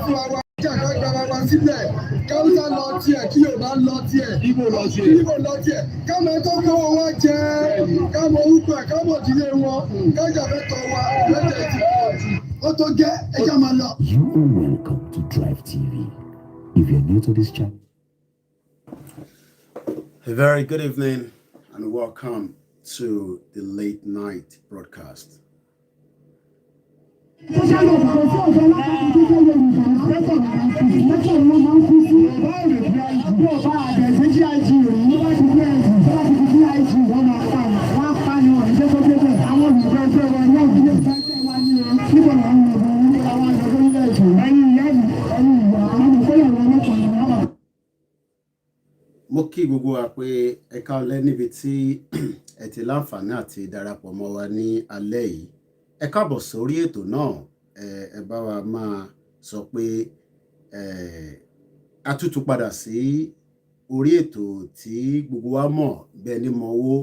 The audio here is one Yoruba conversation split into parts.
fún wa kí àgbàgbà wa sílẹ̀ káwùsà lọ tiẹ̀ kí Yorùbá lọ tiẹ̀ Ìgbò lọ tiẹ̀ káwọn tó kówó wọn jẹ káwọn orúkọ ẹ̀ káwọn ìdílé wọn kájà fẹ́ tọ́ wa lẹ́jẹ̀ ti pọ̀ jù ó tó gẹ́ ẹja máa lọ. You are welcome to Drive TV. If you're new to this channel. A very good evening and welcome to the late night broadcast. Mo kí gbogbo wa pé ẹ káalẹ́ níbi tí ẹ ti láǹfààní àti darapọ̀ mọ́ wa ní alẹ́ yìí. Ẹ káàbọ̀ sórí ètò náà. Ẹ bá wa máa sọ pé a tútù padà sí orí ètò tí gbogbo wa mọ̀ bẹ́ẹ̀ ni mọ̀ owó.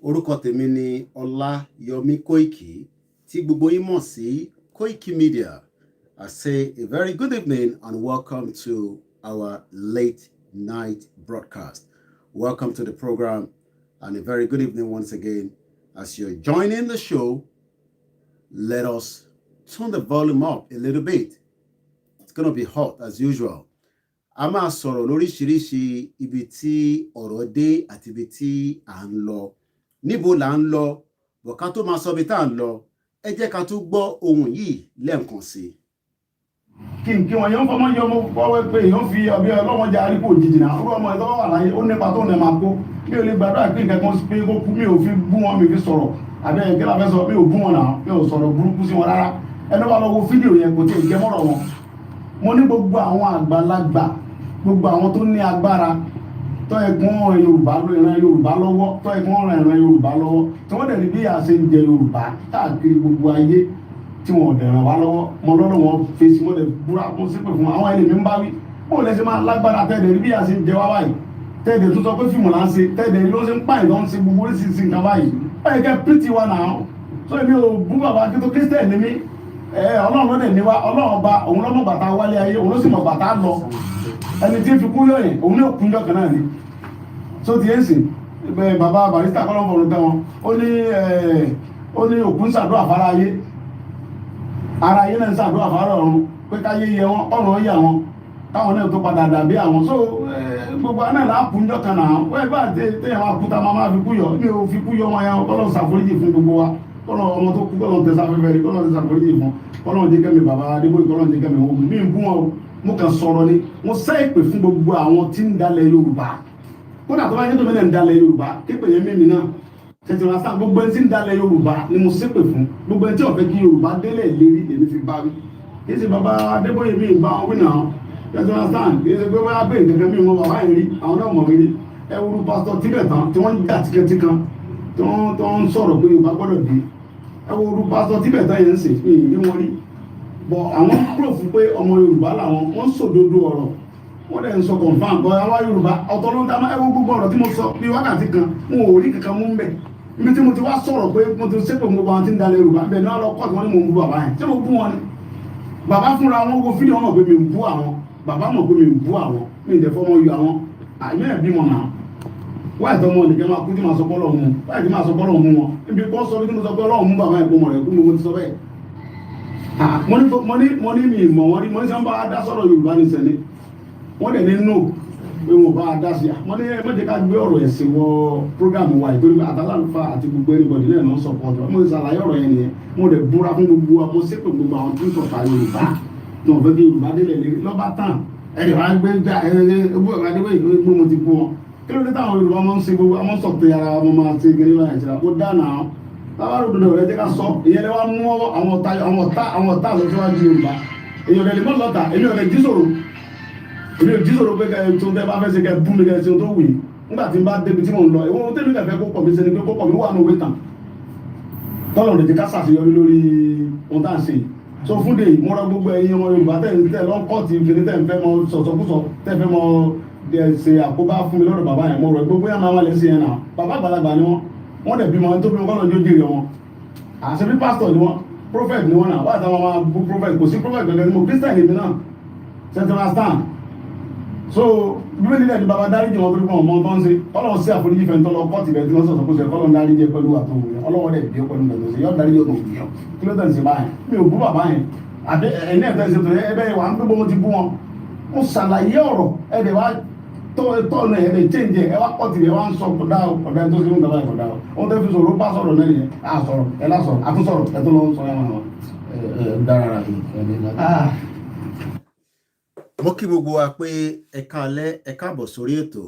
Orúkọ tèmi ni Ọláyọmí Kóìkì tí gbogbo yín mọ̀ sí Kóìkì Media. I say a very good evening and welcome to our late night broadcast. Welcome to the program and a very good evening once again. As you're joining the show, let us turn the volume up a little bit. It's going to be hot as usual. A máa sọ̀rọ̀ lóríṣiríṣi ibi tí ọ̀rọ̀ dé àti ibi tí à ń lọ. Níbo là ń lọ? Bọ̀ ká tó máa sọ ibi tá à ń lọ, ẹ jẹ́ ká tún gbọ́ ohun yìí lẹ́ẹ̀kan sí. Kí wọn yóò fọmọ yọ ọmọ fọwọ́ pé yóò fi ọbẹ̀ ọlọ́wọ́n jẹ arípò òjijì náà orú ọmọ ẹ̀tọ́ wà láyé ó nípa tó nẹ̀ máa kó mi ò lè gbàdúrà pé nǹkan kan pé kó kú mi ò fi bú wọn mi fi sọ̀rọ̀ àbẹ́ ẹ̀kẹ́ la fẹ́ sọ mi ò bú wọn náà mi ò sọ̀rọ̀ burúkú sí wọn rárá ẹni wà lọ́wọ́ fídíò yẹn kò tí ì jẹ́ mọ́rọ̀ wọn. Mo ní gbogbo àwọn àgbàlagbà gbogbo àwọn tó ní agbára tó ẹ̀gbọ́n ọ̀rẹ́ Yorùbá ìran Yorùbá lọ́wọ́ tó ẹ̀gbọ́n ọ̀rẹ́ ìran Yorùbá lọ́wọ́ tí wọ́n dẹ̀ ní bí àṣẹ ń jẹ Yorùbá káàkiri gbogbo ayé tí wọn dẹ̀ ràn wá lọ́wọ́ mọ lọ́dọ̀ wọn fèsì wọn dẹ̀ búra fún sípè fún àwọn ẹlẹ́mìí ń bá wí bó lẹ́sẹ̀ máa lágbára tẹ́ẹ̀dẹ̀ bí àṣẹ ń jẹ wá báyìí tẹ́ẹ̀dẹ̀ tó sọ pé fíìmù là ń ṣe tẹ́ẹ̀dẹ̀ ló ń ṣe ń pààyàn ló ń ṣe gbogbo oríṣiríṣi nǹkan báyìí báyìí kẹ́ pírítì wa nà án sọ èmi ò bú bàbá kí tó kírísítẹ̀ ní mí Ọlọ́run ló dẹ̀ ní wa Ọlọ́run ọba òun ló mọ̀ bàtà wálé ayé òun ló sì mọ̀ bàtà lọ ẹni tí ń fi kú yọ̀yìn òun yóò kúnjọ́ kan náà ni so ti yẹn sìn bàbá barista kọ́lọ́ fọ̀rọ̀ tẹ́ wọn ó ní òkú ń ṣàdúrà fara ayé ara ayé náà ń ṣàdúrà fara ọ̀run pé káyé yẹ wọn ọ̀run yẹ wọn táwọn náà tó padà dàbí àwọn so gbogbo àná là á kúnjọ́ kan náà wọ́n bá téèyàn máa kú tá máa fi kú yọ mi ò fi kú yọ wọn yẹn kọ́lọ́ ṣàforíjì fún gbogbo wa kọ́lọ́ ọmọ tó kú kọ́lọ́ tẹ̀sà fẹ́fẹ́ rí kọ́lọ́ tẹ̀sà foríjì fún kọ́lọ́ jẹ́ kẹ́mi bàbá Adébóyè kọ́lọ́ jẹ́ kẹ́mi ogun mi ń bú wọn o mo kàn sọ̀rọ̀ ni mo sẹ́ ìpè fún gbogbo àwọn tí ń dalẹ̀ Yorùbá kódà tó bá yẹ tó mẹ́lẹ̀ ń dalẹ̀ Yorùbá képe yẹn mímí náà tẹ̀tẹ̀ wọn sáà gbogbo ẹni tí ń dalẹ̀ Yorùbá ni mo ṣépè fún gbogbo ẹni tí ó fẹ́ kí Yorùbá délẹ̀ lérí èmi fi bá wí kì í ṣe bàbá Adébóyè mi ìgbà wọn wí náà tẹ̀tẹ̀ wọn sáà kì í ṣe pé wọ́n á bẹ̀rẹ̀ kankan mi wọn bàbá yẹn rí àwọn náà mọ̀ mí rí ẹ wúru pásítọ̀ tíbẹ̀ tán tí wọ́n ń jà tíkẹ́tí kan tó ń sọ̀rọ̀ pé Yorùbá gbọ́dọ̀ dé ẹ wúru pásítọ̀ tíbẹ̀ tán yẹn ń sè é wọn rí bọ̀ àwọn kúrò fún pé ọmọ Yorùbá làwọn wọ́n sòdodo ọ̀rọ̀ wọ́n dẹ̀ ń sọ confam bọ́ àwọn Yorùbá ọ̀tọ̀ ló ń ta ẹwọ́ gbogbo ọ̀rọ̀ tí mo sọ bí wákàtí kan mo ò rí kankan mú mbẹ̀ ibi tí mo ti wá sọ̀rọ̀ pé mo ti ṣépè gbogbo àwọn tí ń dalẹ̀ Yorùbá bẹ́ẹ̀ náà lọ kọ́ tí wọ́n ní mo ń bú bàbá yẹn tí mo bú wọn ni bàbá fúnra wọn wo fídíò mọ̀ pé mi ń bú àwọn bàbá mọ̀ pé mi ń bú àwọn mi ń dẹ̀ fọmọ yọ àwọn àyè ẹ̀ bímọ náà wáyé tó mọ nìkan máa kú tí máa sọ bọ́lọ̀ mu wáyé tí máa sọ bọ́lọ̀ mu wọn ibi kọ́ sọ bí mo sọ pé Ọlọ́run mú bàbá yẹn kó mọ̀ rẹ̀ kú mo ti sọ bẹ́ẹ̀ mo ní mi mọ̀ wọ́n rí mo ní sábà dá sọ̀rọ̀ Yorùbá ní sẹ́ni wọ́n dẹ̀ ní nù pé wọ́n bá a dá sí à wọ́n ní ẹgbẹ́ ká gbé ọ̀rọ̀ ẹ̀sìn wọ prógámù wa ìtorí àtàlàlùfà àti gbogbo ẹnìbọ̀dì náà ló ń sọpọ̀tù mo ti ṣàlàyé ọ̀rọ̀ yẹn nìyẹn mo dẹ̀ búra fún gbogbo wa mo ṣépè gbogbo àwọn tó ń sọ̀tà Yorùbá tí wọ́n fẹ́ kí Yorùbá délẹ̀ lé lọ́ba tán ẹ̀rẹ̀ wá gbé gbà ẹgbẹ́ mo ti bú wọn kí ló dé táwọn Yorùbá máa ń ṣe gbogbo àwọn sọ̀tẹ̀ ara wọn máa ṣe gẹ́gẹ́ báyìí ṣe kó dáná táwọn òdodo rẹ̀ jẹ́ ká sọ ìyẹn lè wá mú àwọn ọ̀tá àlọ́síwájú Yorùbá èèyàn rẹ̀ lè mọ́ lọ́tà èmi ò lè jísòrò pé kẹ́ tó tẹ́ bá fẹ́ ṣe kẹ́ bú mi kẹ́ ṣe tó wù yìí nígbà tí n bá débi tí mò ń lọ ìwọ̀n tẹ́mi kẹfẹ́ kó pọ̀ mi ṣe ni pé kó pọ̀ mi wà ní òwe tàn tọ́lọ̀ lè ti ká ṣàṣeyọrí lórí ohun tá à ń ṣe so fún de mo rọ gbogbo ẹ̀yin ọmọ Yorùbá tẹ̀ lọ́kọ̀tì kìíní tẹ̀ ń fẹ́ mọ sọ̀sọ̀kúsọ tẹ̀ fẹ́ mọ ṣe àkóbá fún mi lọ́dọ̀ bàbá yẹn mo rọ gbogbo yẹn máa wà lẹ́sìn yẹn náà bàbá àgbàlagbà ni wọ́n dẹ̀ bímọ tó bímọ kọ́nà jó jèrè wọn àṣẹ bí pásítọ̀ ni wọ́n prophet ni wọ́n náà wáyé táwọn máa bú prophet kò sí prophet gẹ́gẹ́ ni mo Christian èmi náà understand? So bíbélì náà ni bàbá dáríjì wọn torí pé ọmọ tó ń ṣe Ọlọ́run sí àforíjì fẹ́ tó lọ kọ́ọ̀tì rẹ̀ tí wọ́n sọ̀tọ̀ kó ṣe kọ́lọ́run dáríjì pẹ̀lú àtòwò yẹn Ọlọ́run dẹ̀ bí pẹ̀lú ìgbàgbọ́ sí yọ́ dáríjì ọ̀nà òbí yọ kí ló tẹ̀ ń ṣe báyẹn mi ò bú bàbá yẹn àbẹ ẹ̀yin ẹ̀fẹ́ ṣe tó yẹ ẹbẹ̀ wà ń gbé bó mo ti bú wọn mo ṣàlàyé ọ̀rọ̀ ẹ̀dẹ̀ wá tọ́ọ̀nù ẹ̀dẹ̀ change ẹ̀ wá kọ́ọ̀tì rẹ̀ wá ń sọ kọ̀dá ọ̀dà tó ṣe ń gbàgbà ìkọ̀dá wọn tẹ́ fi sọ̀rọ̀ bá sọ̀rọ̀ náà yẹn á sọ̀rọ̀ ẹ̀ lásọ̀rọ̀ àtúnṣọ̀rọ̀ ẹ̀ tó lọ sọ yẹn wọn dára mo kí gbogbo wa pé ẹ káalẹ́ ẹ káàbọ̀ sórí ètò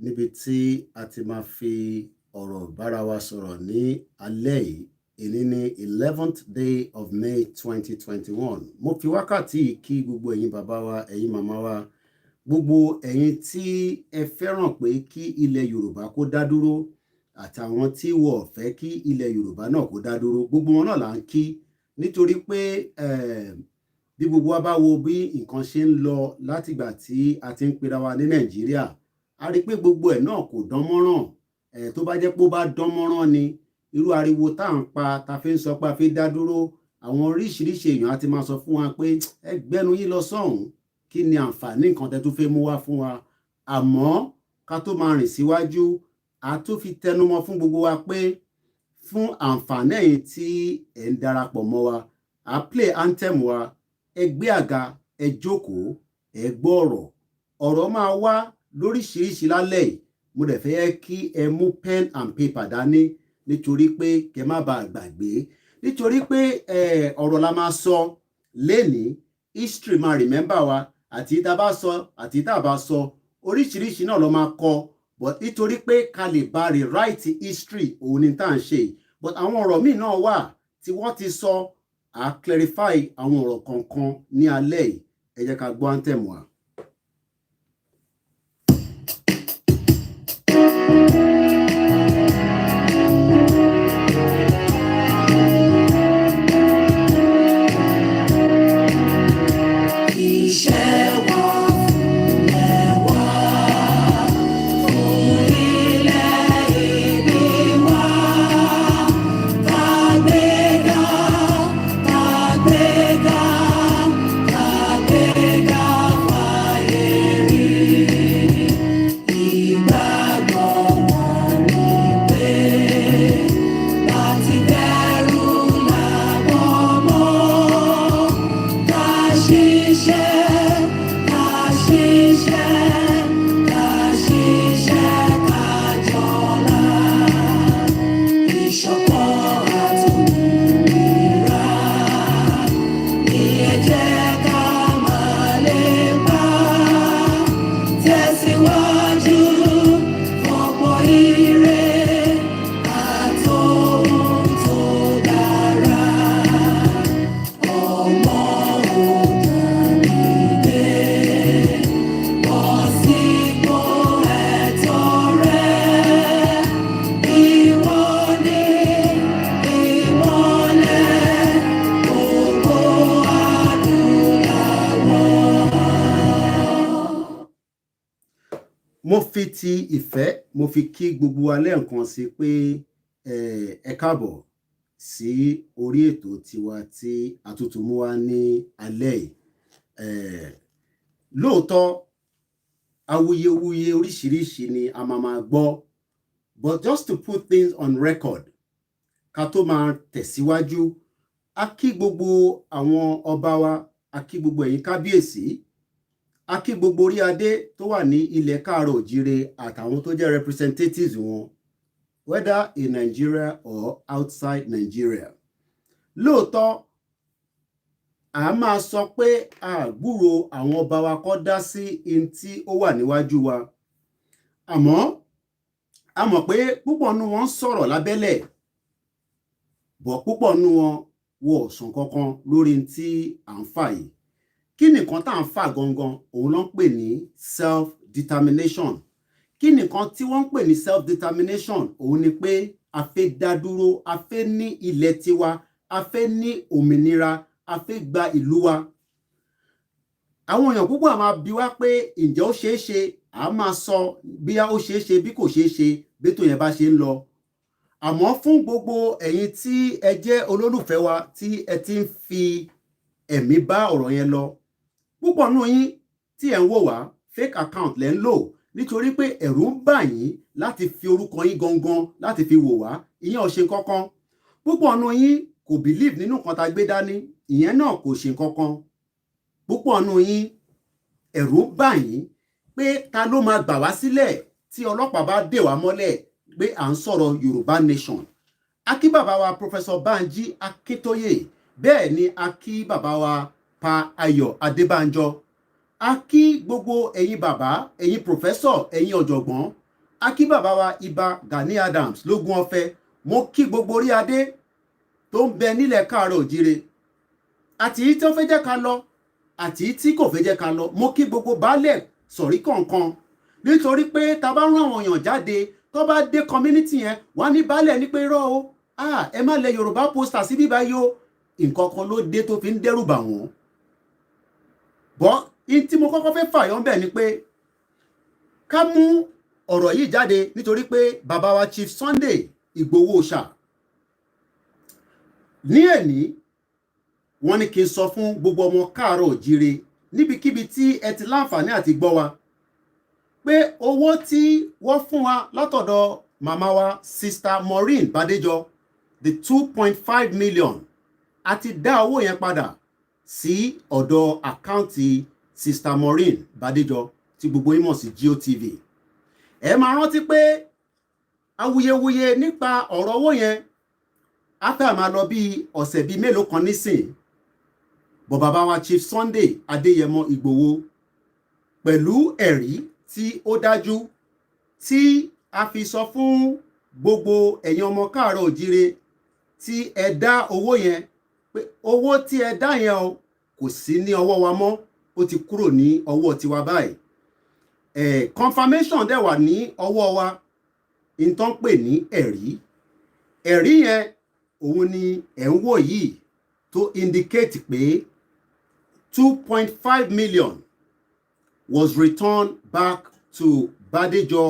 níbi tí a ti máa fi ọ̀rọ̀ bára wa sọ̀rọ̀ ní alẹ́ yìí èní ní 11th day of May 2021 mo fi wákàtí kí gbogbo ẹ̀yin bàbá wa ẹ̀yin màmá wa gbogbo ẹ̀yin tí ẹ fẹ́ràn pé kí ilẹ̀ Yorùbá kó dá dúró àtàwọn tí wọ́n fẹ́ kí ilẹ̀ Yorùbá náà kó dá dúró gbogbo wọn náà là ń kí nítorí pé bí gbogbo wa bá wo bí nǹkan ṣe ń lọ látìgbà tí a ti ń pera wa ní Nàìjíríà a rí pé gbogbo ẹ̀ náà kò dán mọ́ràn tó bá jẹ́ pé ó bá dán mọ́ràn ni irú ariwo tá à ń pa ta fi ń sọ pé a fi dá dúró àwọn oríṣiríṣi èèyàn á ti máa sọ fún wa pé ẹ gbẹ́nu yín lọ sọ́hùn kí ni àǹfààní nǹkan tẹ́ tó fẹ́ mú wá fún wa àmọ́ ká tó máa rìn síwájú a tó fi tẹnumọ́ fún gbogbo wa pé fún àǹfààní ẹ̀yin tí ẹ̀ ń darapọ̀ mọ́ wa a play anthem wa ẹ gbé àga ẹ jókòó ẹ gbọ́ ọ̀rọ̀ máa wá lóríṣiríṣi lálẹ́ yìí mo dẹ̀ fẹ́ kí ẹ mú pen and paper dání nítorí pé kẹ má bàa gbàgbé nítorí pé ọ̀rọ̀ la máa sọ lénìí history máa remember wa àti tá a bá sọ àti tá a bá sọ oríṣiríṣi náà ló máa kọ but nítorí pé ká lè bá rewrite history òun ni tá à ń ṣe but àwọn ọ̀rọ̀ míì náà wà tí wọ́n ti sọ a clarify àwọn ọ̀rọ̀ kankan ní alẹ́ yìí ẹ jẹ́ ká gbọ́ anthem wa. mo fi ti ìfẹ́ mo fi kí gbogbo wa lẹ́ẹ̀kan sí pé ẹ káàbọ̀ sí orí ètò tiwa tí a tuntun mú wá ní alẹ́ yìí lóòótọ́ awuyewuye oríṣiríṣi ni a máa gbọ́ but just to put things on record ká tó máa tẹ̀síwájú a kí gbogbo àwọn ọba wa a kí gbogbo ẹ̀yin kábíyèsí a kí gbogbo orí adé tó wà ní ilẹ̀ káàárọ̀ òjíire àtàwọn tó jẹ́ representatives wọn whether in Nigeria or outside Nigeria lóòótọ́ a máa sọ pé àgbúrò àwọn ọba wa kọ́ dá sí in tí ó wà níwájú wa àmọ́ a mọ̀ pé púpọ̀ nínú wọn sọ̀rọ̀ lábẹ́lẹ̀ bọ̀ púpọ̀ nínú wọn wọ̀ sàn kankan lórí tí à ń fà yìí kí nìkan tá à ń fà gangan òun ló ń pè ní self-determination kí nìkan tí wọ́n ń pè ní self-determination òun ni pé a fẹ́ dá dúró a fẹ́ ní ilẹ̀ tiwa a fẹ́ ní òmìnira a fẹ́ gba ìlú wa àwọn èèyàn púpọ̀ máa bi wá pé ǹjẹ́ ó ṣeé ṣe a máa sọ bí ó ṣeé ṣe bí kò ṣeé ṣe bí tó yẹn bá ṣe ń lọ àmọ́ fún gbogbo ẹ̀yin tí ẹ jẹ́ olólùfẹ́ wa tí ẹ ti ń fi ẹ̀mí bá ọ̀rọ̀ yẹn lọ púpọ̀ nínú yín tí ẹ̀ ń wò wá fake account lẹ́ ń lò nítorí pé ẹ̀rù ń bà yín láti fi orúkọ yín gangan láti fi wò wá ìyẹn ò ṣe kankan púpọ̀ nù yín kò believe nínú nǹkan tá a gbé dání ìyẹn náà kò ṣe kankan púpọ̀ nù yín ẹ̀rù ń bà yín pé ta ló máa gbà wá sílẹ̀ tí ọlọ́pàá bá dè wá mọ́lẹ̀ pé à ń sọ̀rọ̀ Yorùbá nation akí bàbá wa Professor Banji Akíntóyè bẹ́ẹ̀ ni akí bàbá wa Pa Ayọ̀ Adébánjọ akí gbogbo ẹ̀yin bàbá ẹ̀yin professor ẹ̀yin ọ̀jọ̀gbọ́n akí bàbá wa Ìbà Gani Adams lógún ọ̀fẹ́ mo kí gbogbo orí adé tó ń bẹ nílẹ̀ káàárọ̀ òjíire àti tí ó fẹ́ jẹ́ ká lọ àti tí kò fẹ́ jẹ́ ká lọ mo kí gbogbo baálẹ̀ sọ̀rí kọ̀ọ̀kan nítorí pé ta bá rán àwọn èèyàn jáde tó bá dé community yẹn wá ní baálẹ̀ ní pé irọ́ o ẹ má lẹ Yorùbá poster sí bíbá yìí o nǹkan kan ló dé tó fi ń dẹ́rù bà wọ́n bọ́ in tí mo kọ́kọ́ fẹ́ fàyọ́ ń bẹ̀ ni pé ká mú ọ̀rọ̀ yìí jáde nítorí pé bàbá wa Chief Sunday Ìgbòho Òòṣà ní ẹ̀ní wọ́n ní kí n sọ fún gbogbo ọmọ káàárọ̀ òjíire níbikíbi tí ẹ ti láǹfààní àti gbọ́ wa pé owó tí wọ́n fún wa látọ̀dọ̀ màmá wa Sister Maureen Bàdéjọ the 2.5 million àti dá owó yẹn padà sí ọ̀dọ̀ àkáǹtì Sister Maureen Bàdéjọ tí gbogbo yín mọ̀ sí GOTV ẹ máa rántí pé awuyewuye nípa ọ̀rọ̀ owó yẹn á fẹ́ máa lọ bí ọ̀sẹ̀ bíi mélòó kan nísìn bọ̀ bàbá wa Chief Sunday Adéyẹmọ Ìgbòho pẹ̀lú ẹ̀rí tí ó dájú tí a fi sọ fún gbogbo ẹ̀yin ọmọ káàárọ̀ òjíire tí ẹ dá owó yẹn pé owó tí ẹ dá yẹn o kò sí ní ọwọ́ wa mọ́ ó ti kúrò ní ọwọ́ tiwa báyìí confirmation dẹ̀ wà ní ọwọ́ wa in tó ń pè ní ẹ̀rí yẹn òun ni ẹ̀ ń wò yìí tó indicate pé 2.5 million was returned back to Bàdéjọ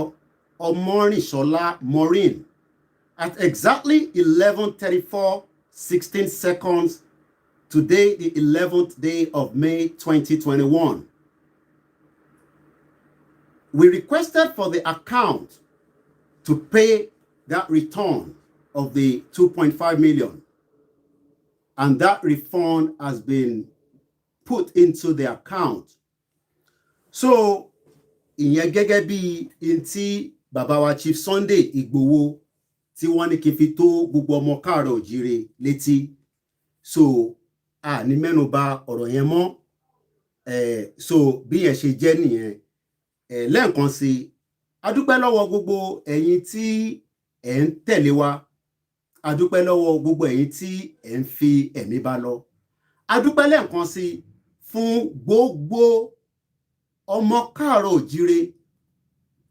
Ọmọrìnṣọ́lá Maureen at exactly 11:34:16 seconds today, the 11th day of May 2021. We requested for the account to pay that return of the 2.5 million, and that refund has been put into the account. So ìyẹn gẹ́gẹ́ bí in tí bàbá wa Chief Sunday Ìgbòho tí wọ́n ní kí n fi tó gbogbo ọmọ káàárọ̀ òjíire létí. So a ní mẹ́nuba ọ̀rọ̀ yẹn mọ́ so bí yẹn ṣe jẹ́ nìyẹn lẹ́ẹ̀kan sí a dúpẹ́ lọ́wọ́ gbogbo ẹ̀yin tí ẹ̀ ń tẹ̀lé wa a dúpẹ́ lọ́wọ́ gbogbo ẹ̀yin tí ẹ̀ ń fi ẹ̀mí bá lọ a dúpẹ́ lẹ́ẹ̀kan sí fún gbogbo ọmọ káàárọ̀ òjíire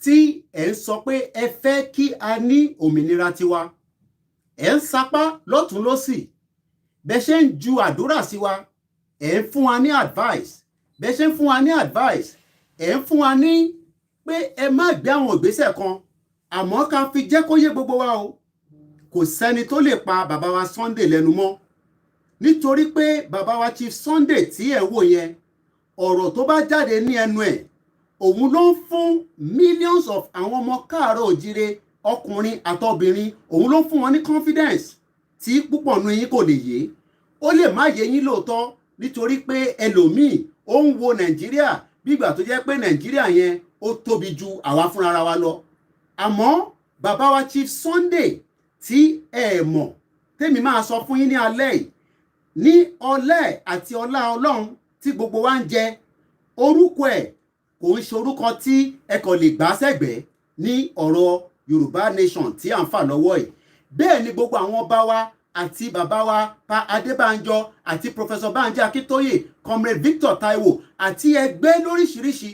tí ẹ̀ ń sọ pé ẹ fẹ́ kí a ní òmìnira tiwa ẹ̀ ń sapá lọ́tún lósì bẹ́ ṣe ń ju àdúrà sí wa ẹ̀ ń fún wa ní advice bẹ́ ṣe ń fún wa ní advice ẹ̀ ń fún wa ní pé ẹ má gbé àwọn ìgbésẹ̀ kan àmọ́ ká fi jẹ́ kó yé gbogbo wa o kò sẹ́ni tó lè pa bàbá wa Sunday lẹ́nu mọ́ nítorí pé bàbá wa Chief Sunday tí ẹ̀ wò yẹn ọ̀rọ̀ tó bá jáde ní ẹnu ẹ̀ òun ló ń fún millions of àwọn ọmọ káàárọ̀ òjíire ọkùnrin àtobìnrin òun ló ń fún wọn ní confidence tí púpọ̀ nù yín kò lè yé ó lè má yé yín lóòótọ́ nítorí pé ẹlòmíì ó ń wo Nàìjíríà bígbà tó jẹ́ pé Nàìjíríà yẹn ó tóbi ju àwa fúnra wa lọ àmọ́ bàbá wa Chief Sunday tí ẹ mọ̀ tèmi máa sọ fún yín ní alẹ́ yìí ní ọlẹ́ àti ọlá Ọlọ́run tí gbogbo wa ń jẹ orúkọ ẹ̀ kò ń ṣe orúkọ tí ẹ kàn lè gbà sẹ́gbẹ̀ẹ́ ní ọ̀rọ̀ Yorùbá nation tí à ń fà lọ́wọ́ yìí bẹ́ẹ̀ ni gbogbo àwọn ọba wa àti bàbá wa Pa Adébánjọ àti Professor Banji Akíntóyè Comrade Victor Taiwo àti ẹgbẹ́ lóríṣiríṣi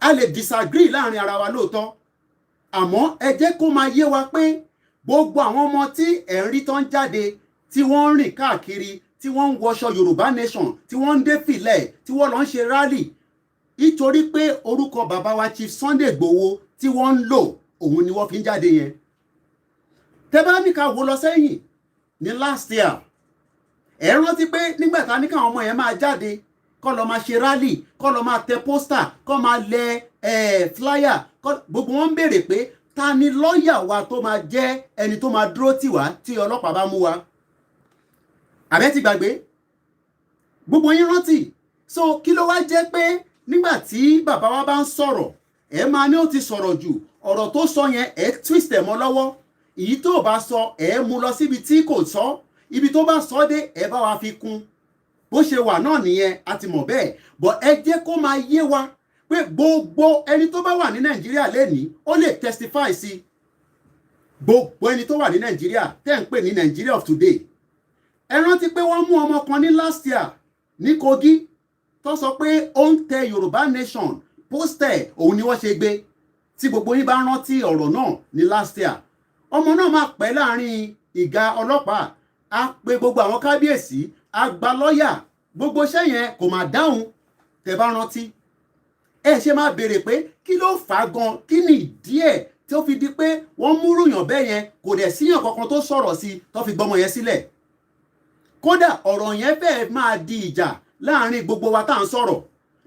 a lè disagree láàrin ara wa lóòótọ́ àmọ́ ẹ jẹ́ kó máa yé wa pé gbogbo àwọn ọmọ tí ẹ̀ ń rí tán jáde tí wọ́n ń rìn káàkiri tí wọ́n ń wọṣọ Yorùbá nation tí wọ́n ń dé fìlẹ̀ tí wọ́n lọ ń ṣe rally nítorí pé orúkọ bàbá wa Chief Sunday Igboho tí wọ́n ń lò òun ni wọ́n fi ń jáde yẹn tẹ́bá ní ká wo lọ sẹ́yìn ní last year ẹ rántí pé nígbà tá ní káwọn ọmọ yẹn máa jáde kọ́ lọ máa ṣe rally kọ́ lọ máa tẹ póstà kọ́ máa lẹ flyer gbogbo wọn ń béèrè pé ta ni lọ́ọ̀yà wa tó máa jẹ́ ẹni tó máa dúró tì wá tí ọlọ́pàá bá mú wa àbẹ́ ti gbàgbé gbogbo yín rántí so kí ló wá jẹ́ pé nígbà tí bàbá wa bá ń sọ̀rọ̀ ẹ máa ní ó ti sọ̀rọ̀ jù ọ̀rọ̀ tó sọ yẹn ẹ twist ẹ̀ mọ́ lọ́wọ́ èyí tó bá sọ ẹ mú lọ síbi tí kò sọ ibi tó bá sọ dé ẹ bá wa fi kún bó ṣe wà náà nìyẹn a ti mọ̀ bẹ́ẹ̀ but ẹ jẹ́ kó máa yé wa pé gbogbo ẹni tó bá wà ní nàìjíríà lẹ́nìí ó lè testify sí gbogbo ẹni tó wà ní nàìjíríà tẹ́ ń pè ní Nigeria of today ẹ rántí pé wọ́n mú ọmọ kan ní last year ní Kogi tó sọ pé ó ń tẹ Yorùbá nation pósítẹ̀ òun ni wọ́n ṣe gbé tí gbogbo yín bá rántí ọ̀rọ̀ náà ní last year ọmọ náà máa pẹ́ láàrin ìgà ọlọ́pàá á pe gbogbo àwọn kábíyèsí á gba lọ́ọ̀yà gbogbo iṣẹ́ yẹn kò máa dáhùn tẹ́ bá rántí ẹ ṣe máa béèrè pé kí ló fà á gan kí ni ìdí ẹ̀ tí ó fi di pé wọ́n múrùyàn bẹ́ẹ̀ yẹn kò dẹ̀ síyàn kankan tó sọ̀rọ̀ sí tó fi gbọ́mọ yẹn sílẹ̀ kódà ọ̀rọ̀ yẹn fẹ́ẹ́ máa di ìjà láàrin gbogbo wa tá à ń sọ̀rọ̀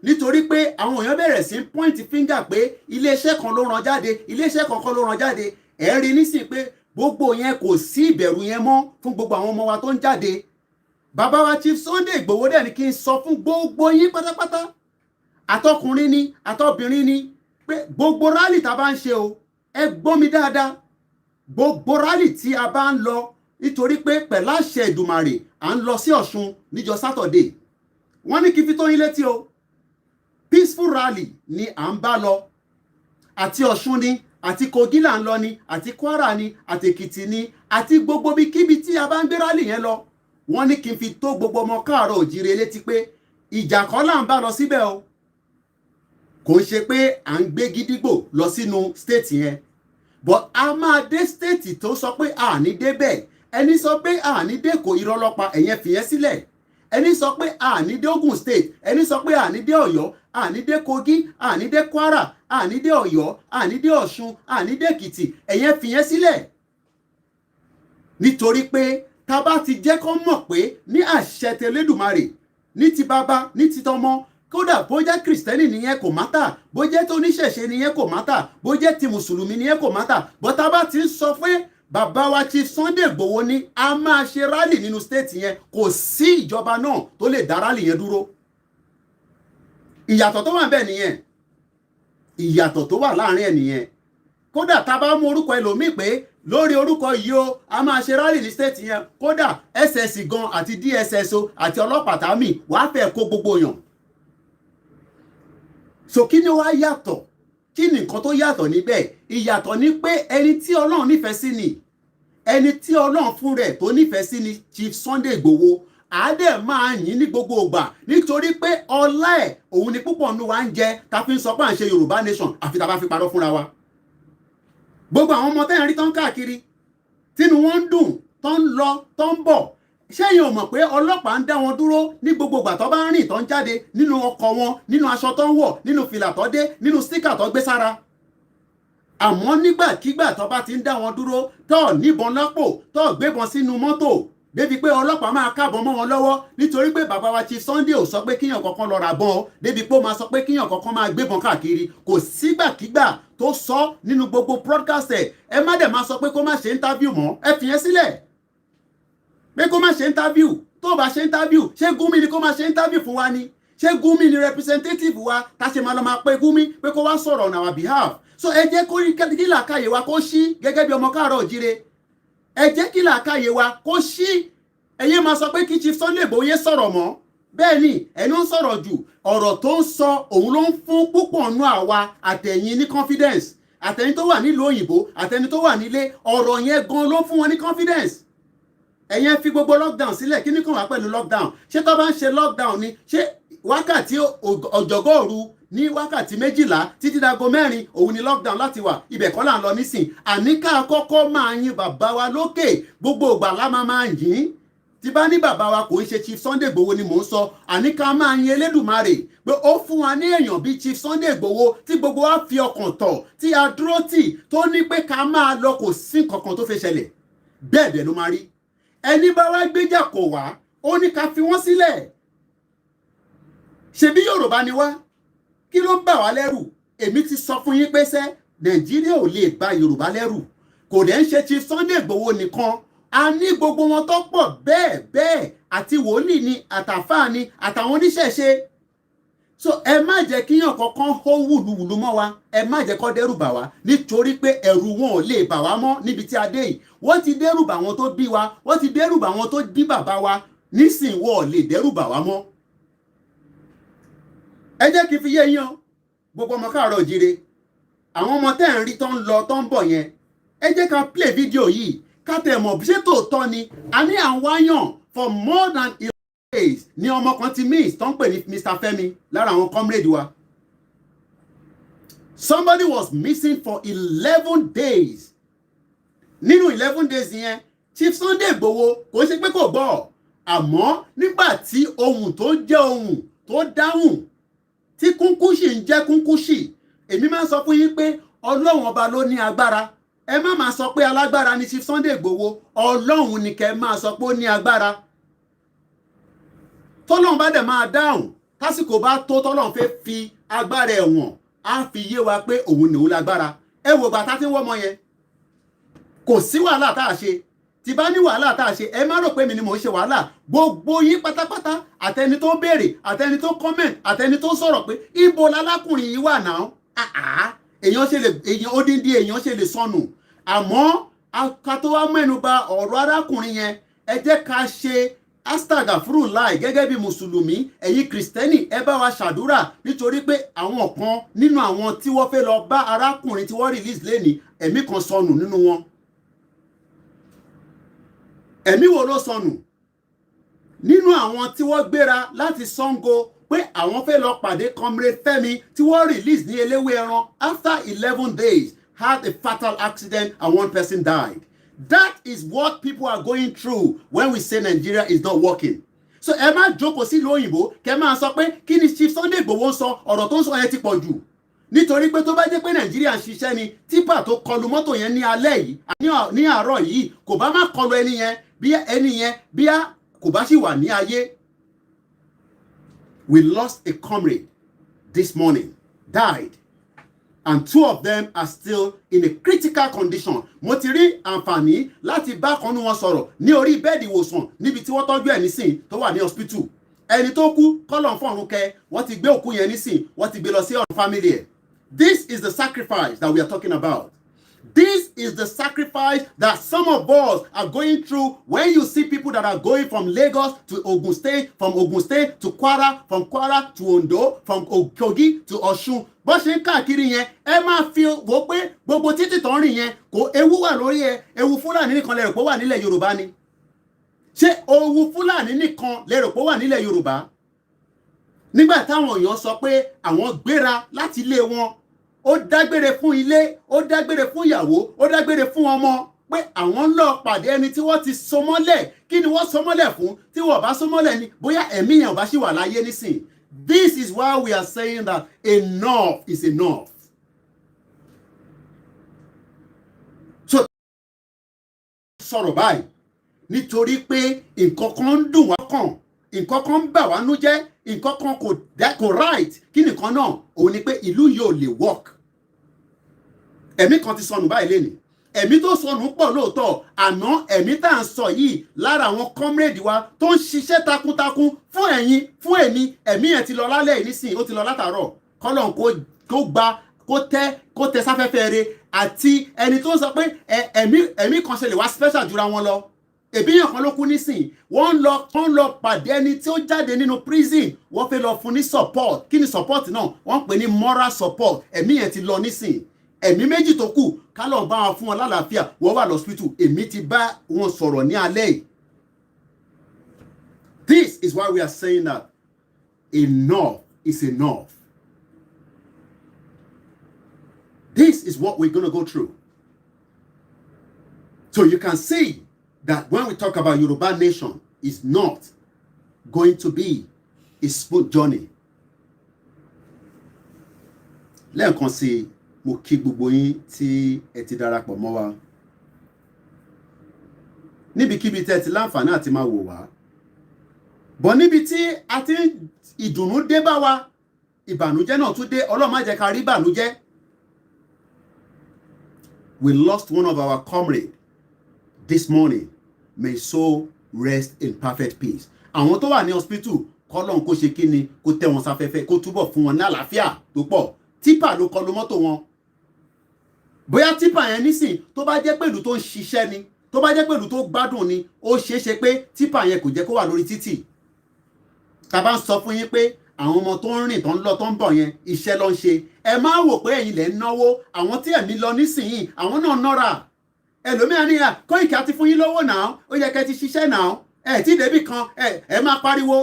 nítorí pé àwọn èèyàn bẹ̀rẹ̀ sí point finger pé iléeṣẹ́ kan ló ràn jáde iléeṣẹ́ kankan ló ràn jáde ẹ̀ rí nísìnyí pé gbogbo yẹn kò sí ìbẹ̀rù yẹn mọ́ fún gbogbo àwọn ọmọ wa tó ń jáde bàbá wa Chief Sunday Igboho dẹ̀ ni kí n sọ fún gbogbo yín pátápátá àtọkùnrin ni àtọbìnrin ni pé gbogbo rálì tá a bá ń ṣe o ẹ gbọ́ mi dáadáa gbogbo rálì tí a bá ń lọ nítorí pé pẹ̀lú àṣẹ Èdùmàrè à ń lọ sí Ọ̀ṣun níjọ́ Saturday wọ́n ní kí n fi tó yín létí o peaceful rally ni à ń bá lọ àti Ọ̀ṣun ni àti Kogi là ń lọ ni àti Kwara ni àti Èkìtì ni àti gbogbo bí kíbi tí a bá ń gbé rally yẹn lọ wọ́n ní kí n fi tó gbogbo ọmọ káàárọ̀ òjíire létí pé ìjà kan là ń bá lọ síbẹ̀ o kò ń ṣe pé à ń gbé gídígbò lọ sínú state yẹn but a máa dé state tó sọ pé a ní débẹ̀ ẹni sọ pé a ní dẹ́kọ̀ irọ́ lọ́pa ẹ̀yẹn fìyẹn sílẹ̀ ẹni sọ pé a ní dé Ògùn state ẹni sọ pé a ní dé Ọ̀yọ́ a ní dé Kogi a ní dé Kwara a ní dé Ọ̀yọ́ a ní dé Ọ̀ṣun a ní dé Èkìtì ẹ̀yẹn fìyẹn sílẹ̀ nítorí pé tá bá ti jẹ́ kó mọ̀ pé ní àṣẹ tẹlẹ́dùmarè ní ti bàbá ní ti tọmọ kódà bó jẹ́ kìrìsìtẹ́nì nìyẹn kò mátà bó jẹ́ tó oníṣẹ̀ṣe nìyẹn kò mátà bó jẹ́ ti mùsùlùmí nìyẹn kò mátà bọ́tà bá ti ń sọ pé bàbá wa Chief Sunday Igboho ni a máa ṣe rálì nínú stéètì yẹn kò sí ìjọba náà tó lè dá rálì yẹn dúró ìyàtọ̀ tó wà bẹ́ẹ̀ nìyẹn ìyàtọ̀ tó wà láàrin ẹ̀ nìyẹn kódà tá a bá mú orúkọ ẹlòmíì pé lórí orúkọ yìí o a máa ṣe rálì ní stéètì yẹn kódà SS gan àti DSS o àti ọlọ́pàá tàmí wàá fẹ́ kó gbogbo yàn so kí ni wá yàtọ̀ kí ni nǹkan tó yàtọ̀ níbẹ̀ ìyàtọ̀ ni pé ẹni tí Ọlọ́run nífẹ̀ẹ́ sí ni ẹni tí Ọlọ́run fún rẹ̀ tó nífẹ̀ẹ́ sí ni Chief Sunday Igboho àádẹ́ máa yìn ní gbogbo ìgbà nítorí pé ọlá ẹ̀ òun ni púpọ̀ nínú wa ń jẹ ta fi ń sọ pé à ń ṣe Yorùbá nation àfi tá bá fi parọ́ fúnra wa gbogbo àwọn ọmọ tẹ́yìn rí tán káàkiri tínú wọn ń dùn tán ń lọ tán ń bọ̀ ṣẹ́yìn ò mọ̀ pé ọlọ́pàá ń dá wọn dúró ní gbogbo ìgbà tó bá ń rìn tó ń jáde nínú ọkọ̀ wọn nínú aṣọ tó ń wọ̀ nínú fìlà tó dé nínú stíkà tó gbé sára àmọ́ nígbàkigbà tó bá ti ń dá wọn dúró tó níbọn lápò tó gbébọn sínú mọ́tò débi pé ọlọ́pàá máa káàbọ̀ mọ́ wọn lọ́wọ́ nítorí pé bàbá wa Chief Sunday ò sọ pé kíyàn kankan lọ ra bọ́n débi pé ó máa sọ pé kíyàn kankan máa gbébọn káàkiri kò sígbàkigbà tó sọ nínú gbogbo broadcast ẹ má dẹ̀ máa sọ pé kó má ṣe interview mọ́ ẹ fìyẹn sílẹ̀ pé kó má ṣe interview tó bá ṣe interview ṣé Gumi ni kó má ṣe interview fún wa ni ṣé Gumi ni representative wa tá ṣe máa lọ máa pé Gumi pé kó wá sọ̀rọ̀ on our behalf so ẹ jẹ́ kó kí làákàyè wa kó ṣí gẹ́gẹ́ bí ọmọ káàárọ̀ òjíire ẹ jẹ́ kí làákàyè wa kó ṣí ẹ̀yin máa sọ pé kí Chief Sunday Igboho yé sọ̀rọ̀ mọ́ bẹ́ẹ̀ ni ẹni ó ń sọ̀rọ̀ jù ọ̀rọ̀ tó ń sọ òun ló ń fún púpọ̀ nú àwa àtẹ̀yìn ní confidence àtẹ̀yìn tó wà nílùú òyìnbó àtẹ̀yìn tó wà nílé ọ̀rọ̀ yẹn gan ló fún wọn ní confidence ẹ̀yin fi gbogbo lockdown sílẹ̀ kí ní kàn wá pẹ̀lú lockdown ṣé tó bá ń ṣe lockdown ni ṣé wákàtí ọ̀jọ̀gọ́ òru ní wákàtí 12 títí dago 4 òun ni lockdown láti wà ibẹ̀ kọ́ là ń lọ nísìn àníkà kọ́kọ́ máa yin bàbá wa lókè gbogbo ìgbà la máa yìn tí bá ní bàbá wa kò ń ṣe Chief Sunday Igboho ni mò ń sọ àníkà máa yin Elédùmarè pé ó fún wa ní èèyàn bíi Chief Sunday Igboho tí gbogbo wa fi ọkàn tọ̀ tí a dúró tì tó ní pé ká máa lọ kò sí kankan tó fẹ́ ṣẹlẹ̀ bẹ́ẹ̀ bẹ́ẹ̀ ló máa rí ẹni bá wá gbéjà kò wá ó ní ká fi wọ́n sílẹ̀ ṣebí Yorùbá ni wá, kí ló ń bà wá lẹ́rù? Èmi ti sọ fún yín pé sẹ́ Nàìjíríà ò lè bà Yorùbá lẹ́rù, kò dẹ̀ ń ṣe Chief Sunday Igboho nìkan, a ní gbogbo wọn tó pọ̀ bẹ́ẹ̀ bẹ́ẹ̀, àti wòlíì ni àtàfáà ni àtàwọn oníṣẹ̀ṣe. So ẹ má jẹ́ kíyàn kankan hó wùlùwùlù mọ́ wa, ẹ má jẹ́ kó dẹ́rù bà wá, nítorí pé ẹ̀rù wọn ò lè bà wá mọ́ níbi tí a dé yìí. Wọ́n ti dẹ́rù bà wọn tó bí wa, wọ́n ti dẹ́rù bà wọn tó bí bàbá wa, nísìnyí wọn ò lè dẹ́rù bà wá mọ́. Ẹ jẹ́ kí n fi yé yín o, gbogbo ọmọ káàárọ̀ oòjíire, àwọn ọmọ tẹ́ ń rí tó ń lọ tó ń bọ̀ yẹn, ẹ jẹ́ ká play fídíò yìí ká tẹ̀ mọ̀ bí ṣé tòótọ́ ni. A ní à ń wáyàn for more than 11 days ní ọmọ kan ti miss tó ń pè ní Mr. Femi lára àwọn comrade wa. Somebody was missing for 11 days. Nínú 11 days yẹn Chief Sunday Igboho kò ṣe pé kò gbọ́, àmọ́ nígbà tí ohun tó jẹ́ ohun tó dáhùn tí kúnkúṣì ń jẹ́ kúnkúṣì, èmi máa ń sọ fún yín pé Ọlọ́run ọba ló ní agbára. Ẹ má máa sọ pé alágbára ni Chief Sunday Igboho, Ọlọ́run ni kẹ́ máa sọ pé ó ní agbára. Tọ́lọ́run bá dẹ̀ máa dáhùn, tásìkò bá tó tọ́lọ́run fẹ́ fi agbára ẹ̀wọ̀n, á fi yé wa pé òun ni òun lágbára. Ẹ wò bàtà tí wọ́n mọ yẹn, kò sí wàhálà tá a ṣe. Tí bá ní wàhálà tá a ṣe, ẹ má rò pé mi ni mò ń ṣe wàhálà. Gbogbo yín pátápátá, àtẹni tó béèrè, àtẹni tó comment, àtẹni tó sọ̀rọ̀ pé ibo lálákùnrin yìí wà náà. Èèyàn ṣe lè, èèyàn odindi èèyàn ṣe lè sọnù. Àmọ́ ká tó wá mẹ́nu bà ọ̀rọ̀ arákùnrin yẹn, ẹ jẹ́ ká ṣe astagfirullah gẹ́gẹ́ bí mùsùlùmí. Ẹ̀yin kìrìsìtẹ́nì ẹ bá wa ṣàdúrà, nítorí pé àwọn kan nínú àwọn tí wọ́n fẹ́ lọ bá arákùnrin tí wọ́n release lẹ́ni, ẹ̀mí kan sọnù nínú wọn. Ẹ̀mí wo ló sọnù? Nínú àwọn tí wọ́n gbéra láti Sango pé àwọn fẹ́ lọ pàdé comrade Fẹ́mi tí wọ́n release ní eléwé ẹran, after 11 days had a fatal accident and one person died. That is what people are going through when we say Nigeria is not working. So ẹ má jókòó sí ìlú òyìnbó kẹ́ máa sọ pé kí ni Chief Sunday Igboho ń sọ, ọ̀rọ̀ tó ń sọ yẹn ti pọ̀ jù. Nítorí pé tó bá jẹ́ pé Nàìjíríà ń ṣiṣẹ́ ni, típà tó kọlu mọ́tò yẹn ní alẹ́ yìí, ní àárọ̀ yìí, kò bá má kọlu ẹni yẹn, bí kò bá sì wà ní ayé. We lost a comrade this morning, died, and 2 of them are still in a critical condition. Mo ti rí àǹfààní láti bá kan nínú wọn sọ̀rọ̀ ní orí bẹ́ẹ̀dì ìwòsàn níbi tí wọ́n tọ́jú ẹ̀ nísìn tó wà ní hospital. Ẹni tó kú kọ́lọ̀ fọ́run kẹ́, wọ́n ti gbé òkú yẹn nísìn, wọ́n ti gbé lọ sí ọ̀run family ẹ̀. This is the sacrifice that we are talking about. This is the sacrifice that some of us are going through when you see people that are going from Lagos to Ogun State, from Ogun State to Kwara, from Kwara to Ondo, from Kogi to Osun. Bó ṣe ń káàkiri yẹn, ẹ máa fi wò pé gbogbo títì tó ń rìn yẹn kò ewu wà lórí ẹ. Ewu Fúlàní nìkan lẹ rò pé wà nílẹ̀ Yorùbá ni. Ṣé ewu Fúlàní nìkan lẹ rò pé wà nílẹ̀ Yorùbá? Nígbà táwọn èèyàn sọ pé àwọn gbéra láti ilé wọn, ó dágbére fún ilé, ó dágbére fún ìyàwó, ó dágbére fún ọmọ, pé àwọn lọ pàdé ẹni tí wọ́n ti so mọ́lẹ̀. Kí ni wọ́n so mọ́lẹ̀ fún? Tí wọ́n bá so mọ́lẹ̀ ni bóyá ẹ̀mí yẹn ò bá ṣì wà láyé nísìn. This is why we are saying that enough is enough. So sọ̀rọ̀ báyìí nítorí pé nǹkan kan ń dùn wá kàn, nǹkan kan ń bà wá nú jẹ́, nǹkan kan kò right. Kí nìkan náà? Òun ni pé ìlú yóò lè work. Ẹ̀mí kan ti sọnù báyìí lénìí. Ẹ̀mí tó sọnù pọ̀ lóòótọ́, àná ẹ̀mí tá à ń sọ yìí lára àwọn comrade wa tó ń ṣiṣẹ́ takuntakun fún ẹ̀yin, fún èmi, ẹ̀mí yẹn ti lọ lálẹ́ yìí nísìnyí, ó ti lọ látàárọ̀. Kọ́lọ́n kó gba, kó tẹ sáfẹ́fẹ́ rẹ̀, àti ẹni tó ń sọ pé ẹ̀mí kan ṣe lè wá special jura wọn lọ. Èbíyàn kan ló kú nísìn, wọ́n lọ pàdé ẹni tí ó jáde nínú prison, wọ́n fẹ́ lọ fún ní support. Kí ni support náà? Wọ́n pè ní moral support. Ẹ̀mí yẹn ti lọ nísìn. Ẹ̀mí méjì tó kù ká lọ bá wọn fún wọn lálàáfíà, wọ́n wà lọ́sítù. Èmi ti bá wọn sọ̀rọ̀ ní alẹ́ yìí. This is why we are saying that enough is enough. This is what we're going to go through. So you can see that when we talk about Yoruba nation, it's not going to be a smooth journey. Lẹ́ẹ̀kan sí, mo kí gbogbo yín tí ẹ ti darapọ̀ mọ́ wa. Níbikíbi tẹ́ ti láǹfààní àti máa wò wá. bọ̀ níbi tí a ti ìdùnnú dé bá wa ìbànújẹ́ náà tún dé. Ọlọ́run má jẹ́ ká rí ìbànújẹ́. We lost one of our comrades this morning. May soul rest in perfect peace. Àwọn tó wà ní hospital kọ́lọ́n kó ṣe kí ni kó tẹ́ wọn sáfẹ́fẹ́ kó túbọ̀ fún wọn ní àlàáfíà tó pọ̀. Típà ló kọlu mọ́tò wọn. Bóyá típà yẹn nísìn tó bá jẹ́ pẹ̀lú tó ń ṣiṣẹ́ ni, tó bá jẹ́ pẹ̀lú tó gbádùn ni, ó ṣeé ṣe pé típà yẹn kò jẹ́ kó wà lórí títì. Tá bá ń sọ fún yín pé àwọn ọmọ tó ń rìn tó ń lọ tó ń bọ̀ yẹn iṣẹ́ ló ń ṣe. Ẹ má wò pé ẹ̀yin lẹ ń náwó, àwọn tí ẹ̀mí lọ nísìnyí àwọn náà nọ́ra. Ẹlòmíràn ní Koiki àti fún yín lówó náà, ó yẹ kẹ́ ti ṣiṣẹ́ náà. Ẹ tí débì kan ẹ máa pariwo,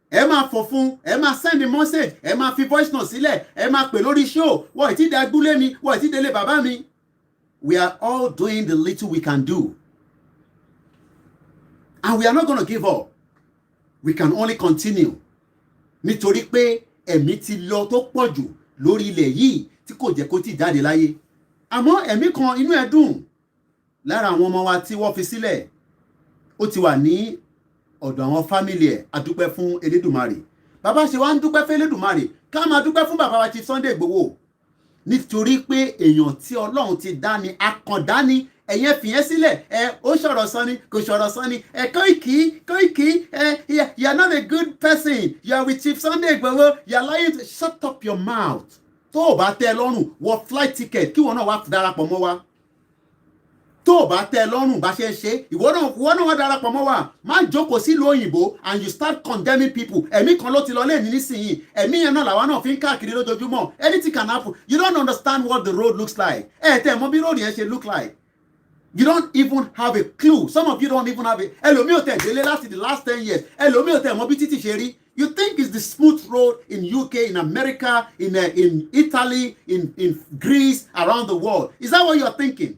ẹ máa fò fún, ẹ máa send a message, ẹ máa fi voice note sílẹ̀, ẹ máa pè lórí show. Wọ́n ì tí dé agbúlé mi, wọ́n ì tí délé bàbá mi. We are all doing the little we can do. And we are not going to give up. We can only continue. Nítorí pé ẹ̀mí ti lọ tó pọ̀ jù lórí ilẹ̀ yìí tí kò jẹ́ kó ti jáde láyé. Àmọ́ ẹ̀mí kan inú ẹ̀ dùn lára àwọn ọmọ wa tí wọ́n fi sílẹ̀. Ó ti wà ní ọ̀dọ̀ àwọn fámìlì ẹ̀. A dúpẹ́ fún Elédùmarè. Bàbá ṣe wá ń dúpẹ́ fún Elédùmarè. Ká máa dúpẹ́ fún bàbá wa Chief Sunday Igboho. Nítorí pé èèyàn tí Ọlọ́run ti dá ni, akàndá ni. Ẹ̀yin fìyẹn sílẹ̀, ó ṣọ̀rọ̀ sọ ni, kò ṣọ̀rọ̀ sọ ni. Koiki, you are not a good person. You are with Chief Sunday Igboho. You are lying to... Shut up your mouth. Tó o bá tẹ́ lọ́rùn, wọ flight ticket kí wọ́n náà wá darapọ̀ mọ́ wa. Tó o bá tẹ́ lọ́rùn bá ṣe ń ṣe, ìwọ náà wá darapọ̀ mọ́ wa. Má jókòó sílùú òyìnbó and you start condemning people. Ẹ̀mí kan ló ti lọ lẹ́ẹ̀ni nísìnyí. Ẹ̀mí yẹn náà làwa náà fi ń káàkiri lójoojúmọ́. Anything can happen. You don't understand what the road looks like. Tẹ́ mọ̀ bí road yẹn ṣe look like. You don't even have a clue. Some of you don't even have a... Ẹlòmí ò tẹ̀ délé láti the last 10 years. Ẹlòmí ò tẹ̀ mọ̀ bí títì ṣe rí. You think it's the smooth road in UK, in America, in Italy, in Greece, around the world. Is that what you're thinking?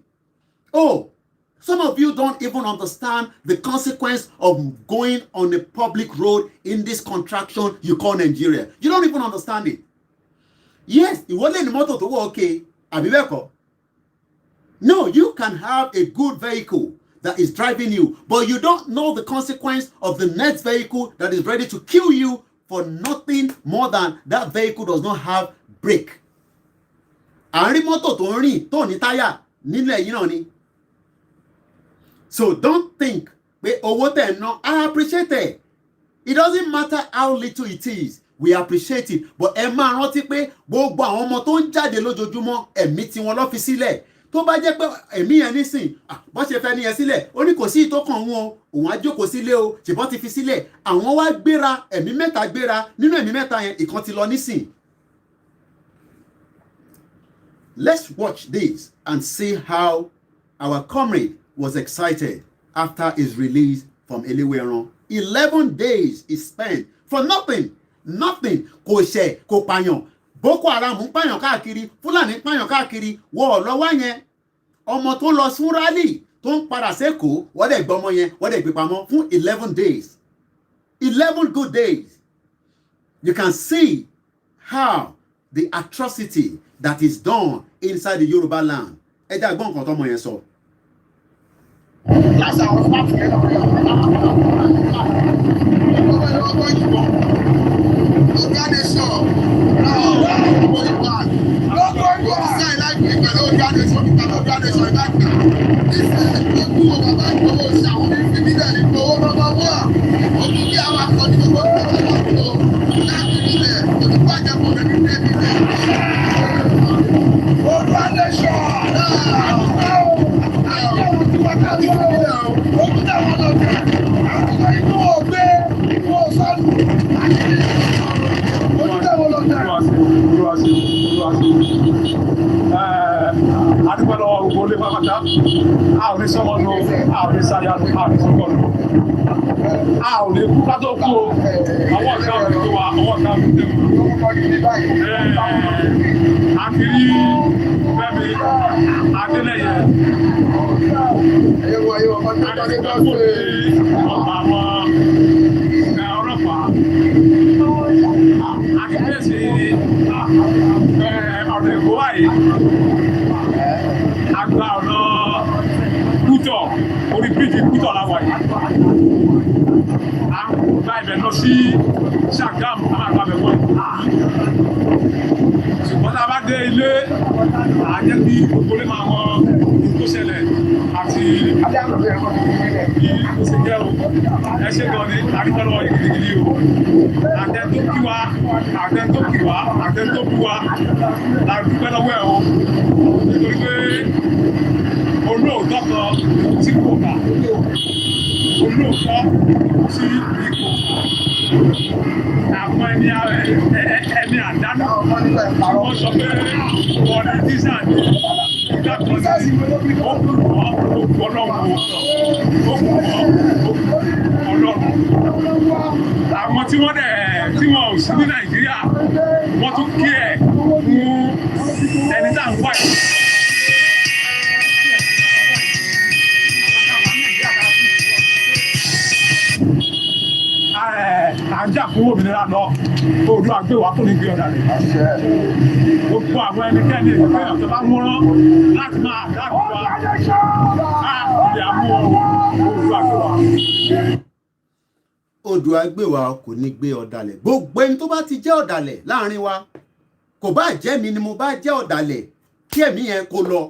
Oh, some of you don't even understand the consequence of going on a public road in this contraction you call Nigeria. You don't even understand it. Yes, ìwọ lè ní mọ́tò tó wọ okay, àbí bẹ́ẹ̀ kọ́. No, you can have a good vehicle that is driving you, but you don't know the consequence of the next vehicle that is ready to kill you for nothing more than that vehicle does not have brake. Àárín mọ́tò tó ń rìn tó ní táyà nílẹ̀ yìí náà ni. So don't think pé owó tẹ̀ ná. I appreciate it. It doesn't matter how little it is. We appreciate it. But ẹ máa rántí pé gbogbo àwọn ọmọ tó ń jáde lójoojúmọ́ ẹ̀mí tí wọ́n lọ fi sílẹ̀. Tó bá jẹ́ pé ẹ̀mí yẹn nísìn bó ṣe fẹ́ níyẹn sílẹ̀ ó ní kò sí ìtókàn wọn òun á jókòó sílé o ṣùgbọ́n ti fi sílẹ̀ àwọn wá gbéra ẹ̀mí mẹ́ta gbéra nínú ẹ̀mí mẹ́ta yẹn ìkan ti lọ nísìn. Let's watch this and see how our comrade was excited after his release from Eleweran. 11 days he spent for nothing. Kò ṣe kò pààyàn. Boko Haram ń pààyàn káàkiri, Fúlàní ń pààyàn káàkiri, wọ́n lọ́wọ́ yẹn. Ọmọ tó lọ fún rally tó ń padà sẹ́kọ̀ọ́, wọ́n dẹ̀ gbọ́mọ yẹn, wọ́n dẹ̀ gbé pamọ́ fún 11 days. 11 good days. You can see how the atrocity that is done inside the Yoruba land. Ẹ jẹ́ àgbọ̀n nǹkan tọ́mọ yẹn sọ. Láti àwọn fúláàtì yẹn lọ́wọ́ à ń gba ibẹ̀ lọ sí Ṣàgámù a máa gba ibẹ̀ wọ ṣùgbọ́n tá a bá dé ilé àjẹ́ bí gbogbo lè máa wọ tó ṣẹlẹ̀ àti bí ó ṣe jẹ́ o ẹ ṣe gan ni àríkọ́lọ́ gidigidi o àtẹ tó kí wa àtẹ tó kí wa àtẹ tó bú wa la dúpẹ́ lọ́wọ́ ẹ̀ o nítorí pé olóòótọ́ kan tí kò bá olóòótọ́ tí ipò àwọn ẹni àdánù tí wọ́n sọ pé wọ́n ní dísà ní ìgbà kan ní ó kù wọ́n ọlọ́run ó kù wọ́n ọlọ́run àwọn tí wọ́n ò sí ní Nàìjíríà wọ́n tún kí ẹ̀ fún ẹni tá à ń wá ẹ̀. Àjà fún òmìnira lọ odò àgbéwà tó ní gbé ọ̀dà rẹ̀. Gbogbo àwọn ẹnikẹ́ni ìpínlẹ̀ tó bá múrán láti máa dáàbò wa káàkiri àmú odò àgbéwà. Odò àgbéwà kò ní gbé ọ̀dàlẹ̀. Gbogbo ẹni tó bá ti jẹ́ ọ̀dàlẹ̀ láàrin wa kò bá jẹ́ mi ni mo bá jẹ́ ọ̀dàlẹ̀ kí ẹ̀mí yẹn kó lọ.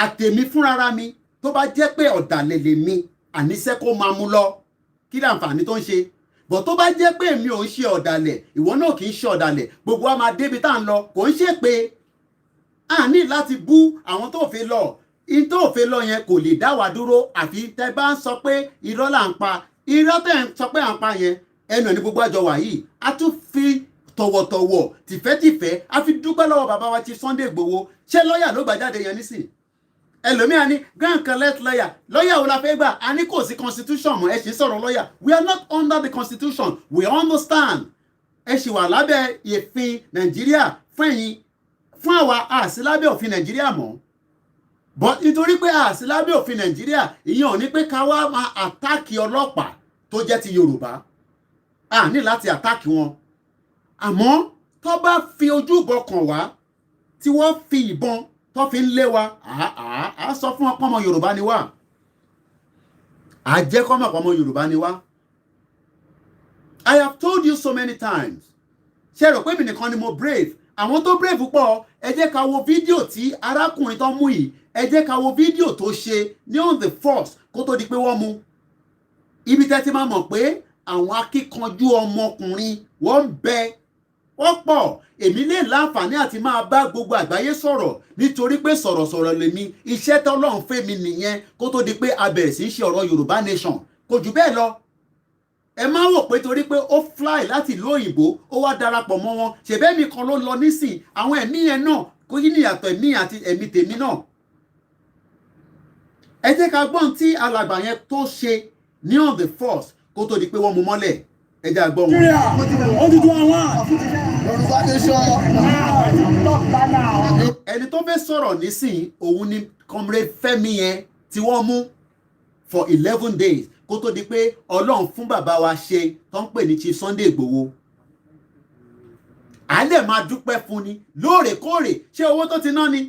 Àtèmi fúnra mi tó bá jẹ́ pé ọ̀dàlẹ̀ lèmi àníṣẹ́ kó máa mú lọ. Kí láǹfààní tó ń ṣe bọ̀ tó bá jẹ́ pé èmi ò ń ṣe ọ̀dàlẹ̀ ìwọ náà kì í ṣe ọ̀dàlẹ̀ gbogbo wa máa débi tá à ń lọ kò ń ṣe pé a ní láti bú àwọn tó fi lọ in tó fi lọ yẹn kò lè dá wa dúró àfi tẹ́ bá ń sọ pé irọ́ là ń pa irọ́ tẹ́ ń sọ pé à ń pa yẹn ẹnu ẹ̀ ní gbogbo àjọ wà yìí a tún fi tọ̀wọ̀tọ̀wọ̀ tìfẹ́tìfẹ́ a fi dúpẹ́ lọ́wọ́ bàbá wa Chief Sunday Igboho ṣé lọ́ọ̀yà ló gbà jáde yẹn nísìn ẹlòmíà ní grand collect lawyer lawyer wo la fẹ́ gbà a ní kò sí constitution mọ́ ẹ sì sọ̀rọ̀ lawyer we are not under the constitution we understand ẹ sì wà lábẹ́ ìfin Nàìjíríà fún ẹ̀yin fún àwa àsí lábẹ́ òfin Nàìjíríà mọ́ but nítorí pé àsí lábẹ́ òfin Nàìjíríà ìyẹn ò ní pé ká wá máa àtáàkì ọlọ́pàá tó jẹ́ ti Yorùbá a ní láti àtáàkì wọn àmọ́ tó bá fi ojú ìbọn kàn wá tí wọ́n fi ìbọn tó fi ń lé wa a sọ fún ọmọ Yorùbá ni wá a jẹ́ kọ́mọ̀ ọmọ Yorùbá ni wá. I have told you so many times ṣe rò pé mi nìkan ni mo brave àwọn tó brave púpọ̀ ẹ jẹ́ ká wo fídíò tí arákùnrin tó mú yìí ẹ jẹ́ ká wo fídíò tó ṣe ní on the 1st kó tó di pé wọ́n mú ibi tẹ́ ti máa mọ̀ pé àwọn akíkanjú ọmọkùnrin wọ́n ń bẹ wọ́n pọ̀ èmi lè láǹfààní àti máa bá gbogbo àgbáyé sọ̀rọ̀ nítorí pé sọ̀rọ̀sọ̀rọ̀ lèmi iṣẹ́ tọ́lọ́run fẹ́ mi nìyẹn kó tó di pé a bẹ̀rẹ̀ sí í ṣe ọ̀rọ̀ Yorùbá nation kò jù bẹ́ẹ̀ lọ ẹ máa wò pé torí pé ó fly láti ìlú òyìnbó ó wá darapọ̀ mọ́ wọn ṣèbẹ́mi kan ló lọ nísìn àwọn ẹ̀mí yẹn náà kó yí níyàtọ̀ ẹ̀mí àti ẹ̀mí tèmi náà ẹ jẹ́ ká gbọ́n tí alàgbà yẹn tó ṣe ní on the 1st kó tó di pé wọ́n mú mọ́lẹ̀ ẹ jẹ́ àgbọ̀ wọn. ó ti tún àwọn Yorùbá nation. ẹni tó fẹ́ sọ̀rọ̀ nísìn òun ni comrade Fẹ́mi yẹn tí wọ́n mú for 11 days kó tó di pé Ọlọ́run fún bàbá wa ṣe tó ń pè ní Chief Sunday Igboho a lè máa dúpẹ́ fún ni lóòrèkóòrè ṣé owó tó ti ná ni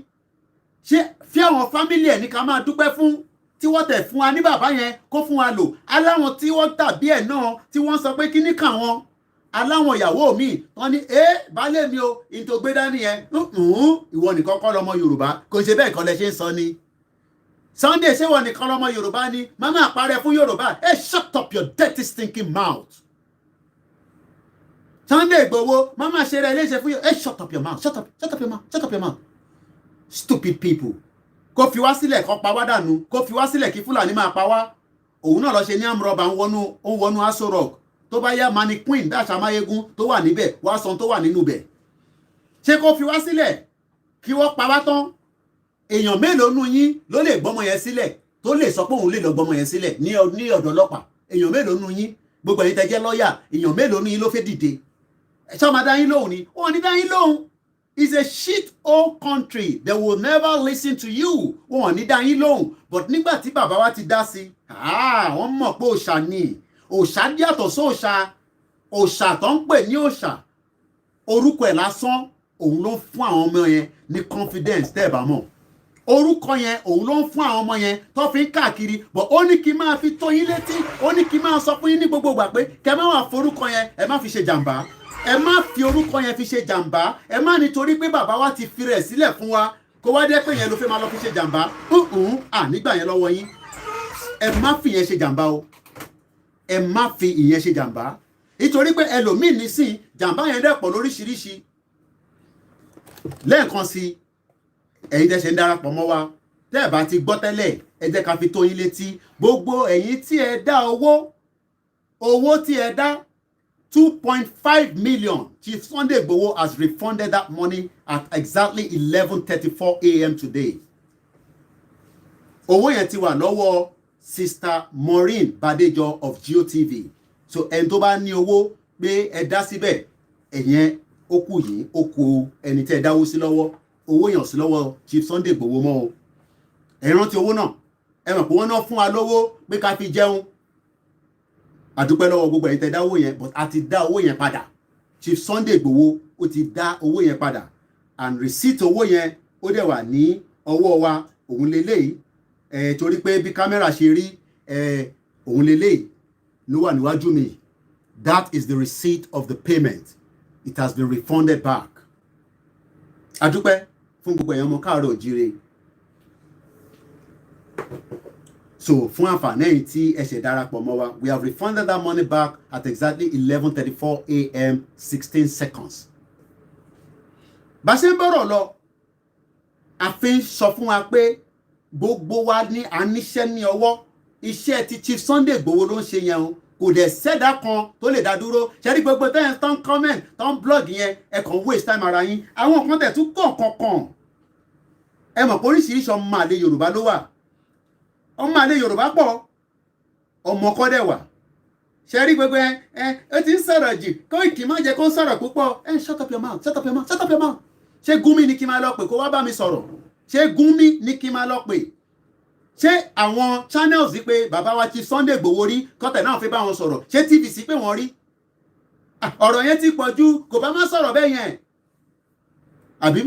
ṣé fi àwọn fámílì ẹ̀ ní ká máa dúpẹ́ fún tí wọ́n tẹ̀ fún wa ní bàbá yẹn kó fún wa lò aláwọn tí wọ́n tàbí ẹ̀ náà tí wọ́n sọ pé kíní kà wọ́n aláwọn ìyàwó mi wọ́n ní baálé mi o ìyìn tó gbé dání yẹn ìwọ nìkan kọ́ lọ́mọ Yorùbá kò ṣe bẹ́ẹ̀ kọ́ lẹ ṣe ń sọ ni Sunday ṣé wọ́n nìkan lọ́mọ Yorùbá ni mama àparẹ́ fún Yorùbá shut up your dirty stinking mouth Sunday Igboho mama ṣe rẹ̀ léṣe fún yóò shut up your mouth shut up your mouth shut up your mouth stupid people kó fi wá sílẹ̀ kó pa wá dànù kó fi wá sílẹ̀ kí Fúlàní máa pa wá òun náà lọ ṣe ní àmúrọ̀bà ń wọnú Aso Rock tó bá yá mani queen dáṣà máyégún tó wà níbẹ̀ wá san tó wà nínú bẹ̀ ṣé kó fi wá sílẹ̀ kí wọ́n pa wá tán èèyàn mélòó nú yín ló lè gbọ́mọ yẹn sílẹ̀ tó lè sọ pé òun lè lọ gbọ́mọ yẹn sílẹ̀ ní ọ̀dọ̀ ọlọ́pàá èèyàn mélòó nú yín gbogbo ẹ̀yin tẹ́ jẹ́ lọ́ọ̀yà èèyàn mélòó nú yín ló fẹ́ dìde ẹ̀ṣọ́ máa dá yín lóhùn ni wọ́n ní dá yín lóhùn. It's a shit old country. They will never listen to you. Wọ́n ní dá yín lóhùn. But nígbà tí bàbá wa ti dá sí, wọ́n mọ̀ pé òòṣà ni. Òòṣà yàtọ̀ sí òòṣà. Òòṣà tó ń pè ní òòṣà. Orúkọ ẹ̀ lásán òun ló fún àwọn ọmọ yẹn ní confidence tẹ́ ẹ̀ bá mọ̀. orúkọ yẹn òun ló ń fún àwọn ọmọ yẹn tó fi ń káàkiri but ó ní kí n máa fi tó yín létí ó ní kí n máa sọ fún yín ní gbogbo ìgbà pé kẹ má wà forúkọ yẹn ẹ má fi ṣe jàǹbá ẹ má fi orúkọ yẹn fi ṣe jàǹbá ẹ má nítorí pé bàbá wa ti fi rẹ̀ sílẹ̀ fún wa kó wá dé pé yẹn ló fẹ́ máa lọ fi ṣe jàǹbá nígbà yẹn lọ́wọ́ yín ẹ má fi yẹn ṣe jàǹbá o ẹ má fi ìyẹn ṣe jàǹbá nítorí pé ẹlòmíì nísìn jàǹbá yẹn dẹ̀ pọ̀ lóríṣiríṣi lẹ́ẹ̀kan sí ẹ̀yin tẹ́ ṣe ń darapọ̀ mọ́ wa tẹ́ ẹ̀ bá ti gbọ́ tẹ́lẹ̀ ẹ jẹ́ ká fi tó yín létí gbogbo ẹ̀yin tí ẹ dá owó tí ẹ dá 2.5 million Chief Sunday Igboho has refunded that money at exactly 11:34 a.m. today. Owó yẹn ti wà lọ́wọ́ Sister Maureen Badejo of GeoTV. So ẹni tó bá ní owó pé ẹ dá síbẹ̀ ẹ̀yẹn ó kù yìí ó kù ẹni tẹ́ ẹ dáwó sí lọ́wọ́ owó yàn sí lọ́wọ́ Chief Sunday Igboho mọ́ o. Ẹ rántí owó náà ẹ mọ̀ pé wọ́n náà fún wa lówó pé ká fi jẹun. Àdúpẹ́ lọ́wọ́ gbogbo ẹ̀yin tẹ́ dá owó yẹn but a ti dá owó yẹn padà Chief Sunday Igboho ó ti dá owó yẹn padà and receipt owó yẹn ó dẹ̀ wà ní ọwọ́ wa òun leléyìí torí pé bí kámẹ́rà ṣe rí òun leléyìí ló wà níwájú mi that is the receipt of the payment it has been refunded back. Àdúpẹ́ fún gbogbo ẹ̀yin ọmọ káàárọ̀ òjíire. So fún àǹfààní ẹ̀yin tí ẹ ṣe darapọ̀ mọ́ wa we have refunded that money back at exactly 11:34 a.m. 16 seconds. Bá ṣe ń bọ̀rọ̀ lọ a fi ń sọ fún wa pé gbogbo wa ní àníṣẹ́ ní ọwọ́ iṣẹ́ tí Chief Sunday Igboho ló ń ṣe yẹn o kò dẹ̀ sẹ́dá kan tó lè dá dúró ṣẹ́rí gbogbo tẹ́yìn tán comment tán blog yẹn ẹ kàn waste time ara yín àwọn kan tẹ̀ tún kọ̀ọ̀kan ẹ mọ̀ pé oríṣiríṣi ọmọ àlè Yorùbá ló wà ọmọ àlè Yorùbá pọ̀ ọmọ kọ́ dẹ̀ wà ṣẹ́rí gbogbo ó ti ń sọ̀rọ̀ jù Koiki má jẹ́ kó sọ̀rọ̀ púpọ̀ shut up your mouth shut up your mouth shut up your mouth ṣé Gumi ni kí n máa lọ pè kó wá bá mi sọ̀rọ̀ ṣé Gumi ni kí n máa lọ pè ṣé àwọn channels yìí pé bàbá wa Chief Sunday Igboho rí kọ́tẹ̀ náà fi bá wọn sọ̀rọ̀ ṣé TVC pé wọ́n rí ọ̀rọ̀ yẹn ti pọ̀ jù kò bá má sọ̀rọ̀ bẹ́ẹ̀ yẹn àbí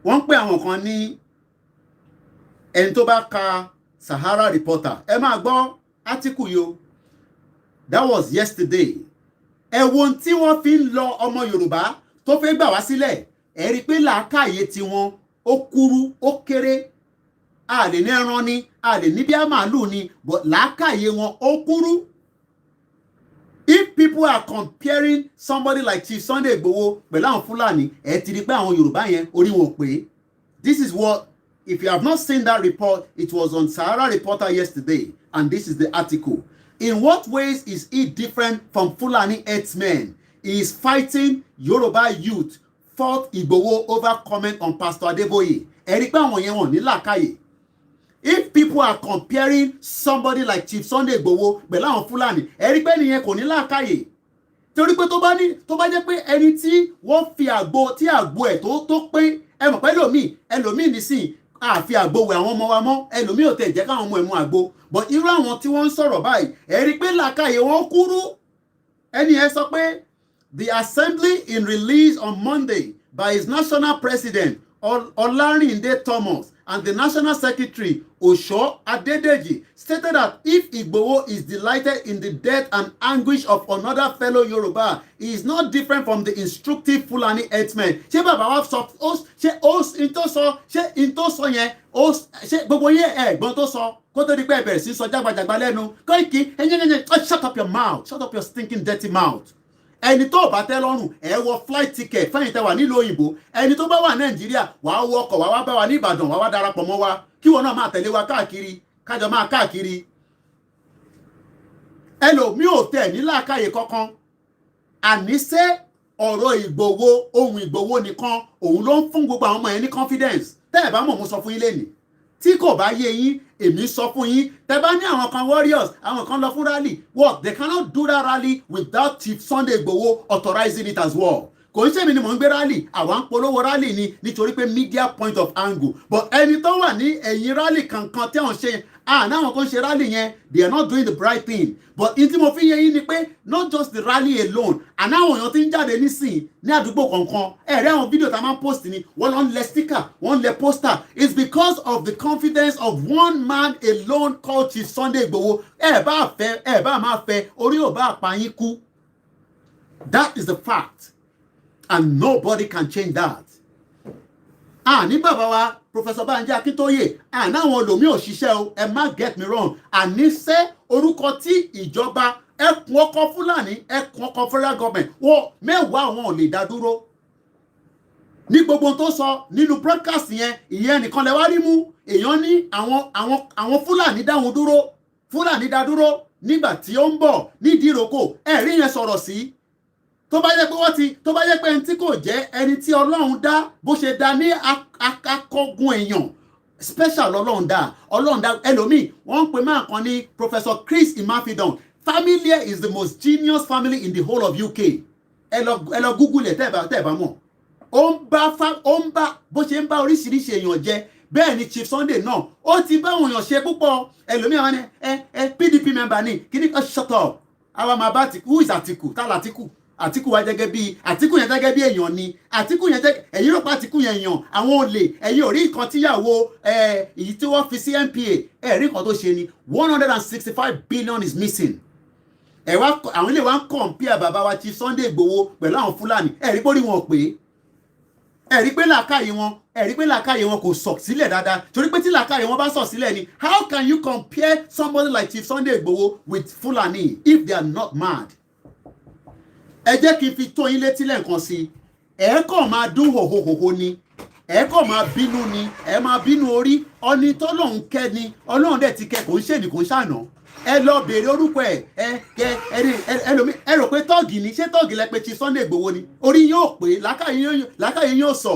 wọ́n ń pè àwọn kan ní ẹni tó bá ka Sahara Reporter ẹ máa gbọ́ átíkù yìí o that was yesterday ẹ wo ohun tí wọ́n fi ń lọ ọmọ Yorùbá tó fẹ́ gbà wá sílẹ̀ ẹ rí i pé làákàyè tiwọn ó kúrú ó kéré a lè ní ẹran ni a lè ní bí a màálù ni but làákàyè wọn ó kúrú. If people are comparing somebody like Chief Sunday Igboho pẹ̀lú àwọn Fúlàní ẹ ti rí pé àwọn Yorùbá yẹn orí wọn pé this is what if you have not seen that report it was on Sahara Reporter yesterday and this is the article. In what ways is he different from Fulani herdsmen? He is fighting Yoruba youth fought Igboho over comment on Pastor Adeboye. Ẹ rí pé àwọn yẹn wọ́n ní làákàyè. If people are comparing somebody like Chief Sunday Igboho pẹ̀lú àwọn Fulani, ẹ rí pé nìyẹn kò ní làákàyè. Torí pé tó bá jẹ́ pé ẹni tí wọ́n fi àgbo tí àgbo ẹ̀ tó pé ẹ mọ̀ pé ẹlòmíì nísìn àfi àgbo wẹ̀ àwọn ọmọ wa mọ́ ẹlòmíì ò tẹ̀ jẹ́ káwọn ọmọ ẹ̀ mú àgbo but irú àwọn tí wọ́n ń sọ̀rọ̀ báyìí ẹ rí pé làákàyè wọn kúrú. Ẹni ẹ sọ pé the assembly in release on Monday by his national president Olarinde Thomas and the national secretary Osho Adedeji stated that if Igboho is delighted in the death and anguish of another fellow Yoruba, he is not different from the instructive Fulani herdsmen. Ṣé bàbá wa sọ ṣé in tó sọ yẹn ṣé gbogbo yẹn ẹ̀gbọ́n tó sọ kó tó di pé ẹ bẹ̀rẹ̀ sí sọ jágbajàgba lẹ́nu Koiki shut up your mouth shut up your stinking dirty mouth. Ẹni tó bá tẹ́ lọ́rùn ẹ wọ flight ticket fẹ́yìn tẹ́ wà nílùú òyìnbó ẹni tó bá wà Nàìjíríà wàá wọ ọkọ̀ wàá wá bá wa ní Ìbàdàn wàá wá darapọ̀ mọ́ wa kí wọn náà máa tẹ̀lé wa káàkiri kájọ máa káàkiri. Ẹlòmíì ò tẹ̀ ní làákàyè kankan àníṣe ọ̀rọ̀ Ìgbòho ohun Ìgbòho nìkan òun ló ń fún gbogbo àwọn ọmọ yẹn ní confidence tẹ́ ẹ̀ bá mọ̀ mo sọ fún yín lẹ́nìí tí kò bá yé yín èmi sọ fún yín tẹ́ bá ní àwọn kan warriors àwọn kan lọ fún rally what they cannot do that rally without Chief Sunday Igboho authorizing it as well. Kò ń ṣèmi ni mò ń gbé rally àwa ń polówó rally ni nítorí pé media point of angle but ẹni tó wà ní ẹ̀yìn rally kankan tí àwọn ṣe náwọn kan ṣe rally yẹn they are not doing the right thing but in tí mo fi yẹ yín ni pé not just the rally alone ànáwọn èèyàn ti ń jáde nísìn ní àdúgbò kọ̀ọ̀kan ẹ̀rí àwọn fídíò tá a máa ń post ni wọ́n lọ ń lẹ sticker wọ́n ń lẹ poster it's because of the confidence of one man alone called Chief Sunday Igboho ẹ bá máa fẹ́ orí ò bá pa yín kú that is the fact and nobody can change that. Ní bàbá wa Professor Banji Akintoye náwọn olómi òṣìṣẹ́ o ẹ má get me wrong àníṣe orúkọ tí ìjọba ẹkùn ọkọ̀ Fúlàní ẹkùn ọkọ̀ federal government wọ́n mẹ́wàá àwọn ò lè dá dúró ní gbogbo tó sọ nínú broadcast yẹn ìyẹn nìkan lẹ wá rí mú èèyàn ní àwọn Fúlàní dáhùn dúró Fúlàní dá dúró nígbà tí ó ń bọ̀ nídìí ìrókò ẹ̀rí yẹn sọ̀rọ̀ sí tó bá yẹ pé ẹni tí kò jẹ́ ẹni tí Ọlọ́run dá bó ṣe dá ní akọgun èèyàn special Ọlọ́run dá ẹlòmíì wọ́n ń pè máa kan ní Professor Chris Imafidon family is the most genius family in the whole of UK ẹ lọ Google ẹ̀ tẹ́ ẹ bá mọ̀ ó ń bá bó ṣe ń bá oríṣiríṣi èèyàn jẹ bẹ́ẹ̀ ni Chief Sunday náà ó ti bá àwọn èèyàn ṣe púpọ̀ ẹlòmíì àwọn PDP member ní kí ni shut up àwọn máa bá who is Atiku tá l'Atiku Àtíkù wa gẹ́gẹ́ bí Àtíkù yẹn gẹ́gẹ́ bí èèyàn ni Àtíkù yẹn ẹ̀yin rò pé Àtíkù yẹn èèyàn àwọn olè ẹ̀yin ò rí nǹkan tíyàwó èyí tí wọ́n fi sí NPA rí nǹkan tó ṣe ni 165 billion is missing àwọn ilé wa ń compare bàbá wa Chief Sunday Igboho pẹ̀lú àwọn Fúlàní rí pórí wọn pé rí pé làákàyè wọn kò sọ̀ sílẹ̀ dáadáa torí pé tí làákàyè wọn bá sọ̀ sílẹ̀ ni how can you compare somebody like Chief Sunday Igboho with Fulani if they are not mad? Ẹ jẹ́ kí n fi tó yín létí lẹ́ẹ̀kan sí ẹ kàn máa dún hòhòhòhò ni ẹ kàn máa bínú ni ẹ máa bínú orí ọni tọ́lọ́hún kẹ́ ni Ọlọ́run dẹ̀ ti kẹ́ kò ń ṣèní kò ń ṣàná ẹ lọ béèrè orúkọ ẹ rò pé tọ́ọ̀gì ni ṣé tọ́ọ̀gì lẹ pé Chief Sunday Igboho ni orí yóò pé làákàyè yóò sọ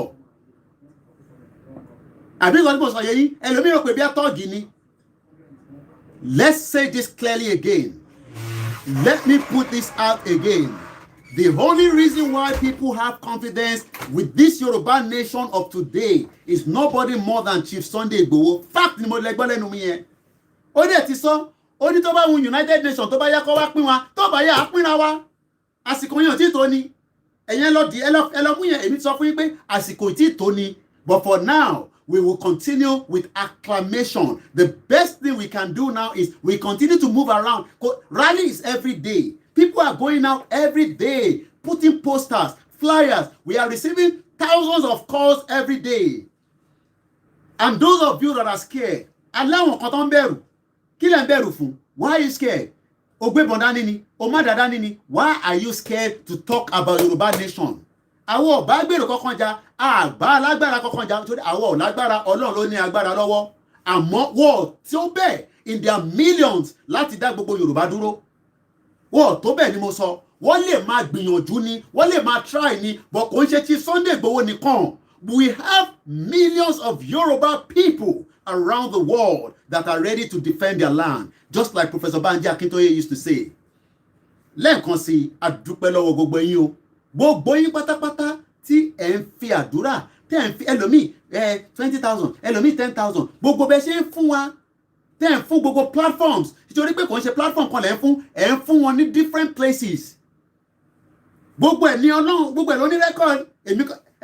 àbí nǹkan tí mo sọ yẹ yín ẹlòmíì rò pé bí tọ́ọ̀gì ni. Let's say this clearly again. Let me put this out again. The only reason why people have confidence with this Yoruba nation of today is nobody more than Chief Sunday Igboho. Fact ni mo lè gbọ́ lẹ́nu mi yẹn. Ó dẹ̀ ti sọ, ó ní tó bá wù United Nations tó bá yá kó wá pín wa, tó bá yá á pínra wa. Àsìkò yẹn ò tí tó ni. Ẹ̀yin ẹ lọ mú yẹn, èmi sọ fún yín pé àsìkò tí tó ni. But for now, we will continue with acclamation. The best thing we can do now is we continue to move around. Rallies every day. People are going out every day, putting posters, flyers. We are receiving thousands of calls every day. And those of you that are scared, aláwọn kan tó ń bẹ̀rù. Kí lẹ ń bẹ̀rù fún? Why are you scared? Ogbébọn dání ni, Omada dání ni. Why are you scared to talk about Yoruba nation? Àwọn ọ̀bá gbèrò kankan jà, àgbà alágbára kankan jà, nítorí àwọn ọ̀lágbára Ọlọ́run ló ní agbára lọ́wọ́. Àmọ́ wọ́n tí ó bẹ̀ in their millions láti dá gbogbo Yorùbá dúró. Wọ́n tó bẹ̀ ni mo sọ, wọ́n lè máa gbìyànjú ni, wọ́n lè máa try ni, but kò ń ṣe Chief Sunday Igboho nìkan. We have millions of Yoruba people around the world that are ready to defend their land, just like Professor Banji Akintoye used to say. Lẹ́ẹ̀kan sí, àdúpẹ́ lọ́wọ́ gbogbo yín o. Gbogbo yín pátápátá tí ẹ̀ ń fi àdúrà, tí ẹ̀ ń fi ẹlòmíì 20,000, ẹlòmíì 10,000, gbogbo bẹ́ẹ̀ ṣe ń fún wa, tí ẹ̀ ń fún gbogbo platforms, nítorí pé kò ń ṣe platform kan lẹ̀ ń fún wọn ní different places. Gbogbo ẹ̀ ní Ọlọ́run, gbogbo ẹ̀ ló ní record.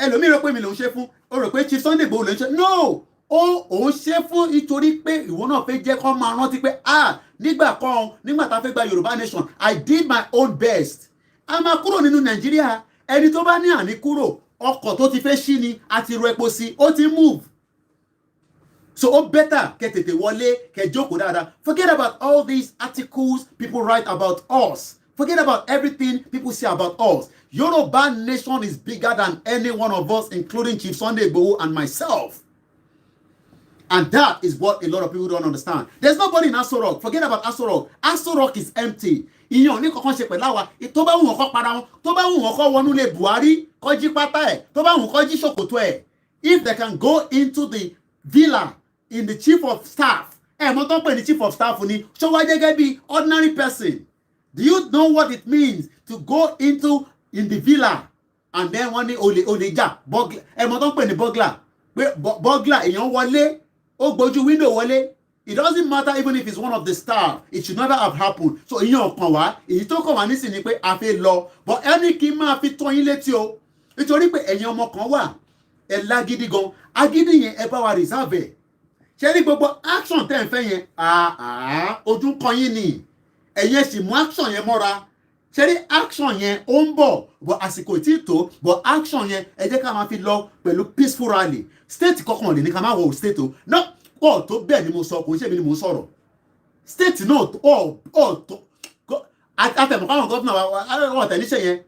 Ẹlòmíì rò pé mi ló ń ṣe fún, ó rò pé Chief Sunday Igboho ló ń ṣe. No! Òun ṣe fún nítorí pé ìwọ náà fẹ́ jẹ́ kó máa rántí pé nígbà tá a fẹ́ gba Yorùbá nation, I did my own best. A máa kúrò nínú Nàìjíríà, ẹni tó bá ní àní kúrò, ọkọ̀ tó ti fẹ́ ṣí ni, a ti ro epo sí, ó ti move. So ó better kẹ́ tètè wọlé, kẹ́ jókòó dáadáa. Forget about all these articles people write about us. Forget about everything people say about us. Yoruba nation is bigger than any one of us, including Chief Sunday Igboho and myself. And that is what a lot of people don't understand. There's nobody in Aso Rock. Forget about Aso Rock. Aso Rock is empty. Ìyẹn ní kankan ṣe pẹ̀lú àwa. Tó bá wù wọ́n kó para wọn. Tó bá wù wọ́n kó wọnú ilé Buhari, kó jí pátá ẹ̀. Tó bá wù kó jí ṣòkòtò ẹ̀. If they can go into the villa in the chief of staff. Mo tó pè ní chief of staff ni. Ṣó wá gẹ́gẹ́ bí ordinary person. Do you know what it means to go in the villa and then wọ́n ní olè jà burglar? Mo tó pè ní burglar. Pé burglar èèyàn wọlé. Ó gbójú window wọlé, it doesn't matter even if it's one of the stars, it should never have happened. So ìyẹn ọ̀kan wá èyí tó kàn wá nísìnyí ni pé a fẹ́ lọ but ẹni kì í máa fi tọ́ yín létí o nítorí pé ẹ̀yin ọmọ kan wà ẹ̀ lágídí gan agídí yẹn ẹ bá wa reserve ẹ̀ ṣe ní gbogbo action tẹ́ ẹ̀ fẹ́ yẹn ojú kan yín ni ẹ̀yin sì mú action yẹn mọ́ra ṣe ní action yẹn ó ń bọ̀ but àsìkò tí tó but action yẹn ẹ jẹ́ ká máa fi lọ pẹ̀lú peaceful rally state kọ̀ọ̀kan lè ní ká máa wọ state o náà pọ̀ tó bẹ́ẹ̀ ni mo sọ kò ń ṣe mi ni mo sọ̀rọ̀ state náà tó àtẹ̀mọ̀kọ́ àwọn gọ́fìnà wa ọ̀tẹ̀ yẹn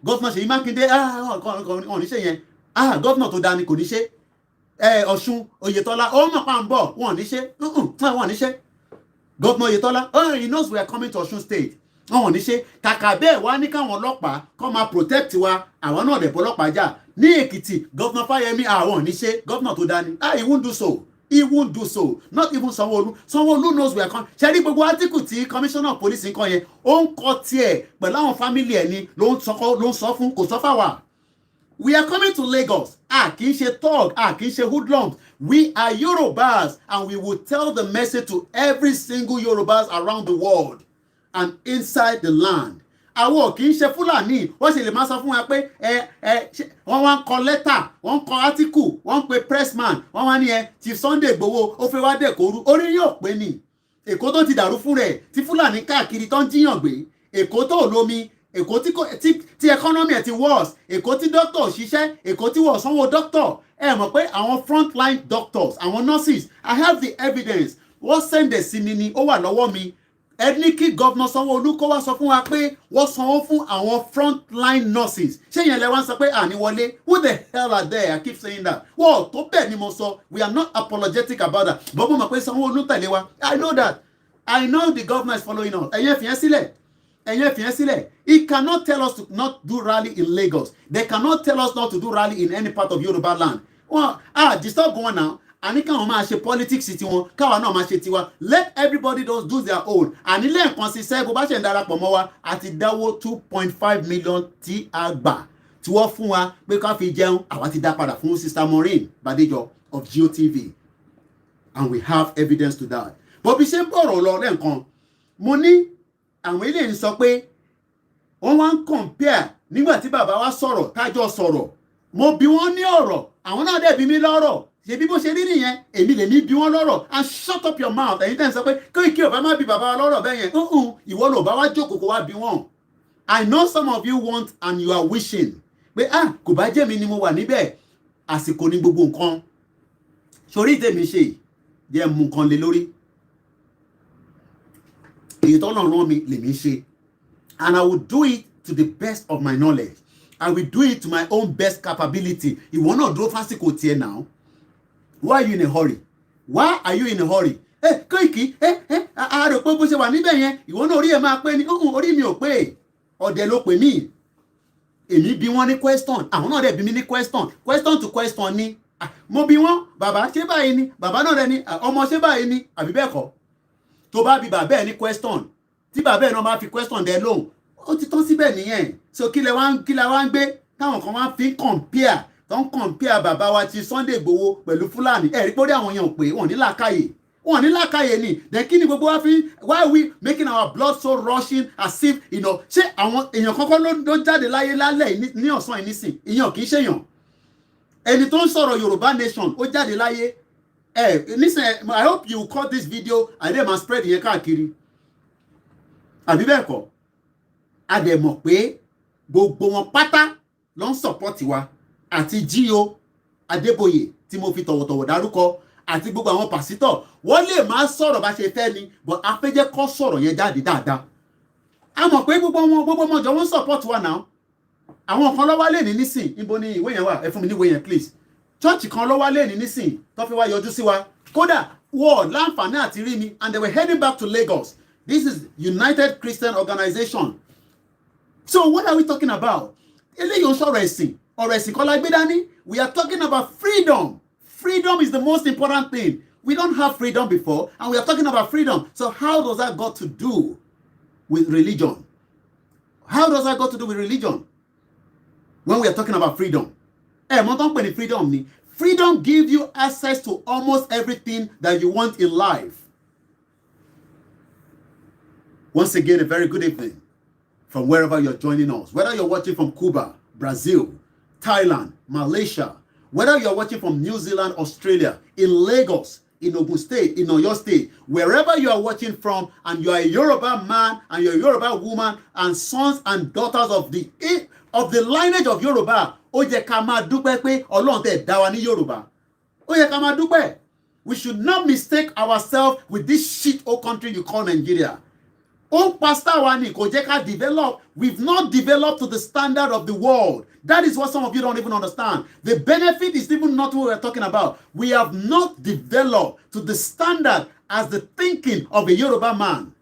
gọ́fìnà Ṣèyí Mákindé ọ̀níṣẹ́ yẹn gọ́fìnà tó dáa ni kò ní ṣe Ọ̀ṣun Oyètọ́lá ó mọ̀ pa ń bọ̀ wọn ní ṣe wọn ní ṣe gọ́fìnà Oyètọ́lá he knows we are coming to Ọ̀ṣun state wọn ní ṣe kàkà bẹ́ẹ̀ wá ní káwọn ọlọ́pàá kọ́ máa protect wa àwọn náà dẹ̀ bọ́lọ́pàá jà ní Èkìtì gọ́fìnà Fáyẹmí àwọn ní ṣe gọ́fìnà tó dáa ni he won't do so. He won't do so. Not even Sanwo-Olu. Sanwo-Olu knows we are coming. Ṣé rí gbogbo article tí commissioner of police ń kọ yẹn ó ń kọ tiẹ̀ pẹ̀lú àwọn family ẹ̀ ni ló ń sọ fún kò sọ fáwa. We are coming to Lagos. Kì í ṣe thug, kì í ṣe hoodlums. We are Yorubas and we will tell the message to every single Yorubas around the world and inside the land. Àwọn kì í ṣe Fúlàní wọ́n ṣe lè máa sọ fún wa pé wọ́n wá ń kọ lẹ́tà wọ́n ń kọ átíkù wọ́n ń pe pressman wọ́n wá ní Chief Sunday Igboho ó fẹ́ wá dẹ̀kọ́rú orí yóò pé ní Èkó tó ti dàrú fún rẹ̀ tí Fúlàní káàkiri tó ń jíyàn gbé Èkó tó lómi Èkó tí economy ẹ̀ ti worse Èkó tí doctor ṣiṣẹ́ Èkó tí wọ́n sanwó doctor mọ̀ pé àwọn frontline doctors àwọn nurses I have the evidence wọ́n sẹ́ndẹ̀ sí mi ni ó wà lọ́wọ́ mi ẹni kí gọ́vnà Sanwó-Olú kó wá sọ fún wa pé wọ́n sanwó fún àwọn frontline nurses ṣé yẹn lẹ wá ń sọ pé àníwọlé who the hell are there I keep saying that wọ́n tó bẹ́ẹ̀ ni mo sọ we are not apologetic about that but mo mọ̀ pé Sanwó-Olú tẹ̀lé wa I know that I know the governor is following us ẹ̀yin fìyẹn sílẹ̀ he cannot tell us to not do rally in Lagos they cannot tell us not to do rally in any part of Yoruba land disturb wọn now àní káwọn máa ṣe politics tiwọn káwọn náà máa ṣe tiwa let everybody just do their own àní lẹ́ẹ̀kan sí sẹ́gun bá ṣe ń darapọ̀ mọ́ wa àti dáwó 2.5 million tí a gbà tí wọ́n fún wa pé ká fi jẹun àwa ti dá padà fún Sister Maureen Badejo of GOTV and we have evidence to that but bí ṣe ń bọ̀rọ̀ lọ lẹ́ẹ̀kan mo ní àwọn ilé ń sọ pé wọ́n wá ń compare nígbà tí bàbá wa sọ̀rọ̀ tájọ́ sọ̀rọ̀ mo bi wọ́n ní ọ̀rọ̀ àwọn náà dẹ̀ bi mí lọ́rọ̀ ṣe bí bó ṣe rí nìyẹn èmi lèmi bí wọn lọ́rọ̀ and shut up your mouth ẹ̀yin tẹ́ ń sọ pé kí ọba má bí bàbá wa lọ́rọ̀ bẹ́ẹ̀ yẹn ìwọ ló bá wá jókòó kó wá bí wọn. I know some of you want and you are wishing pé kò bá jẹ́ mi ni mo wà níbẹ̀ àsìkò ní gbogbo nǹkan sórí tèmi ṣe jẹ́ mú nǹkan lé lórí èyí tó náà rán mi lèmi ṣe and I will do it to the best of my knowledge I will do it to my own best capability ìwọ náà dúró fásitì tiẹ̀ náà. Why are you in a hurry? Why are you in a hurry? Koiki, àrò pé bó ṣe wà níbẹ̀ yẹn, ìwọ náà orí ẹ̀ máa pé ní, orí mi ò pé, ọ̀dẹ̀ ló pè mí. Èmi bí wọ́n ní question, àwọn náà dẹ̀ bí mi ní question to question ni. Mo bí wọ́n, bàbá ṣé báyìí ni, bàbá náà dẹ̀ ni, ọmọ ṣé báyìí ni, àbí bẹ́ẹ̀ kọ́. Tó bá bí bàbá ẹ̀ ní question, tí bàbá ẹ̀ náà bá fi question dẹ̀ lóhùn, ó ti tán síbẹ̀ nìyẹn. So kí la wá ń gbé, táwọn kan wá fi compare. Don't compare bàbá wa ti Sunday Igboho pẹ̀lú Fúlàní ẹ̀rí pé àwọn èèyàn pé wọ́n ní làákàyè ni then kí ni gbogbo wa fi why are we making our blood so rushing as if ṣé àwọn èèyàn kọ́kọ́ ló jáde láyé lálẹ́ ní ọ̀sán yìí nísìn èèyàn kì í ṣèyàn ẹni tó ń sọ̀rọ̀ Yorùbá nation ó jáde láyé nísìn I hope you cut this video and then ma spread yẹn káàkiri àbí bẹ́ẹ̀ kọ́ a dẹ̀ mọ̀ pé gbogbo wọn pátá ló ń support wa àti Gio Adébóyè tí mo fi tọ̀wọ̀tọ̀wọ̀ dárúkọ àti gbogbo àwọn pásítọ̀ wọ́n lè máa sọ̀rọ̀ bá ṣe fẹ́ ni but a fẹ́ jẹ́ kó sọ̀rọ̀ yẹn jáde dáadáa a mọ̀ pé gbogbo ọmọ jọ wọ́n support wa náà àwọn kan ló wá lè ní nísìn níbo ni ìwé yẹn wà ẹ fún mi ní ìwé yẹn please church kan ló wá lè ní nísìn tó fi wá yọjú sí wa kódà wọ́n láǹfààní àti rí mi and they were heading back to Lagos. This is United Christian Organization. So what are we talking about? Eléyìí ò sọ̀rọ̀ ẹ̀sìn ọ̀rọ̀ ẹ̀sìn kọ́ la gbé dání. We are talking about freedom. Freedom is the most important thing. We don't have freedom before, and we are talking about freedom. So how does that got to do with religion? How does that got to do with religion? When we are talking about freedom. Mo tó ń pè ní freedom ni. Freedom gives you access to almost everything that you want in life. Once again, a very good evening from wherever you're joining us. Whether you're watching from Cuba, Brazil, Thailand, Malaysia, whether you're watching from New Zealand, Australia, in Lagos, in Ogun State, in Oyo State, wherever you are watching from, and you are a Yoruba man and you're a Yoruba woman and sons and daughters of the lineage of Yoruba, ó yẹ ká máa dúpẹ́ pé Ọlọ́run tẹ̀ dá wa ní Yoruba. Ó yẹ ká máa dúpẹ́. We should not mistake ourselves with this shit old country you call Nigeria. Oh, Pastor Wani, Kojeka develop. We've not developed to the standard of the world. That is what some of you don't even understand. The benefit is even not what we're talking about. We have not developed to the standard as the thinking of a Yoruba man.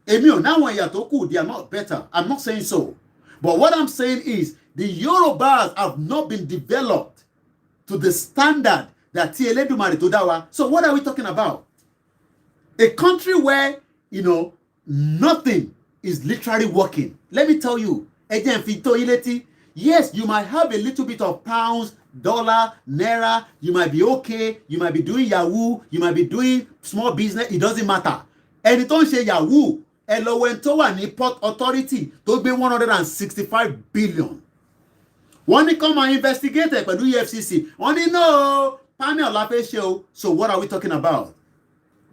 Emio, now when Yatoku, they are not better. I'm not saying so. But what I'm saying is the Yorubas have not been developed to the standard that Tieledumare Todawa. So what are we talking about? A country where, nothing is literally working. Let me tell you, yes, you might have a little bit of pounds, dollar, naira, you might be okay, you might be doing Yahoo, you might be doing small business, it doesn't matter. Ẹni tó ń ṣe Yahoo, ẹlọ́wẹ̀ tó wà ní Port Authority tó gbé 165 billion. Wọ́n ní come and investigate ẹ̀ pẹ̀lú EFCC. Wọ́n ní no, panel la fẹ́ ṣe o. So what are we talking about?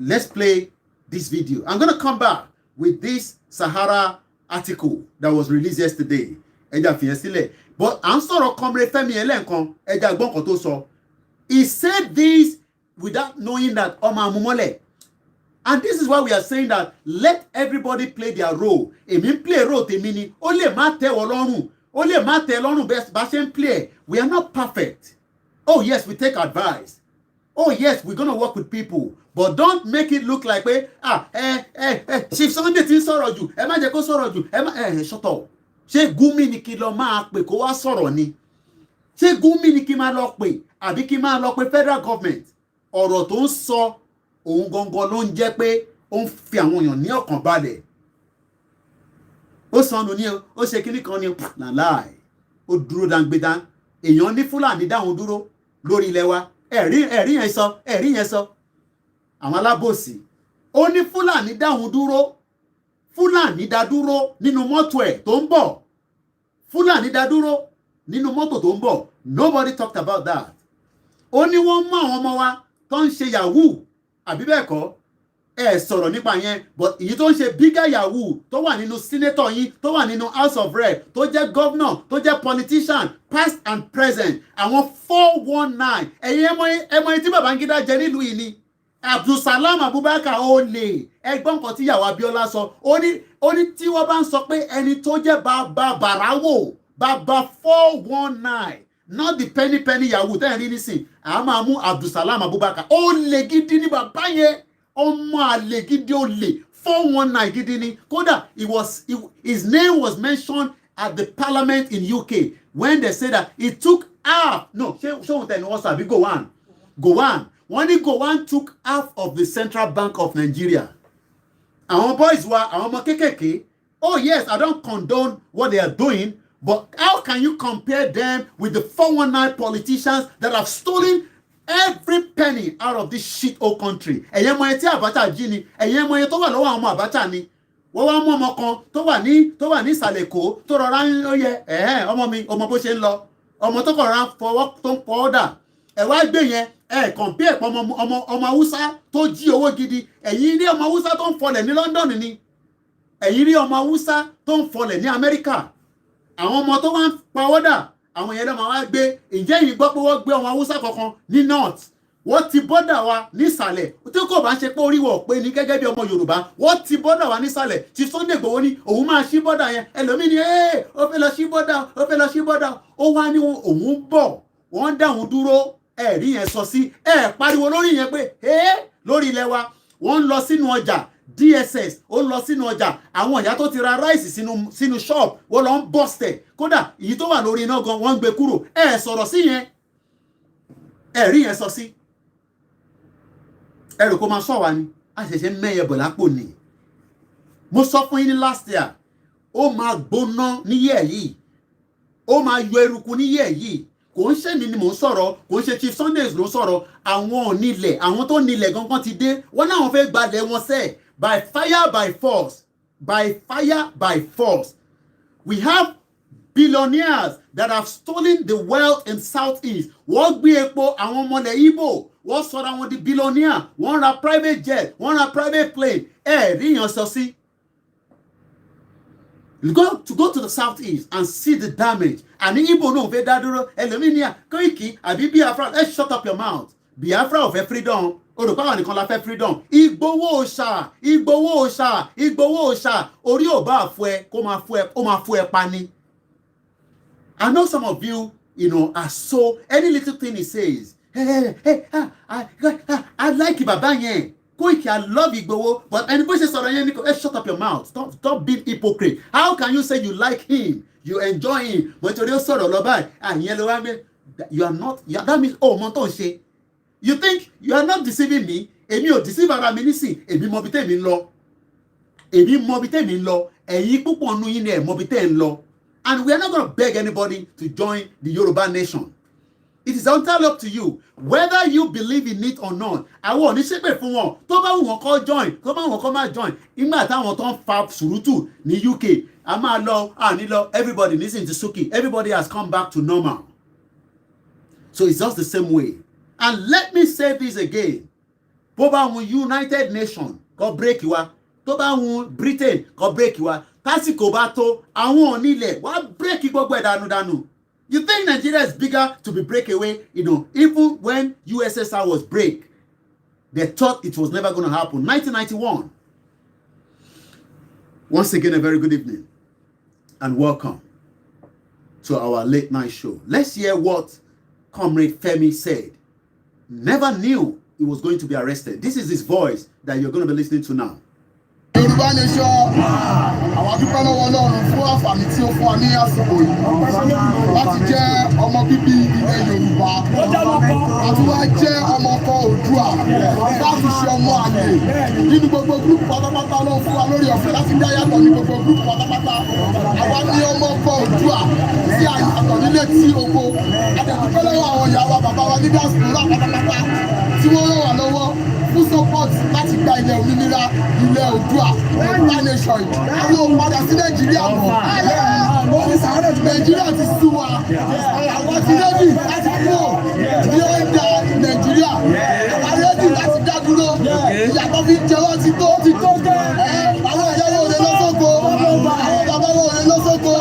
Let's play this video. I'm going to come back with this Sahara article that was released yesterday. Ẹja fìyẹn sílẹ̀. But à ń sọ̀rọ̀ Comrade Fẹ́mi Ẹlẹ́nkan, ẹja gbọ́n kan tó sọ. He said this without knowing that ọmọ àmúmọ́lẹ̀. And this is why we are saying that let everybody play their role. Èmi play role tèmi ni. Ó lè má tẹ́ wọ lọ́rùn. Ó lè má tẹ́ lọ́rùn bá ṣe ń play. We are not perfect. Oh yes, we take advice. Oh yes, we're going to work with people. But don't make it look like Chief Sunday ti ń sọ̀rọ̀ jù, ẹ má jẹ́ kó sọ̀rọ̀ jù, shut up. Ṣé Gumi ni kí lọ máa pè kó wá sọ̀rọ̀ ni? Ṣé Gumi ni kí máa lọ pè àbí kí máa lọ pè federal government? Ọ̀rọ̀ tó ń sọ òun gangan ló ń jẹ́ pé ó ń fi àwọn èèyàn ní ọkàn balẹ̀. Ó sọnù ní o, ó ṣe kíní kan ní làláì. Ó dúró dangbedán. Èèyàn ní Fúlàní dáhùn dúró lórí ilẹ̀ wa. Ẹ̀rí yẹn sọ. Àwọn alábòsí. Ó ní Fúlàní dáhùn dúró. Fúlàní dá dúró nínú mọ́tò ẹ̀ tó ń bọ̀. Fúlàní dá dúró nínú mọ́tò tó ń bọ̀. Nobody talked about that. Ó ní wọ́n mú àwọn ọmọ wa tó ń ṣe Yahoo. Àbí bẹ́ẹ̀ kọ́? Ẹ sọ̀rọ̀ nípa yẹn. But èyí tó ń ṣe bigger Yahoo tó wà nínú senator yín, tó wà nínú House of Rep, tó jẹ́ governor, tó jẹ́ politician, past and present. Àwọn 419. Ẹ̀yin ẹmọ tí Babangida jẹ nílùú yìí ni. Abdulsalam Abubakar olè ẹgbọ́n kan tí ìyàwó Abíọ́lá sọ ó ní tí wọ́n bá ń sọ pé ẹni tó jẹ́ bàbá bàráwò bàbá 419 not the penny Yahoo tẹ́ ẹ̀ rí nísìn àá máa mú Abdulsalam Abubakar olè gidi ní bàbá yẹn ọmọ àlè gidi olè 419 gidi ni kódà his name was mentioned at the parliament in UK when they said that it took half ṣé òun tẹ̀ ní wọ́n sàbí Gowon. Wọ́n ní Gowon took half of the Central Bank of Nigeria. Àwọn boys wa, àwọn ọmọ kékèké. Oh yes, I don't condone what they are doing, but how can you compare them with the 419 politicians that have stolen every penny out of this shit old country? Ẹ̀yẹ́ mọ etí Abacha jí ni, ẹ̀yẹ́ mọ etí tó wà lọ́wọ́ àwọn ọmọ Abacha ni. Wọ́n wá mú ọmọ kan tó wà ní ìsàlẹ̀ Èkó tó rọra ń yẹ ọmọ mi ọmọ bó ṣe ń lọ. Ọmọ tó kọ̀ọ̀rọ̀ fọwọ́ tó ń pọ̀ ọ́dà. Ẹ wá gbé yẹn compare ọmọ Hausa tó jí owó gidi ẹ̀yin rí ọmọ Hausa tó ń fọlẹ̀ ní London ni ẹ̀yin rí ọmọ Hausa tó ń fọlẹ̀ ní America àwọn ọmọ tó wá ń pawọ́dà àwọn yẹn lọ́mọ wá gbé ǹjẹ́ yìí gbọ́ pé wọ́n gbé ọmọ Hausa kankan ní north wọ́n ti bọ́dà wa nísàlẹ̀ tí kò bá ń ṣe pé orí wọ̀ pé ní gẹ́gẹ́ bí ọmọ Yorùbá wọ́n ti bọ́dà wa nísàlẹ̀ tí Sunday Igboho ní òun máa ṣí bọ́dà yẹn ẹlòmíì ní ó fẹ́ lọ ṣí bọ́dà ó wá ní òun bọ̀ wọ́n dáhùn dúró ẹ̀rí yẹn sọ sí pariwo lórí yẹn pé lórí ilẹ̀ wa wọ́n ń lọ sínú ọjà DSS ó lọ sínú ọjà àwọn ìyá tó ti ra ráìsì sínú shop wọ́n lọ ń bọ́stẹ̀ kódà èyí tó wà lórí iná gan wọ́n ń gbé kúrò sọ̀rọ̀ sí yẹn ẹ̀rí yẹn sọ sí ẹ̀rù kó máa sọ wá ni a ṣẹ̀ṣẹ̀ mẹ́yẹ bọ̀ lápò ni mo sọ fún yín ní last year ó máa gbóná níyẹ̀ yìí ó máa yọ eruku níyẹ̀ yìí kò ń ṣe mi ni mò ń sọ̀rọ̀, kò ń ṣe Chief Sunday ló ń sọ̀rọ̀, àwọn onílẹ̀, àwọn tó nílẹ̀ gangan ti dé, wọ́n náà fẹ́ gbalẹ̀ wọn sẹ́, by fire by force, by fire by force. We have billionaires that have stolen the wealth in Southeast. Wọ́n gbé epo àwọn ọmọlẹ̀ Igbo, wọ́n sọ̀rọ̀ àwọn di billionaire, wọ́n ra private jet, wọ́n ra private plane. Ríyan sọ sí. Go to the Southeast and see the damage. And Igbo no fẹ́ dá dúró. Ẹlòmíníà Koiki àbí Biafra, let's shut up your mouth. Biafra ò fẹ́ freedom. Olùkọ́ nìkan la fẹ́ freedom. Ìgbowó òòṣà, Ìgbowó òòṣà, Ìgbowó òòṣà. Orí ò bá fún ẹ, kó máa fún ẹ pa ni. I know some of you, are so, any little thing he says, I like Baba yẹn. Koiki, I love Igboho, but anybody says hey, shut up your mouth. Stop being hypocrite. How can you say you like him, you enjoy him, but you are not, that means, Montonse. You think you are not deceiving me? Èmi ò deceive ara mi nísìn, èmi mọ bí tèmi ń lọ. Èmi mọ bí tèmi ń lọ. Ẹ̀yin púpọ̀ nínú yín ni ẹ mọ bí tẹ́ ń lọ. And we are not going to beg anybody to join the Yoruba nation. It is entirely up to you, whether you believe in it or not. Àwọn òní ṣépè fún wọn, tó bá wù wọ́n kó join, tó bá wù wọ́n kó má join. Ìgbà táwọn tó ń fa sùúrùtù ní UK, a máa lọ, ní lọ, everybody listen to Suki. Everybody has come back to normal. So it's just the same way. And let me say this again. Bó bá wù United Nations, kó break wa. Tó bá wù Britain, kó break wa. Tásìkò bá tó, àwọn onílẹ̀ wá break gbogbo ẹ̀ dànù. You think Nigeria is bigger to be breakaway? Even when USSR was break, they thought it was never going to happen. 1991. Once again, a very good evening and welcome to our late night show. Let's hear what Comrade Femi said. Never knew he was going to be arrested. This is his voice that you're going to be listening to now. Yoruba nation, àwọn adúpẹ́ lọ́wọ́ Ọlọ́run fún àǹfààní tí ó fún wa ní àsìkò yìí láti jẹ́ ọmọ bíbí ilẹ̀ Yorùbá àti wá jẹ́ ọmọ ọkọ Oòduà láti ṣe ọmọ àlè nínú gbogbo gúrúùpù pátápátá Ọlọ́run fún wa lórí ọ̀fẹ́ láti dá yàtọ̀ ní gbogbo gúrúùpù pátápátá. Àwa ní ọmọ ọkọ Oòduà tí a yàtọ̀ nílé tí oko. Àdẹ̀dúpẹ́ lọ́wọ́ àwọn ìyá wa bàbá wa ní diaspora pátápátá tí wọ́n ràn wá lọ́wọ́ fún support láti gba ilẹ̀ òmìnira ilẹ̀ Oòduà Yorùbá nation. Àwọn padà sí Nàìjíríà mọ̀. Nàìjíríà ti sú wa. Àwọn ti rẹ́dì láti kúrò ní ọ̀dà Nàìjíríà. Àwọn rẹ́dì láti dá dúró. Ìyàtọ̀ fi jẹ wọ́n ti tó. Àwọn ìyàwó òde lọ́sọ̀gbọ̀. Àwọn bàbá wọn òde lọ́sọ̀gbọ̀.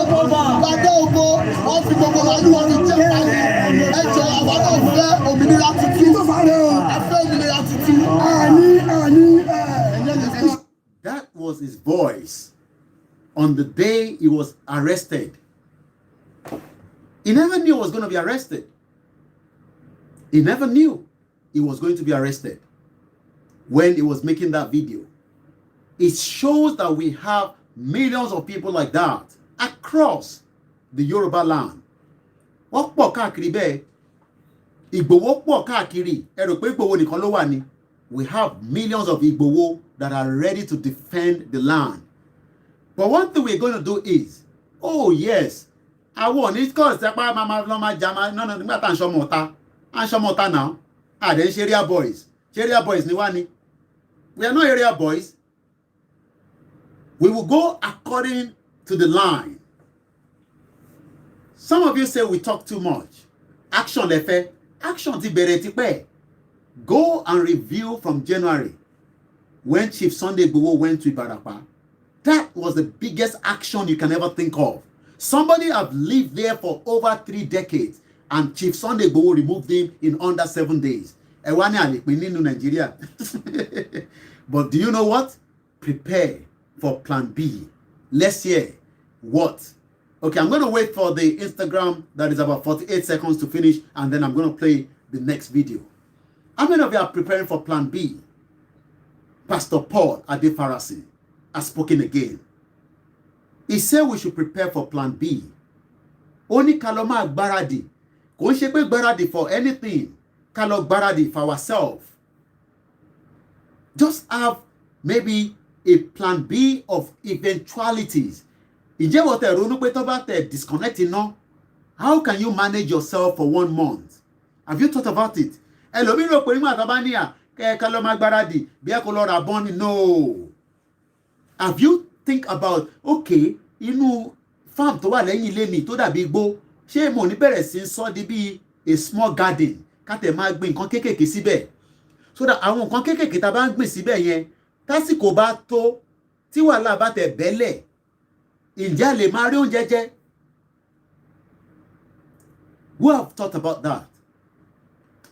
Bàbá ògbó wọ́n fi gbogbo màálù wọn fi jẹ́ pàdé. Ẹjọ́ àwọn náà fẹ́ òmìnira tuntun. Afẹ́ òmìnira tuntun. That was his voice on the day he was arrested. He never knew he was going to be arrested. He never knew he was going to be arrested when he was making that video. It shows that we have millions of people like that across the Yoruba land. Wọ́n pọ̀ káàkiri bẹ́ẹ̀. Ìgbòho pọ̀ káàkiri. Ẹ rò pé Ìgbòho nìkan ló wà ní. We have millions of Igboho that are ready to defend the land. But one thing we're going to do is, oh yes, I want it because no, nígbà tá à ń ṣọmọta now. Then area boys. Area boys ni wá ni. We are not area boys. We will go according to the line. Some of you say we talk too much. Action lẹ́fẹ̀ẹ́. Action ti bẹ̀rẹ̀ tipẹ́. Go and review from January when Chief Sunday Igboho went to Ibarapa. That was the biggest action you can ever think of. Somebody have lived there for over 3 decades and Chief Sunday Igboho removed him in under 7 days. Nigeria. But do you know what? Prepare for plan B. Let's hear what. Okay, I'm going to wait for the Instagram that is about 48 seconds to finish and then I'm going to play the next video. How many of you are preparing for plan B? Pastor Paul Adefarasi has spoken again. He said we should prepare for plan B. Only kaloma gbaradi. Kò ṣe pé gbaradi for anything. Kalo gbaradi for ourselves. Just have maybe a plan B of eventualities. Ìjẹ́ wọ́n tẹ̀ ronú pé tó bá tẹ̀ disconnect iná. How can you manage yourself for 1 month? Have you thought about it? Ẹlòmíràn pé nígbà tó bá níyà kẹ́ẹ̀kan ló máa gbáradì bí ẹ kò lọ ra bọ́ọ̀nì. No. Have you think about, okay, inú farm tó wà lẹ́yìn ilé mi tó dàbí igbó, ṣé mo ní bẹ̀rẹ̀ sí sọ di bí a small garden ká tẹ̀ máa gbin nǹkan kéékèèké síbẹ̀, so that àwọn nǹkan kéékèèké tá a bá ń gbìn síbẹ̀ yẹn tásìkò bá tó tí wàhálà bá tẹ̀ bẹ́lẹ̀, ǹjẹ́ a lè máa rí oúnjẹ jẹ? Who have thought about that?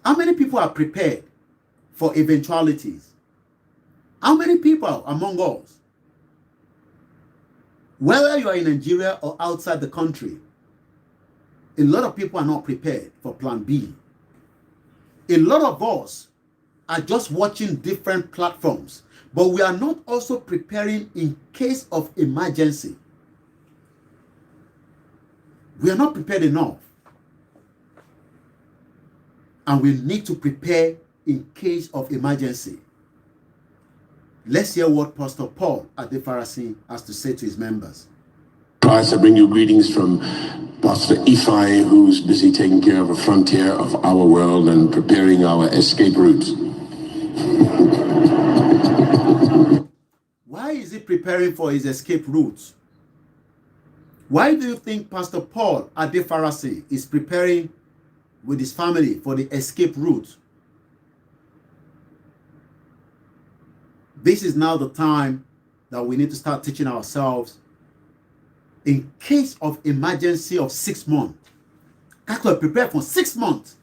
How many people are prepared for eventualities? How many people among us, whether you are in Nigeria or outside the country, a lot of people are not prepared for plan B. A lot of us are just watching different platforms, but we are not also preparing in case of emergency. We are not prepared enough. And we need to prepare in case of emergency. Let's hear what Pastor Paul Adefarasi has to say to his members. Guys, I bring you greetings from Pastor Ifai, who's busy taking care of a frontier of our world and preparing our escape routes. Why is he preparing for his escape routes? Why do you think Pastor Paul Adefarasi is preparing with his family for the escape route? This is now the time that we need to start teaching ourselves in case of emergency of 6 months. Got to prepare for 6 months.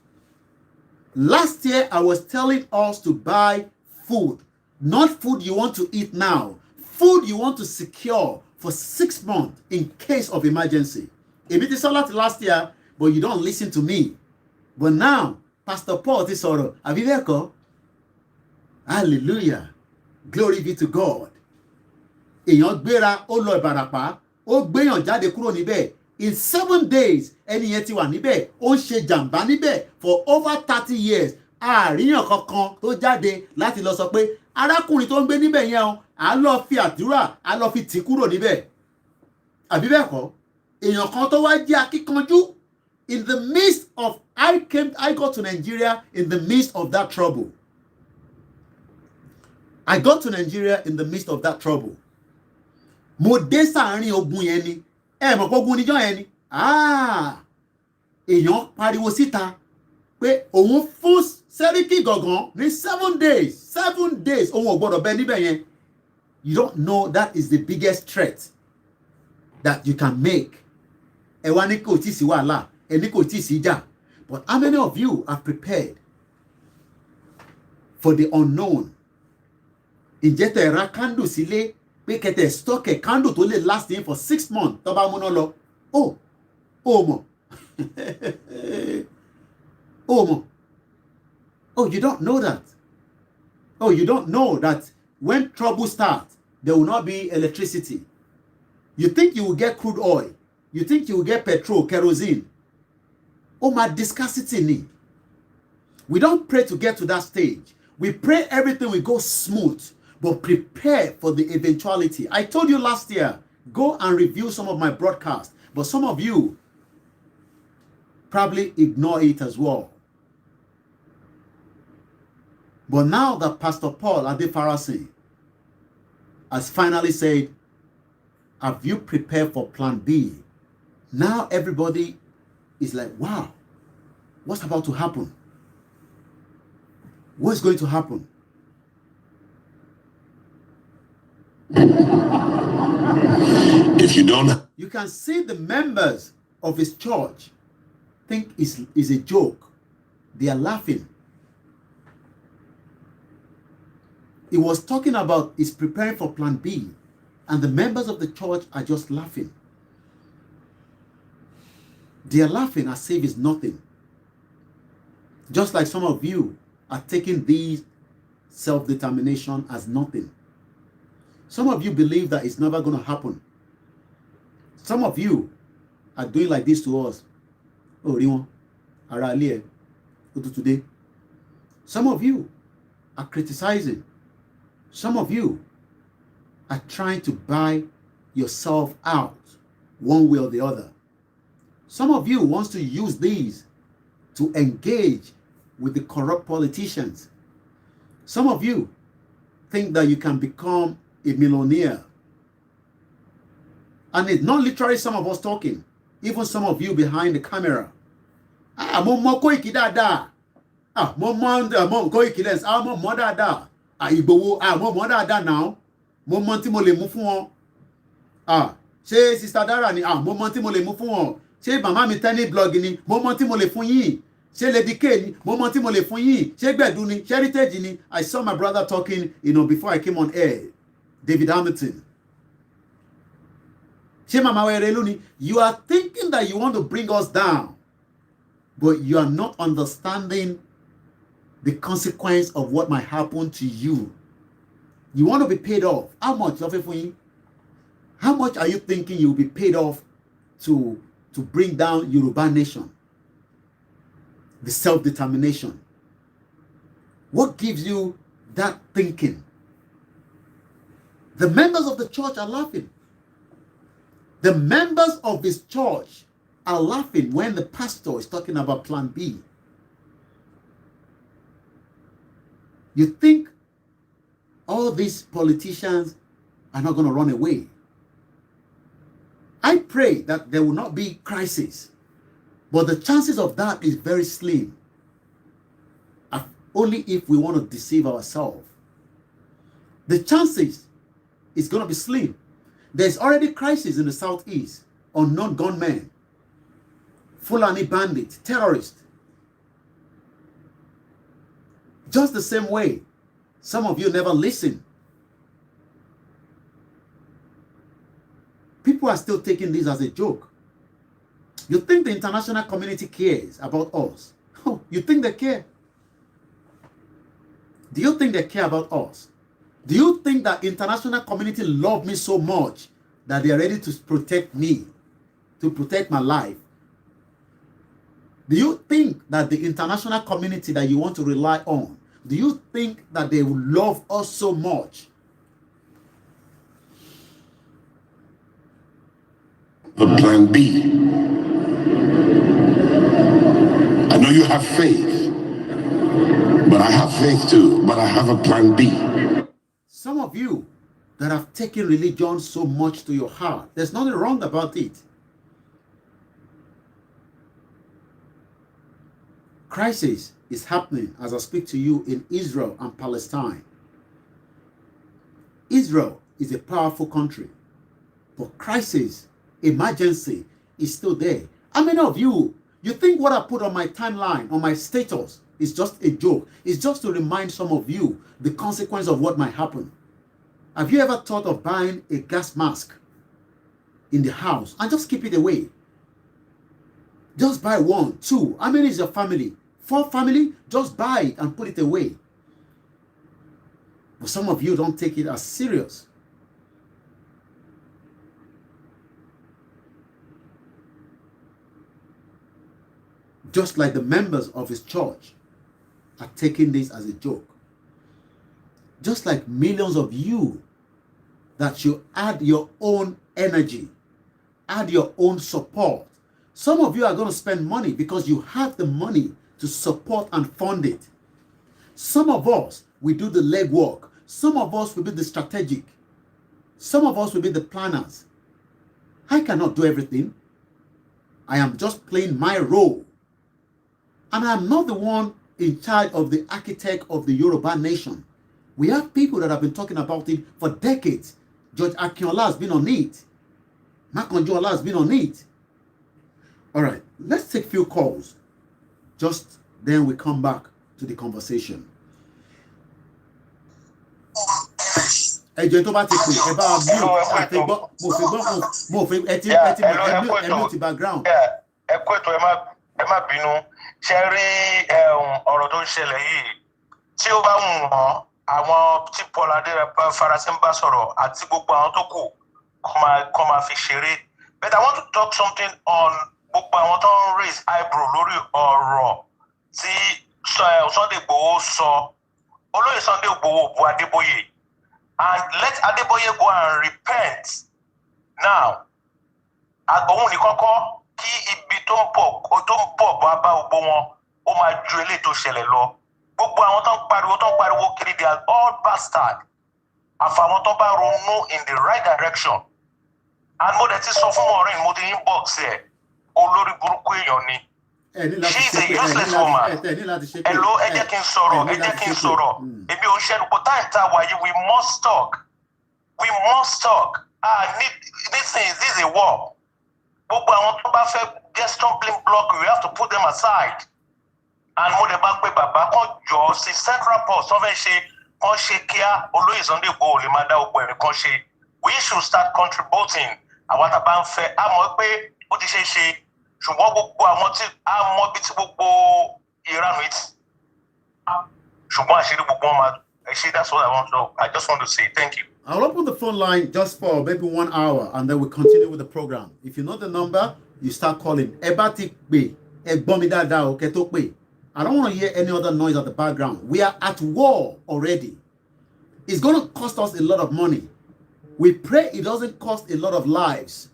Last year, I was telling us to buy food. Not food you want to eat now. Food you want to secure for 6 months in case of emergency. Èmi ti sọ láti last year, but you don't listen to me. But now, Pastor Paul ti sọ̀rọ̀. Àbí bẹ́ẹ̀ kọ́? Hallelujah. Glory be to God. Èèyàn gbéra, ó lọ Ìbàràpá, ó gbéyàn jáde kúrò níbẹ̀. In 7 days, ẹni yẹn ti wà níbẹ̀, ó ń ṣe jàǹbá níbẹ̀ for over 30 years. Àríyàn kankan tó jáde láti lọ sọ pé arákùnrin tó ń gbé níbẹ̀ yẹn o, à lọ fi àdúrà, à lọ fi tì kúrò níbẹ̀. Àbí bẹ́ẹ̀ kọ́? Èèyàn kan tó wá jẹ́ akíkanjú in the midst of, I got to Nigeria in the midst of that trouble. I got to Nigeria in the midst of that trouble. Mo dé sáàrin ogun yẹn ni. Mọ̀ pé ogun níjọ́ yẹn ni. Èèyàn pariwo síta pé òun fún Sẹ́ríkì Gàngán ní 7 days. 7 days òun ò gbọ́dọ̀ bẹ níbẹ̀ yẹn. You don't know that is the biggest threat that you can make. Ẹ wá ní kò tí sí wàhálà, ẹ ní kò tí sí ìjà. But how many of you are prepared for the unknown? Ǹjẹ́ tẹ́ ra candle sílé pé kẹ́tẹ́ stock a candle tó lè last in for 6 months tó bá múná lọ? Oh mọ̀. Oh mọ̀. Oh, you don't know that. Oh, you don't know that when trouble starts, there will not be electricity. You think you will get crude oil. You think you will get petrol, kerosene. Oh, my discussity ni. We don't pray to get to that stage. We pray everything will go smooth, but prepare for the eventuality. I told you last year, go and review some of my broadcasts, but some of you probably ignore it as well. But now that Pastor Paul Adefarasi has finally said, have you prepared for plan B? Now everybody is like, wow, what's about to happen? What's going to happen? If you don't... You can see the members of his church think it's a joke. They are laughing. He was talking about he's preparing for plan B, and the members of the church are just laughing. They are laughing as if it's nothing. Just like some of you are taking these self-determination as nothing. Some of you believe that it's never going to happen. Some of you are doing like this to us. Oh, Riwon, ara ile e, today. Some of you are criticizing. Some of you are trying to buy yourself out one way or the other. Some of you wants to use these to engage with the corrupt politicians. Some of you think that you can become a millionaire. And it's not literally some of us talking. Even some of you behind the camera. Mo Koiki dada. Mo Koiki lens. Mo dada. Igbowo. Mo dada now. Mo tí mo lè mú fún wọn. Ṣé Sister Dara ni? Mo tí mo lè mú fún wọn. Ṣé màmá mi tẹ́ni blog ni? Mo tí mo lè fún yín. Ṣé Lady K ni? Mo tí mo lè fún yín. Ṣé Gbẹ̀du ni? Ṣé Heritage ni? I saw my brother talking, before I came on air. David Hamilton. Ṣé Mama Werelu ni? You are thinking that you want to bring us down, but you are not understanding the consequence of what might happen to you. You want to be paid off. How much? How much are you thinking you'll be paid off to bring down Yoruba nation? The self-determination. What gives you that thinking? The members of the church are laughing. The members of his church are laughing when the pastor is talking about Plan B. You think all these politicians are not going to run away? I pray that there will not be crisis, but the chances of that is very slim. Only if we want to deceive ourselves. The chances is going to be slim. There's already crisis in the southeast. Unknown gunmen, Fulani bandits, terrorists. Just the same way, some of you never listen. People are still taking this as a joke. You think the international community cares about us? Oh, you think they care? Do you think they care about us? Do you think that international community love me so much that they are ready to protect me, to protect my life? Do you think that the international community that you want to rely on, do you think that they will love us so much? The plan B. I know you have faith, but I have faith too, but I have a plan B. Some of you that have taken religion so much to your heart, there's nothing wrong about it. Crisis is happening as I speak to you in Israel and Palestine. Israel is a powerful country, but crisis, emergency is still there. How many of you think what I put on my timeline, on my status, is just a joke? It's just to remind some of you the consequence of what might happen. Have you ever thought of buying a gas mask in the house and just keep it away? Just buy 1, 2. How many is your family? 4 family? Just buy it and put it away. But some of you don't take it as serious. Just like the members of his church are taking this as a joke. Just like millions of you that you add your own energy, add your own support. Some of you are going to spend money because you have the money to support and fund it. Some of us, we do the legwork. Some of us will be the strategic. Some of us will be the planners. I cannot do everything. I am just playing my role. And I'm not the one in charge of the architect of the Yoruba nation. We have people that have been talking about it for decades. George Akinola has been on it. Makanjuola has been on it. All right, let's take a few calls. Just then we come back to the conversation. Ẹjọ́ tó bá ti pè ẹ bá mo fi gbọ́ background. Ẹ kú ètò ẹ má bínú. Ṣé rí ọ̀rọ̀ tó ń ṣẹlẹ̀ yìí tí ó bá wù wọ́n àwọn tí Paul Adéyẹpẹ Faransé ń bá sọ̀rọ̀ àti gbogbo àwọn tó kù kọ́ máa fi ṣeré. But I want to talk something on gbogbo àwọn tó ń raise eyebrow lórí ọ̀rọ̀ tí Sunday Igboho sọ. Olóyè Sunday Igboho bu Adébóyè, and let Adébóyè go and repent. Now, òun ní kọ́kọ́ kí ibi tó ń bọ̀ bá gbogbo wọn ó máa ju eléyìí tó ṣẹlẹ̀ lọ. Gbogbo àwọn tó ń pariwo kiri they are all bastard. Àfàwọn tó bá ronú in the right direction. And mo dẹ̀ ti sọ fún Maureen mo ti inbox ẹ̀ olórí burúkú èèyàn ni. She is a useless woman. Hello, ẹ jẹ́ kí n sọ̀rọ̀. Ebi ò ń ṣẹ́nu pọ̀ táyì tá a wà yìí we must talk. This is a war. Gbogbo àwọn tó bá fẹ́ get stumbling block we have to put them aside. And mo dẹ̀ bá pé bàbá kan jọ sí central post tó fẹ́ ṣe kíá olóyè Sunday Igboho lè máa dá ogbó ẹ̀rí kan ṣe. We should start contributing. Àwọn àtàbá ń fẹ́ a mọ̀ pé ó ti ṣe ṣùgbọ́n gbogbo àwọn tí a mọ̀ bí tí gbogbo ìranù yìí ṣùgbọ́n àṣírí gbogbo wọn máa ṣe. That's what I just want to say. Thank you. I'll open the phone line just for maybe 1 hour and then we'll continue with the program. If you know the number, you start calling. I don't want to hear any other noise at the background. We are at war already. It's going to cost us a lot of money. We pray it doesn't cost a lot of lives.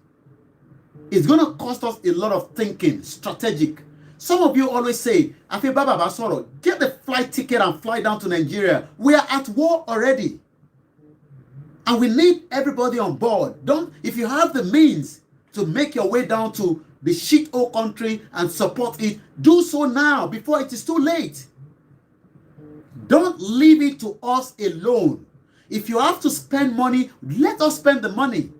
It's going to cost us a lot of thinking, strategic. Some of you always say, Afi Baba Basoro, get the flight ticket and fly down to Nigeria. We are at war already. And we need everybody on board. If you have the means to make your way down to the shithole country and support it, do so now before it is too late. Don't leave it to us alone. If you have to spend money, let us spend the money.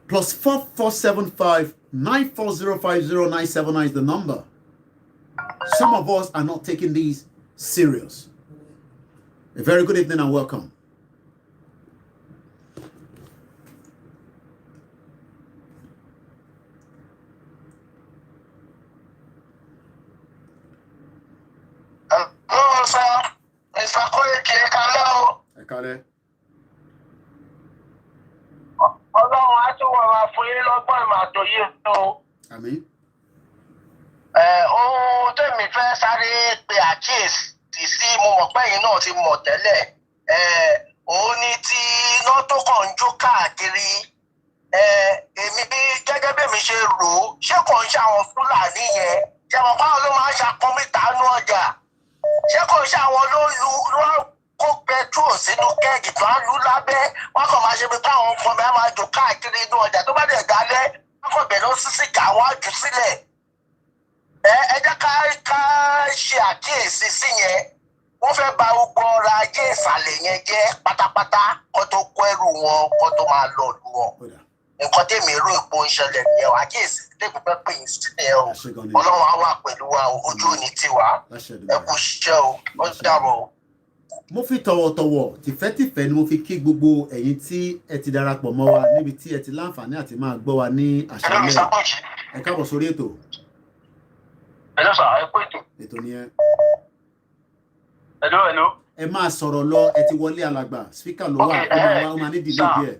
Plus 4475 94050 is the number. Some of us are not taking these serious. A very good evening and welcome. Hello, sir. Mr. Koiki, Ekale. Ọlọ́run á tún wọ̀ máa fún yín lọ́gbọ́n ìmọ̀ àtòyé o. Àmín. Ohun tèmi fẹ́ sáré pe àkíyèsí sí mo mọ̀ pé ẹ̀yin náà ti mọ̀ tẹ́lẹ̀. Òun ni tí iná tó kàn ń jó káàkiri. Èmi bí gẹ́gẹ́ bí èmi ṣe rò ó, ṣé kò ń ṣe àwọn Fúlàní yẹn? Ṣé àwọn báwo ló máa ń ṣàkómìtà nú ọjà? Ṣé kò ń ṣe àwọn ló kó petrol sínú kẹ́ẹ̀gì tó á lú lábẹ́ wọ́n kàn máa ṣe bí káwọn ọmọ mi á máa jò káàkiri inú ọjà tó bá dẹ̀ dálẹ́ wọ́n kàn bẹ̀rẹ̀ sísì ká wọ́n á jù sílẹ̀. Ẹ jẹ́ ká ṣe àkíyèsí sí yẹn. Wọ́n fẹ́ bà gbogbo ọrọ̀ ajé ìsàlẹ̀ yẹn jẹ́ pátápátá kó tó kó ẹrù wọn kó tó máa lọ lù wọn. Nǹkan tèmi rò ipò ń ṣẹlẹ̀ nìyẹn o. Àkíyèsí tèmi fẹ́ pè yín sílẹ̀ o. Ọlọ́run á wà pẹ̀lú wa o. Ojú ò ní tiwa. Ẹ kú iṣẹ́ o. Ó dàbọ̀ o. Mo fi tọ̀wọ̀tọ̀wọ̀ tìfẹ́tìfẹ́ ni mo fi kí gbogbo ẹ̀yin tí ẹ ti darapọ̀ mọ́ wa níbi tí ẹ ti láǹfààní àti máa gbọ́ wa ní àṣálẹ́. Ẹ káàbọ̀ sórí ètò. Hello sir, ẹ kú ètò. Ètò ni ẹ. Hello. Ẹ máa sọ̀rọ̀ lọ, ẹ ti wọlé alàgbà, spíkà ló wà, ó máa ní dìlé díẹ̀.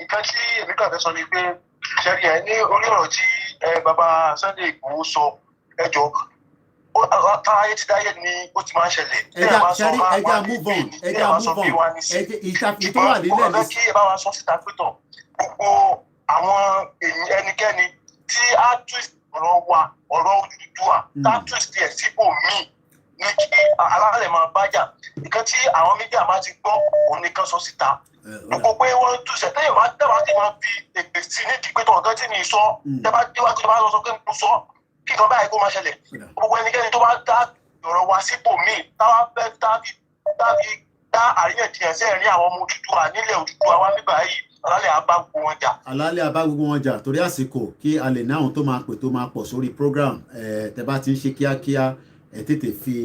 Nǹkan tí èmi kàn fẹ́ sọ ni pé ṣẹ́rí ẹ ní orí ọ̀rọ̀ tí bàbá Sunday Igboho sọ ẹjọ́ táyé ti dáyé ni ó ti máa ń ṣẹlẹ̀. Ẹja move on. Ìtàkùn tó wà nílẹ̀ ní. Kí ẹ bá wa sọ síta pẹ́tọ̀ gbogbo àwọn ẹnikẹ́ni tí á twist ọ̀rọ̀ wa ọ̀rọ̀ Odùduwà tá twist ẹ̀ síbò míì ní kí alálẹ̀ máa bájà. Nǹkan tí àwọn mídíà máa ti gbọ́ òun nìkan sọ síta. Gbogbo pé wọ́n túṣẹ̀ tẹ́yìn máa dábàá tí máa fi èpè sí nídìí pé tọ̀gán tí mi sọ tẹ́bá déwájú tó bá lọ sọ pé mo sọ kí nǹkan báyìí kó máa ṣẹlẹ̀. Gbogbo ẹnikẹ́ni tó bá dá ọ̀rọ̀ wa síbò míì táwa fẹ́ dá àríyànjiyàn sí ẹ̀rín àwọn ọmọ Odùduwà nílẹ̀ Odùduwà wa nígbà yìí alálẹ̀ abá gbogbo wọn jà. Alálẹ̀ abá gbogbo wọn jà torí àsìkò kí a lè ní àwọn tó máa pè tó máa pọ̀ sórí program tẹ́ bá ti ń ṣe kíákíá ẹ tètè fi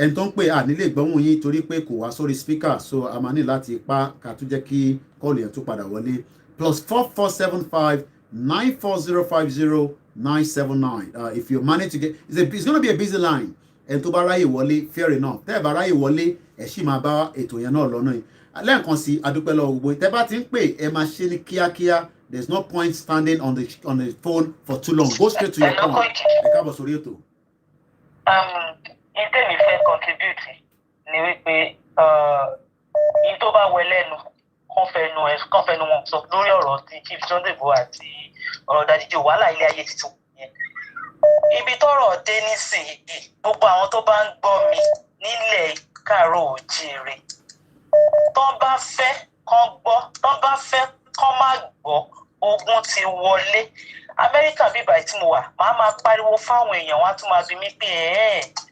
ẹni tó ń pè à nílé ìgbọ́hùn yín torí pé kò wá sórí speaker so a máa ní láti pa ká tún jẹ́ kí kọ́ọ̀lù yẹn tún padà wọlé +4475 94050 979. If you manage to get, it's going to be a busy line. And tó bá ráyè wọlé, fair enough. Tẹ́ bá ráyè wọlé, ẹ ṣì máa bá ètò yẹn náà lọ́nà yìí. Lẹ́ẹ̀kan sí, adúpẹ́ lọ́wọ́ gbogbo. Tẹ́ bá ti ń pè, ẹ máa ṣe ní kíákíá. There's no point standing on the phone for too long. Go straight to your point. Ẹ káàbọ̀ sórí ètò. Ìtẹ̀mí fẹ́ contribute ni wípé yìí tó bá wẹ lẹ́nu kán fẹnu wọn sọ lórí ọ̀rọ̀ ti Chief Sunday Igboho àti ọ̀rọ̀ dájíjì wàhálà ilé ayé tuntun yẹn. Ibi tọ́rọ̀ dé nísìnyí gbogbo àwọn tó bá ń gbọ́ mi nílẹ̀ káàárọ̀ oòjíire tó bá fẹ́ kán gbọ́ tó bá fẹ́ kán má gbọ́ ogun ti wọlé. Amẹ́ríkà bíbá tí mo wà màá máa pariwo fáwọn èèyàn wọn á tún máa bi mí pé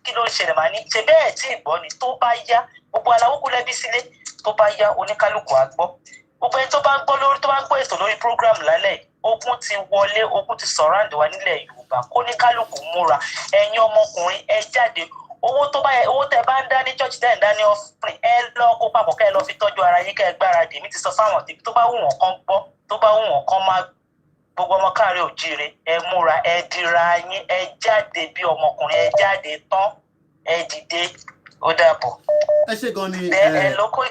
kí ló ń ṣẹlẹ̀ màá ní ṣe bẹ́ẹ̀ tí ìgbọ́ ni tó bá yá gbogbo aláwókú lẹ́bí sílé tó bá yá oníkálukú á gbọ́. Gbogbo ẹni tó bá ń gbọ́ lórí tó bá ń gbọ́ ètò lórí program lálẹ́ ogun ti wọlé ogun ti surround wa nílẹ̀ Yorùbá kóníkálukú múra ẹ̀yin ọmọkùnrin ẹ jáde owó tó bá yẹ owó tẹ́ bá ń dá ní church tẹ́ ń dá ní offering ẹ lọ kó papọ̀ kẹ́ ẹ lọ fi tọ́jú ara yín kẹ́ ẹ gbáradì èmi ti sọ fáwọn tèmi tó bá wù wọ́n kán gbọ́ tó bá wù wọ́n kán má gbogbo ọmọ káàárẹ̀ oòjíire ẹ múra ẹ dira yín ẹ jáde bí ọmọkùnrin ẹ jáde tán ẹ dìde ó dàbọ̀. ẹ ṣe gan ni ẹ lóko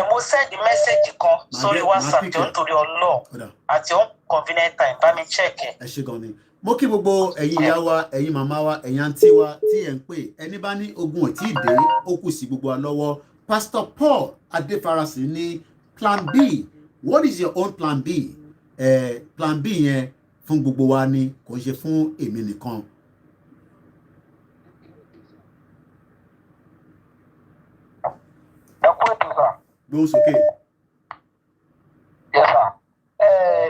mo send message kan sórí WhatsApp jọ nítorí Ọlọ́run àti convenient time bá mi check ẹ. ẹ ṣe gan ni mo kí gbogbo ẹ̀yin ìyá wa ẹ̀yin màmá wa ẹ̀yin àǹtí wa tí ẹ̀ ń pè ẹni bá ní ogun ò tí ì dé ó kù sí gbogbo wa lọ́wọ́. Pastor Paul Adéfarasí ní plan B. What is your own plan B? Plan B yẹn fún gbogbo wa ni kò ń ṣe fún èmi nìkan. ẹ kú ètò sà. gbóhùn sókè. Yes sà.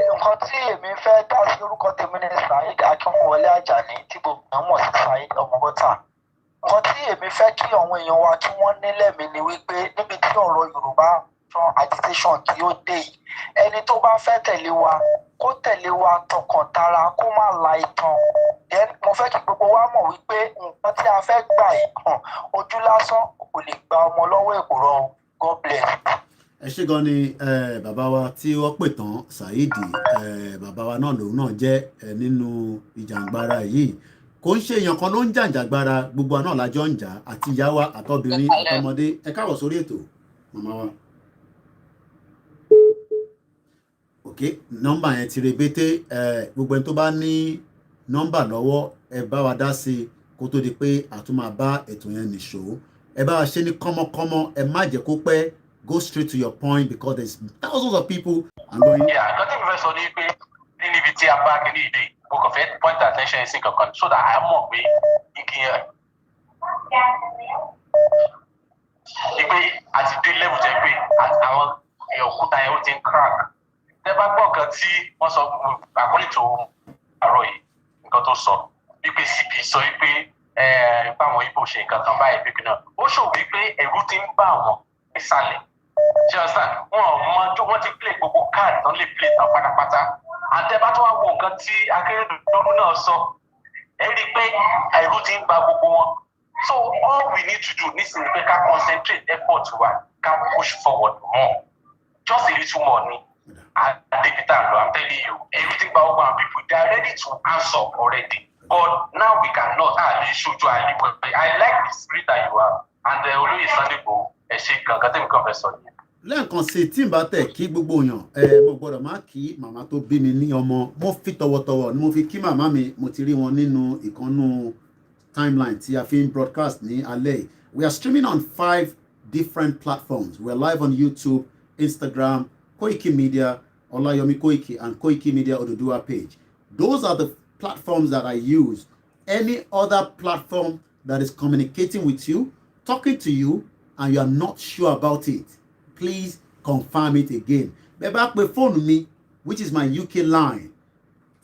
Nǹkan tí èmi fẹ́ dá sí orúkọ tèmi ní Saheed Akínwọlé Àjàní tí gbogbo èèyàn mọ̀ sí Saheed Ọmọbọ́tà. Nǹkan tí èmi fẹ́ kí àwọn èèyàn wa kí wọ́n nílẹ̀ mi ni wípé níbi tí ọ̀rọ̀ Yorùbá agitation kí ó dé yìí ẹni tó bá fẹ́ tẹ̀lé wa kó tẹ̀lé wa tọkàntara kó má la ìtàn. Then mo fẹ́ kí gbogbo wa mọ̀ wípé nǹkan tí a fẹ́ gbà yìí ojú lásán kò lè gba ọmọ lọ́wọ́ èkùrọ́ o. God bless. ẹ ṣé gan ni bàbá wa tí wọ́n pè tán Saheed bàbá wa náà lòun náà jẹ́ nínú ìjàngbara yìí kò ń ṣe èèyàn kan ló ń jàǹjàgbara gbogbo àná lájọ ń jà àti ìyá wa àtọbìnrin àtọmọdé ẹ káàbọ̀ sórí ètò màmá wa. ok nọ́mbà yẹn ti rebete gbogbo ẹni tó bá ní nọ́mbà lọ́wọ́ ẹ bá wa dá sí i kó tó di pé a tún máa bá ètò yẹn nìṣó ẹ bá wa ṣe ní kọ́mọ́kọ́mọ́ ẹ má jẹ́ kó pẹ́ go straight to your point because there's thousands of people and going. Yeah, nothing mi fẹ́ sọ ní pé níbi tí a bá kí ní ìdè mo kàn fẹ́ point attention sí kankan so that I mọ̀ pé igi yẹn ni pé àti dé level jẹ́ pé àwọn òkúta yẹn ó ti ń crack. Tẹ́ bá gbọ́ nǹkan tí wọ́n sọ according to àárọ̀ yìí nǹkan tó sọ wípé CP sọ wípé báwọn Ìgbò ṣe nǹkan kan báyìí pé kí náà ó ṣòwò wípé ẹ̀rù ti ń bá wọn nísàlẹ̀. Ṣé ọ̀sán wọ́n ti play gbogbo káàdì tán lè play tán pátápátá. Àtẹ́bá tó wá wo nǹkan tí Akérédolú náà sọ ẹ rí i pé ẹ̀rù ti ń gba gbogbo wọn. So all we need to do nísìnyí pé ká concentrate effort wa ká push forward more just a little more ni. Adébítà lọ I'm telling you everything gba gbogbo àwọn people they are ready to answer already but now we cannot ṣojú àlebọ. I like the spirit that you have and olóyè Sunday Igboho ẹ ṣe gangan tẹ́mi kan fẹ́ sọ yẹn. lẹ́ẹ̀kan sí tí n bá tẹ̀ kí gbogbo èèyàn mo gbọ́dọ̀ má kí màmá tó bí mi ní ọmọ mo fi tọwọ́tọwọ́ ni mo fi kí màmá mi mo ti rí wọn nínú ìkànnù timeline tí a fi ń broadcast ní alẹ́. We are streaming on 5 different platforms. We are live on YouTube, Instagram, Koiki Media, Olayomi Koiki, and Koiki Media Oduduwa page. Those are the platforms that I use. Any other platform that is communicating with you, talking to you, and you are not sure about it, please confirm it again. Beba pe phone me, which is my UK line.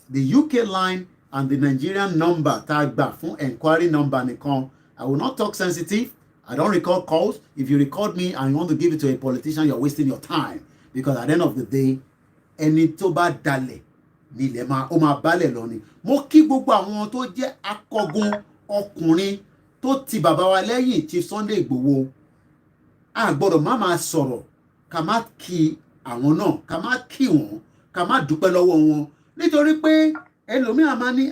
The UK line and the Nigerian number tag back for inquiry number nìkan. I will not talk sensitive. I don't record calls. If you record me and you want to give it to a politician, you're wasting your time. Because at the end of the day, ẹni tó bá dalẹ̀ nílẹ̀ ó máa balẹ̀ lọ ni. Mo kí gbogbo àwọn tó jẹ́ akọgun ọkùnrin tó ti bàbá wa lẹ́yìn Chief Sunday Igboho. A gbọ́dọ̀ má máa sọ̀rọ̀ ká má kí àwọn náà ká má kí wọn ká má dúpẹ́ lọ́wọ́ wọn nítorí pé ẹlòmíràn máa ní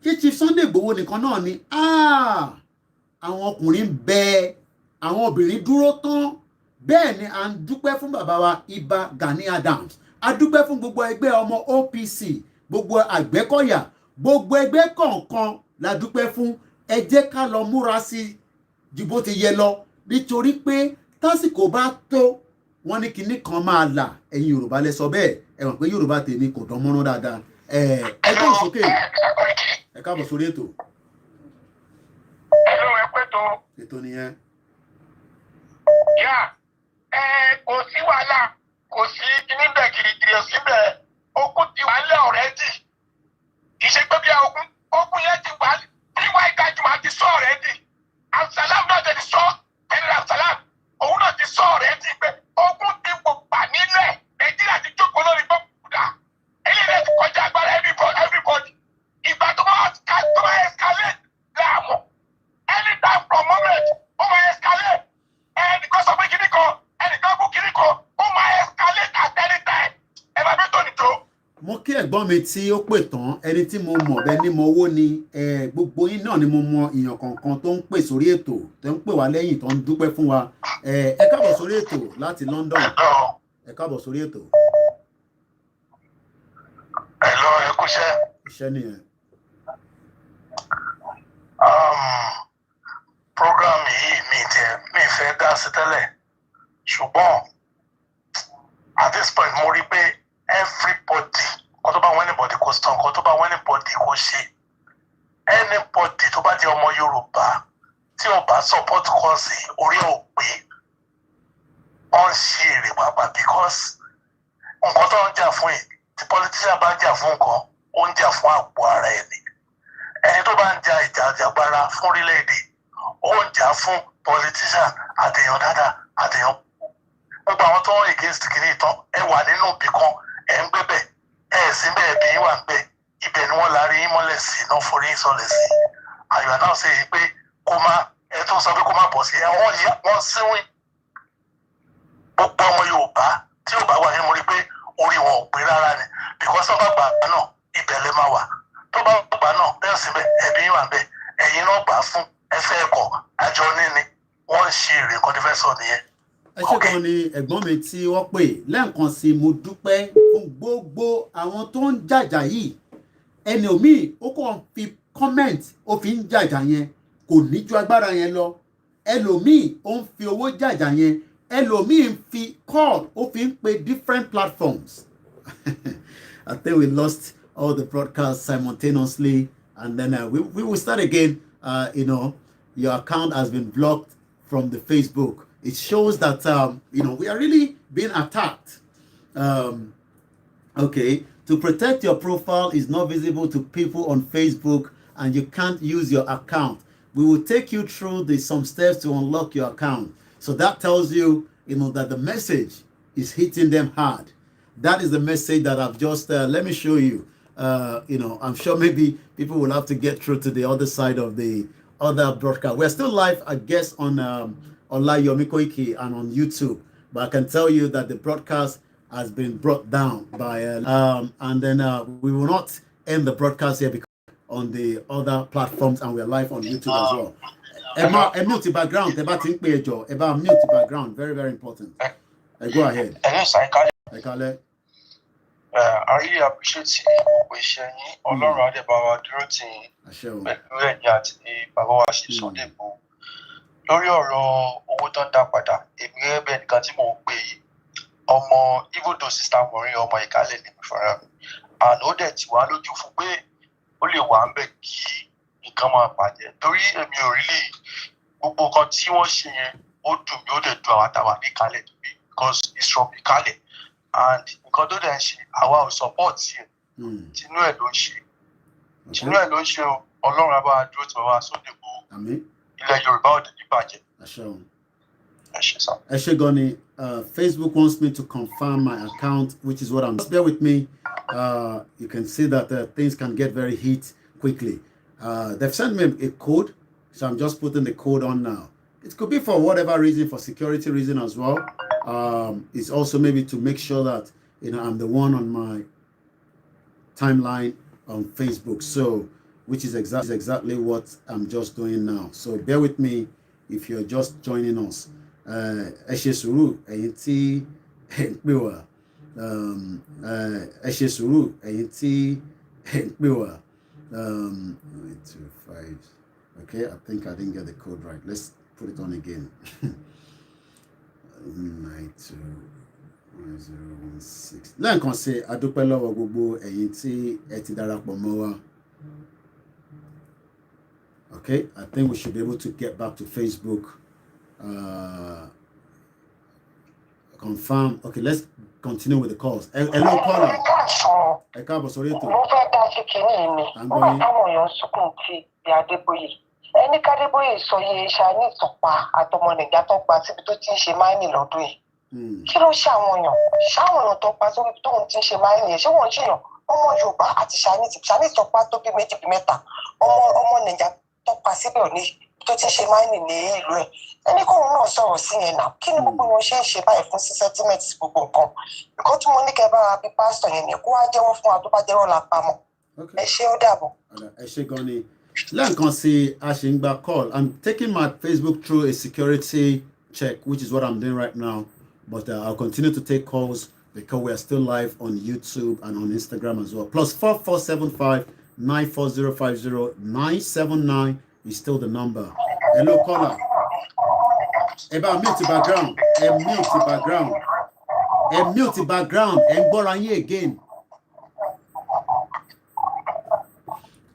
ṣé Chief Sunday Igboho nìkan náà ni àwọn ọkùnrin bẹ́ẹ̀ àwọn obìnrin dúró tán bẹ́ẹ̀ ni à ń dúpẹ́ fún bàbá wa Ìbà Gani Adams a dúpẹ́ fún gbogbo ẹgbẹ́ ọmọ OPC gbogbo Àgbẹ̀kọ̀yà gbogbo ẹgbẹ́ kọ̀ọ̀kan la dúpẹ́ fún ẹ jẹ́ ká lọ múra sí ju bó ti yẹ lọ nítorí pé tásìkò bá tó wọ́n ní kinní kan máa là ẹ̀yin Yorùbá lẹ sọ bẹ́ẹ̀ ẹ mọ̀ pé Yorùbá tèmi kò dán mọ́rán dáadáa ẹgbẹ́ òsókè ẹ káàbọ̀ sórí ètò. Hello, ẹ pẹ́ tó. Ètò nìyẹn. Yá, kò sí wàhálà, kò sí níbẹ̀ gírígírí síbẹ̀, ogun ti wà lẹ́ ọ̀rẹ́dì. Kì í ṣe pé bí ogun yẹn ti wà ní wáyé kájú àti sọ ọ̀rẹ́dì. Absalam náà ti sọ, ẹni Absalam, òun náà ti sọ ọ̀rẹ́dì pé ogun ti wò pa nílẹ̀, Nàìjíríà ti jókòó lórí gbọ́kúdà. Eléyìí ti kọjá agbára everybody. Ìgbà tó bá escalate láàmú. Anytime from moment, ó máa escalate. Ẹnìkan sọ pé kíní kan, ẹnìkan kú kíní kan, ó máa escalate at any time. Ẹ máa bí tòní tó. Mo kí ẹ̀gbọ́n mi tí ó pè tán, ẹni tí mo mọ̀ bẹ́ẹ̀ ni mo wó ni gbogbo yín náà ni mo mọ èèyàn kankan tó ń pè sórí ètò tó ń pè wá lẹ́yìn tó ń dúpẹ́ fún wa. Ẹ káàbọ̀ sórí ètò láti London. Ẹ káàbọ̀ sórí ètò. Hello, ẹ kúṣẹ́. Iṣẹ́ nìyẹn. Program yìí mi fẹ́ dá sí tẹ́lẹ̀ ṣùgbọ́n at this point mo rí pé everybody kó tó bá wọn anybody kó sàn kó tó bá wọn anybody kó ṣe anybody tó bá jẹ́ ọmọ Yorùbá tí ó bá support kọ́ọ̀sì orí ò pé wọ́n ń ṣe èrè pàápàá because nǹkan tó ń jà fún yìí tí politician bá ń jà fún nǹkan ó ń jà fún àpò ara ẹni ẹni tó bá ń ja ìjà àjàgbara fún orílẹ̀-èdè ó ń jà fún politician àtẹ̀yàn dáadáa àtẹ̀yàn gbogbo àwọn tó ń against kìíní ìtàn ẹ wà nínú ibì kan ẹ ń gbébẹ̀ ẹ sí bẹ́ẹ̀ bí wà ń bẹ̀ ibẹ̀ ni wọ́n lárí yín mọ́lẹ̀ sí náà forí sọlẹ̀ sí àyùbá náà ṣe pé kó má ẹ tó sọ pé kó má bọ̀ sí ẹ wọ́n síwìn gbogbo ọmọ Yorùbá tí ò bá wà nínú rí pé orí wọn ò pé rárá ni because tó bá gbà náà ibẹ̀ lè máa wà tó bá gbà náà bẹ́ẹ̀ sí bẹ́ẹ̀ ẹbí wà ń bẹ̀ ẹ̀yin náà gbà fún ẹfẹ́ ẹ̀kọ́ àjọ níní wọ́n ń ṣe èrè nǹkan tó fẹ́ sọ nìyẹn. Ẹ ṣé gan ni ẹ̀gbọ́n mi tí wọ́n pè lẹ́ẹ̀kan sí mo dúpẹ́ fún gbogbo àwọn tó ń jàjà yìí ẹni òmíì ó kàn fi comment ó fi ń jàjà yẹn kò ní ju agbára yẹn lọ ẹlòmíì ó ń fi owó jàjà yẹn ẹlòmíì ń fi call ó fi ń pe different platforms. I think we lost all the broadcasts simultaneously and then we will start again. Your account has been blocked from the Facebook. It shows that we are really being attacked. Okay, to protect your profile is not visible to people on Facebook and you can't use your account. We will take you through some steps to unlock your account. So that tells you, that the message is hitting them hard. That is the message that I've just, let me show you. I'm sure maybe people will have to get through to the other side of the other broadcast. We're still live, I guess, on Yomi Koiki and on YouTube. But I can tell you that the broadcast has been brought down by, and then we will not end the broadcast here because on the other platforms and we're live on YouTube as well. Emma, mute the background. Emma, mute the background. Very, very important. Go ahead. I really appreciate gbogbo iṣẹ́ yín Ọlọ́run adébáwá dúró tì yín pẹ̀lú ẹ̀yin àti bàbá wa ṣe Sunday Igboho lórí ọ̀rọ̀ owó tó ń dá padà èmi gẹ́gẹ́ bẹ́ẹ̀ nìkan tí mò ń pè yìí ọmọ ibùdó sista mọ̀rin ọmọ ìkálẹ̀ ní mi fúnra mi àná ó dẹ̀ ti wá lójú fún pé ó lè wà ń bẹ̀ kí nǹkan máa bàjẹ́ torí èmi ò rí lè gbogbo nǹkan tí wọ́n ṣe yẹn ó dùn mí ó dẹ̀ dùn àwọn àtàwà ní ìkálẹ̀ tó bí because it's from ìkálẹ̀ and nǹkan tó dẹ̀ ń ṣe àwa ò support yẹn tinú ẹ̀ ló ń ṣe o Ọlọ́run abá dúró tí bàbá Sunday Igboho ilẹ̀ Yorùbá ò dẹ̀ ní bàjẹ́. Ẹ ṣé gan ni. Facebook wants me to confirm my account, which is what I'm. Just bear with me. You can see that things can get very heat quickly. They've sent me a code, so I'm just putting the code on now. It could be for whatever reason, for security reason as well. It's also maybe to make sure that I'm the one on my timeline on Facebook. So, which is exactly what I'm just doing now. So bear with me if you're just joining us. Ẹ ṣe sùúrù ẹ̀yin tí ẹ ń pè wá. Ẹ ṣe sùúrù ẹ̀yin tí ẹ ń pè wá. 825. Okay, I think I didn't get the code right. Let's put it on again. 92. 1016. Lẹ́ẹ̀kan sí adúpẹ́ lọ́wọ́ gbogbo ẹ̀yin tí ẹ ti darapọ̀ mọ́ wa. Okay, I think we should be able to get back to Facebook. Confirm. Okay, let's continue with the calls. Hello, caller. Ẹ káàbọ̀ sórí ètò. Mo fẹ́ dá sí kinní mi. Nígbà táwọn èèyàn sunkún ti ìyá Adébóyè. Ẹni k'Adébóyè sọ iye ṣáínì ìtọ̀pá àtọmọ Nàìjíríà tó gba síbi tó ti ń ṣe máìnì lọ́dún yìí. Kí ló ṣe àwọn èèyàn? Ṣáwọn èèyàn tó pa sórí tóun ti ń ṣe máìnì yẹn? Ṣé wọ́n ń ṣèyàn? Ọmọ Yorùbá àti ṣáínì ìtọ̀pá tó bí méjì bí mẹ́ta. Ọmọ Nàìjíríà tó pa síbẹ̀ òní tó ti ń ṣe máìnì ní ìlú ẹ̀. Ẹni kóun náà sọ̀rọ̀ sí yẹn náà. Kí ni gbogbo wọn ṣe ń ṣe báyìí fún sí sẹ́tímẹ́ǹtì gbogbo nǹkan? Nǹkan tí mo ní kẹ́ bá wa bí pásítọ̀ yẹn ni kó wá jẹ́wọ́ fún wa tó bá jẹ́wọ́ la pamọ́. Ẹ ṣé ó dàbọ̀. Ẹ ṣé gan ni. Lẹ́ẹ̀kan sí a ṣì ń gba call. I'm taking my Facebook through a security check, which is what I'm doing right now. But I'll continue to take calls because we are still live on YouTube and on Instagram as well. Plus 4475 94050 979 is still the number. Hello, caller. About mute the background. Mute the background. Mute the background. And gbọ́ra yín again.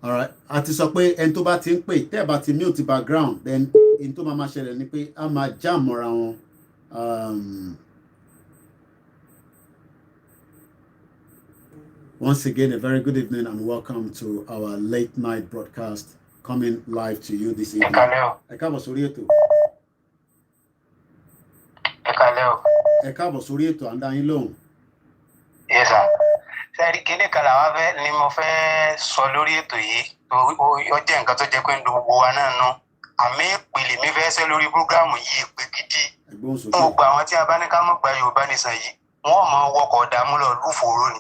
All right. A ti sọ pé ẹni tó bá ti ń pè tẹ́ ẹ bá ti mute the background, then in tó máa ṣẹlẹ̀ ni pé a máa jam mọ́ra wọn. Once again, a very good evening and welcome to our late night broadcast coming live to you this evening. Ẹ káàbọ̀ sórí ètò. Ẹ káàbọ̀ sórí ètò à ń dá yín lóhùn. Yes sir. Sẹ́ẹ̀rí kíní kan làwọn fẹ́ ni mo fẹ́ sọ lórí ètò yìí. Ó jẹ́ nǹkan tó jẹ́ pé ń do gbogbo wa náà nù. Àmì ìpìlì mi fẹ́ ṣe lórí prógráàmù yìí pé gidi. Fún gbogbo àwọn tí a bá ní ká mọ̀ gba Yorùbá nìsan yìí, wọ́n mọ̀ wọkọ̀ dààmú lọ lúfòrò ni.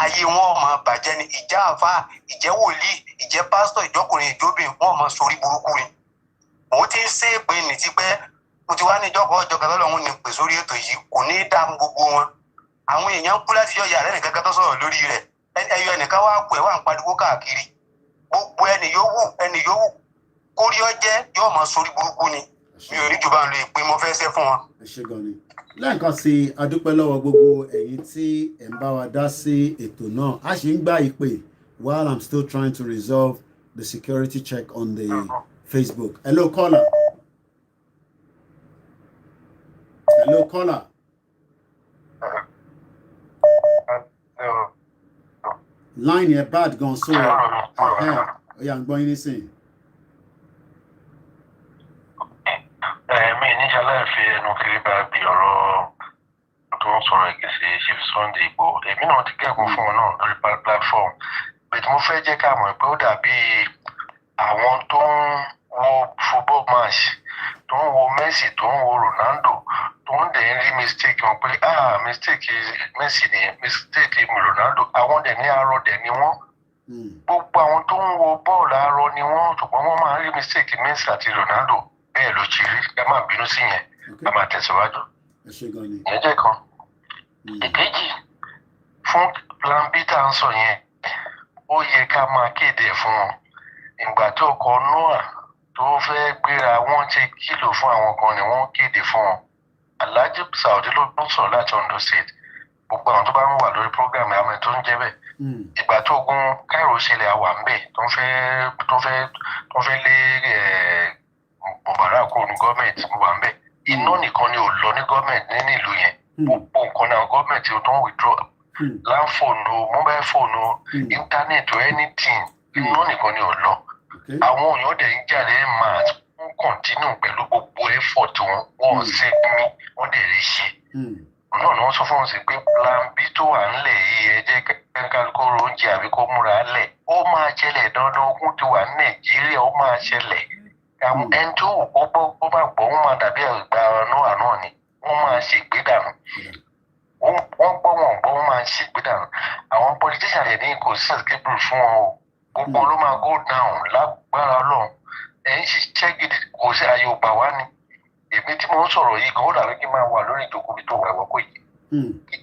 Ayé wọn mọ̀ bàjẹ́ ni ìjà àfà, ìjẹ́ wòlíì, ìjẹ́ pásítọ̀, ìjọkùnrin, ìjọbìn, wọ́n mọ̀ sórí burúkú ni. Mo ti ń ṣe é pé ní ti pẹ́, mo ti wá ní ìjọkọ̀ ọjọ́ kan lọ́wọ́ ní pè sórí ètò yìí, kò ní dààmú gbogbo wọn. Àwọn èèyàn kú láti yọ ìyá rẹ̀ nìkan kan tó sọ̀rọ̀ lórí rẹ̀. Ẹyọ ẹnìkan wá pè wá ń pariwo káàkiri. Gbogbo ẹni yòówù kórí ọjẹ́ yóò mọ̀ sórí burúkú ni. Mi ò ní jù bá ń lo ìpè mo fẹ́ ṣe fún wọn. Ẹ ṣé gan ni. Lẹ́ẹ̀kan sí adúpẹ́ lọ́wọ́ gbogbo ẹ̀yin tí ẹ̀ ń bá wa dá sí ètò náà. A ṣì ń gba ìpè while I'm still trying to resolve the security check on the Facebook. Hello, caller. Hello, caller. Line yẹn bad gan so ọ̀yà ń gbọ́ yín nísìnyí. Mi níjà láì fi ẹnu kiri bá bí ọ̀rọ̀ tó ń sọ̀rọ̀ ìgbésí ṣe Sunday Igboho. Èmi náà ti kẹ́kọ̀ọ́ fún wọn náà lórí platform. Bẹ̀tí mo fẹ́ jẹ́ ká mọ̀ pé ó dàbí àwọn tó ń wo football match, tó ń wo Messi, tó ń wo Ronaldo, tó ń dẹ̀ ń rí mistake wọn pé mistake Messi ni mistake Ronaldo. Àwọn dẹ̀ ní arọ dẹ̀ ni wọ́n. Gbogbo àwọn tó ń wo bọ́ọ̀lù arọ ni wọ́n, ṣùgbọ́n wọ́n máa ń rí mistake Messi àti Ronaldo. Bẹ́ẹ̀ ló ti rí, ẹ máa bínú sí yẹn, ẹ máa tẹ̀síwájú. Ìyẹn jẹ́ kan. Ìkejì, fún plan B tá à ń sọ yẹn, ó yẹ ká máa kéde ẹ̀ fún wọn. Ìgbà tó ọkọ̀ Noah tó fẹ́ gbéra, wọ́n ṣe kìlọ̀ fún àwọn kan ni wọ́n kéde fún wọn. Alhaji Saudi ló ń sọ̀rọ̀ láti Ondo State. Gbogbo àwọn tó bá ń wà lórí program àmì tó ń jẹ́ bẹ́ẹ̀. Ìgbà tó ogun Cairo ṣẹlẹ̀ àwà ń bẹ̀ tó fẹ́ lé Mubarak kó ní gọ́ọ̀mẹ̀ntì wà ń bẹ̀. Iná nìkan ni ò lọ ní gọ́ọ̀mẹ̀ntì nínú ìlú yẹn. Gbogbo nǹkan náà gọ́ọ̀mẹ̀ntì tó ń withdraw. Láńfóònù, mobile phone, internet, anything. Iná nìkan ni ò lọ. Àwọn èèyàn dẹ̀ ń jáde máa ń continue pẹ̀lú gbogbo effort wọn. Wọ́n ṣe mí, wọ́n dẹ̀ rí ṣe. Náà ni wọ́n sọ fún wọn sí pé plan B tó wà ńlẹ̀ yìí ẹ jẹ́ kẹ́kẹ́ oúnjẹ àbí kó múra lẹ̀. Ó máa ṣẹlẹ̀ dandan, ogun ti wà ní Nàìjíríà, ó máa ṣẹlẹ̀. Ẹni tó wù kó bá gbọ́ wọ́n máa dàbí àgbà Noah náà ni. Wọ́n máa ṣègbè dànù. Wọ́n gbọ́ wọ́n máa ṣègbè dànù. Àwọn politician rẹ̀ ní kò sí escape fún wọn o. Gbogbo ló máa go down lágbára Ọlọ́run. Ẹ̀yin ṣiṣẹ́ gidi kò sí ayé ògbà wá ni. Èmi tí mo ń sọ̀rọ̀ yìí gan ó dàbí kí n máa wà lórí ìjókòó mi tó wà ẹ̀wọ̀n kò yìí.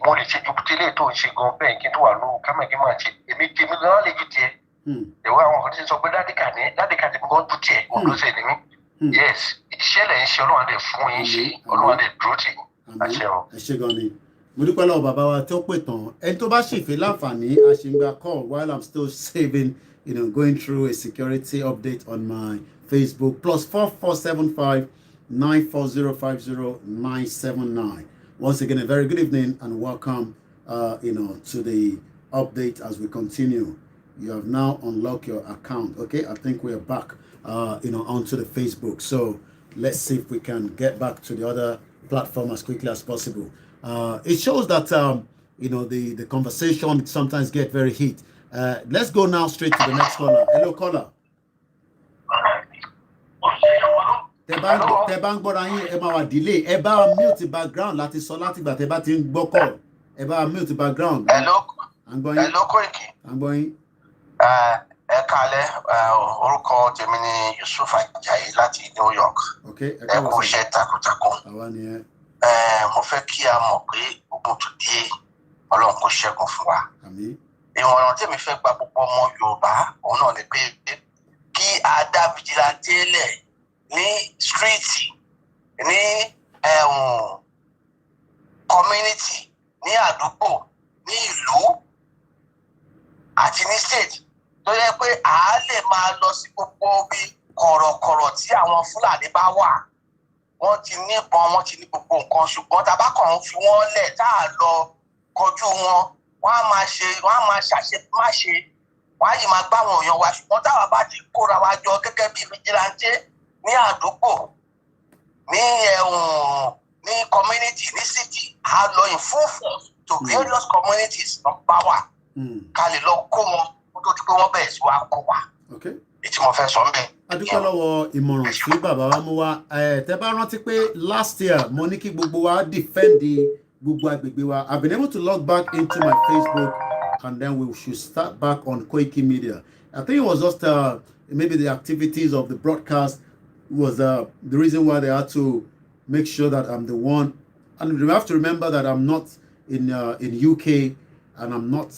Mo lè ṣe ju tẹ́lẹ̀ tó ń ṣe gan bẹ́ẹ̀ kí n tó wà lóhùn ká mẹ́kí máa ṣe. Èmi gan lè ju tiẹ̀. Ẹ̀wọ́ àwọn kan ti sọ pé dádìkà ti mi gan ju tiẹ̀ òun ló ṣe ní mí. Yes, iṣẹ́ lẹ̀ ń ṣe Ọlọ́run àdẹ̀ fún yín ṣe Ọlọ́run àdẹ̀ dúró tì yín. Àṣẹ o. Ẹ ṣé gan ni. mo dúpẹ́ lọ́wọ́ bàbá wa tó pè tán ẹni tó bá sì fi láǹfààní àṣìǹgbà call while I'm still saving, going through a security update on my Facebook +4475 94050 Once again, a very good evening and welcome, to the update as we continue. You have now unlocked your account. Okay, I think we are back, onto the Facebook. So let's see if we can get back to the other platform as quickly as possible. It shows that, the conversation sometimes get very heat. Let's go now straight to the next caller. Hello, caller. Tẹ́ bá ń gbọ́ra yín ẹ máa wà delay ẹ bá mute background láti sọ láti ìgbà tẹ́ bá ti ń gbọ́ call ẹ bá mute background. Hello Koiki. À ń gbọ́ yín. Ẹ kálẹ́ orúkọ tèmi ni Yusuf Ajayi láti New York. Ẹ kú iṣẹ́ takuntakun. Mo fẹ́ kí a mọ̀ pé ogun tó dé Ọlọ́run kó ṣẹ́gun fún wa. Ìmọ̀ràn tèmi fẹ́ gba gbogbo ọmọ Yorùbá òun náà ni pé kí a dá vigilante lẹ̀ ní street, ní community, ní àdúgbò, ní ìlú àti ní state tó yẹ pé a lè máa lọ sí gbogbo bí kọ̀rọ̀kọ̀rọ̀ tí àwọn Fúlàní bá wà. Wọ́n ti níbọn, wọ́n ti ní gbogbo nǹkan ṣùgbọ́n tá bá kàn ń fi wọ́n lẹ̀ tá a lọ kọjú wọn, wọ́n á máa ṣàṣemáṣe, wọ́n á yìí máa gbá àwọn èèyàn wa ṣùgbọ́n táwa bá ti kóra wa jọ gẹ́gẹ́ bí vigilante ní àdúgbò, ní community, ní city, a lọ in full force to various communities of power. Ká lè lọ kó wọn kó tó di pé wọ́n bẹ̀rẹ̀ sí wa kó wa. Ètí mo fẹ́ sọ ń bẹ̀. A dúpẹ́ lọ́wọ́ ìmọ̀ràn sí bàbá wa mú wa. Tẹ́ bá rántí pé last year mo ní kí gbogbo wa defend gbogbo agbègbè wa. I've been able to log back into my Facebook and then we should start back on Koiki Media. I think it was just maybe the activities of the broadcast was the reason why they had to make sure that I'm the one. And you have to remember that I'm not in UK and I'm not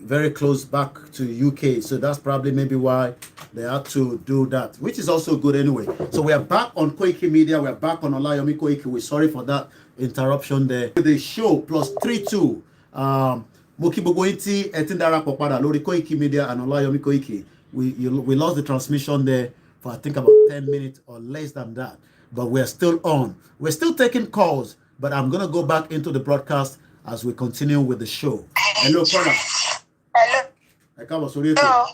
very close back to UK. So that's probably maybe why they had to do that, which is also good anyway. So we are back on Koiki Media. We are back on Olayomi Koiki. We're sorry for that interruption there. The show +32. Moki Bogointi, Etindara Popada, Lori Koiki Media and Olayomi Koiki. We lost the transmission there for I think about 10 minutes or less than that. But we're still on. We're still taking calls, but I'm going to go back into the broadcast as we continue with the show. Hello, caller. Hello. Ẹ káàbọ̀ sórí ètò.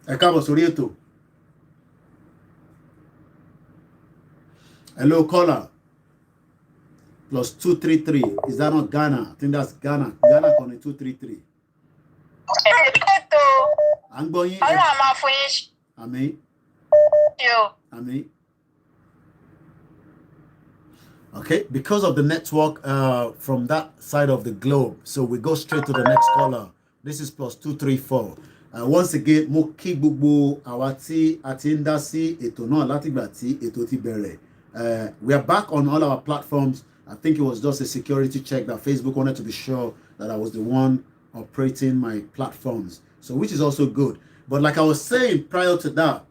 Ẹ káàbọ̀ sórí ètò. Hello, caller. +233. Is that not Ghana? I think that's Ghana. Ghana calling 233. À ń gbọ́ yín. Ọlọ́run máa fún yín. Àmín. Àmín. Okay, because of the network from that side of the globe, so we go straight to the next caller. This is +234. Once again, mo kí gbogbo àwa tí a ti ń dá sí ètò náà látìgbà tí ètò ti bẹ̀rẹ̀. We are back on all our platforms. I think it was just a security check that Facebook wanted to be sure that I was the one operating my platforms. So which is also good. But like I was saying prior to that,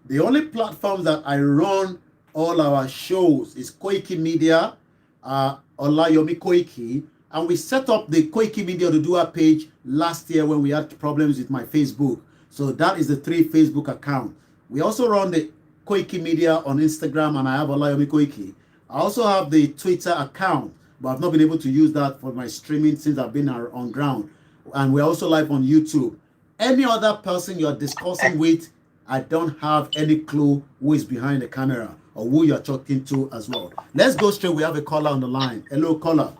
the only platforms that I run all our shows is Koiki Media, Olayomi Koiki, and we set up the Koiki Media to do our page last year when we had problems with my Facebook. So that is the 3 Facebook accounts. We also run the Koiki Media on Instagram, and I have Olayomi Koiki. I also have the Twitter account, but I've not been able to use that for my streaming since I've been on ground. And we're also live on YouTube. Any other person you're discussing with, I don't have any clue who is behind the camera or who you're talking to as well. Let's go straight. We have a caller on the line. Hello, caller.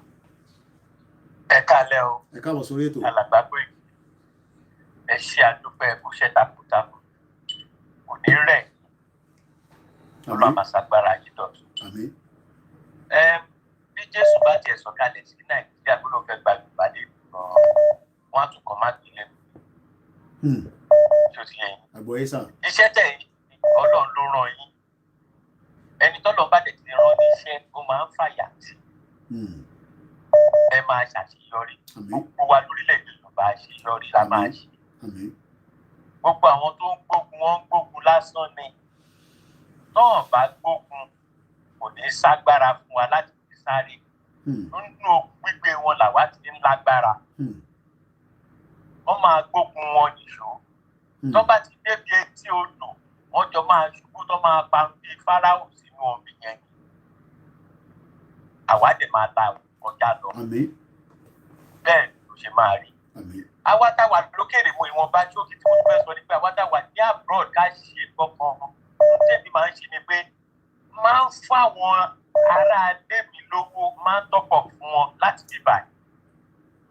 Ẹ kálẹ́ o. Ẹ káàbọ̀ sórí ètò. Alàgbà pé ẹ ṣe àdúpẹ́ kò ṣe takuntakun. Kò ní rẹ̀. Ọlọ́run máa ṣàgbára yìí dọ̀tun. Àmín. Bí Jésù bá tiẹ̀ sọ̀kalẹ̀ sí Nàìjíríà tó ló fẹ́ gba ìpàdé wọ́n á tún kọ́ máa gbìlẹ̀. Ṣé o ti yẹ yín? Àgbọ̀yé sà. Iṣẹ́ tẹ̀ Ọlọ́run ló rán yín. Ẹni tọ́lọ́ bá dẹ̀ ti rán ní iṣẹ́ ó máa ń fàyà sí. Ẹ máa ṣàṣeyọrí. Gbogbo wa lórílẹ̀-èdè Yorùbá àṣeyọrí la máa ṣe. Gbogbo àwọn tó ń gbógun wọn ń gbógun lásán ni. Tọ́ọ̀ bá gbógun kò ní ságbára fún wa láti fi sáré nínú gbígbé wọn làwa ti ń lágbára wọ́n máa gbógun wọn nìṣó tó bá ti débi etí odò wọ́n jọ máa ṣubú tó máa pa bí fáráò sínú omi yẹn àwa dẹ̀ máa ta ọjà lọ bẹ́ẹ̀ ló ṣe máa rí àwa táwa lókèrè mọ ìwọ̀nba tí ó kì í tí mo fẹ́ sọ ni pé àwa táwa ní abroad ká ṣe kankan tẹ́lẹ̀ máa ń ṣe ni pé máa ń fún àwọn ará ilé mi lówó máa ń tọ́pọ̀ fún wọn láti bí báyìí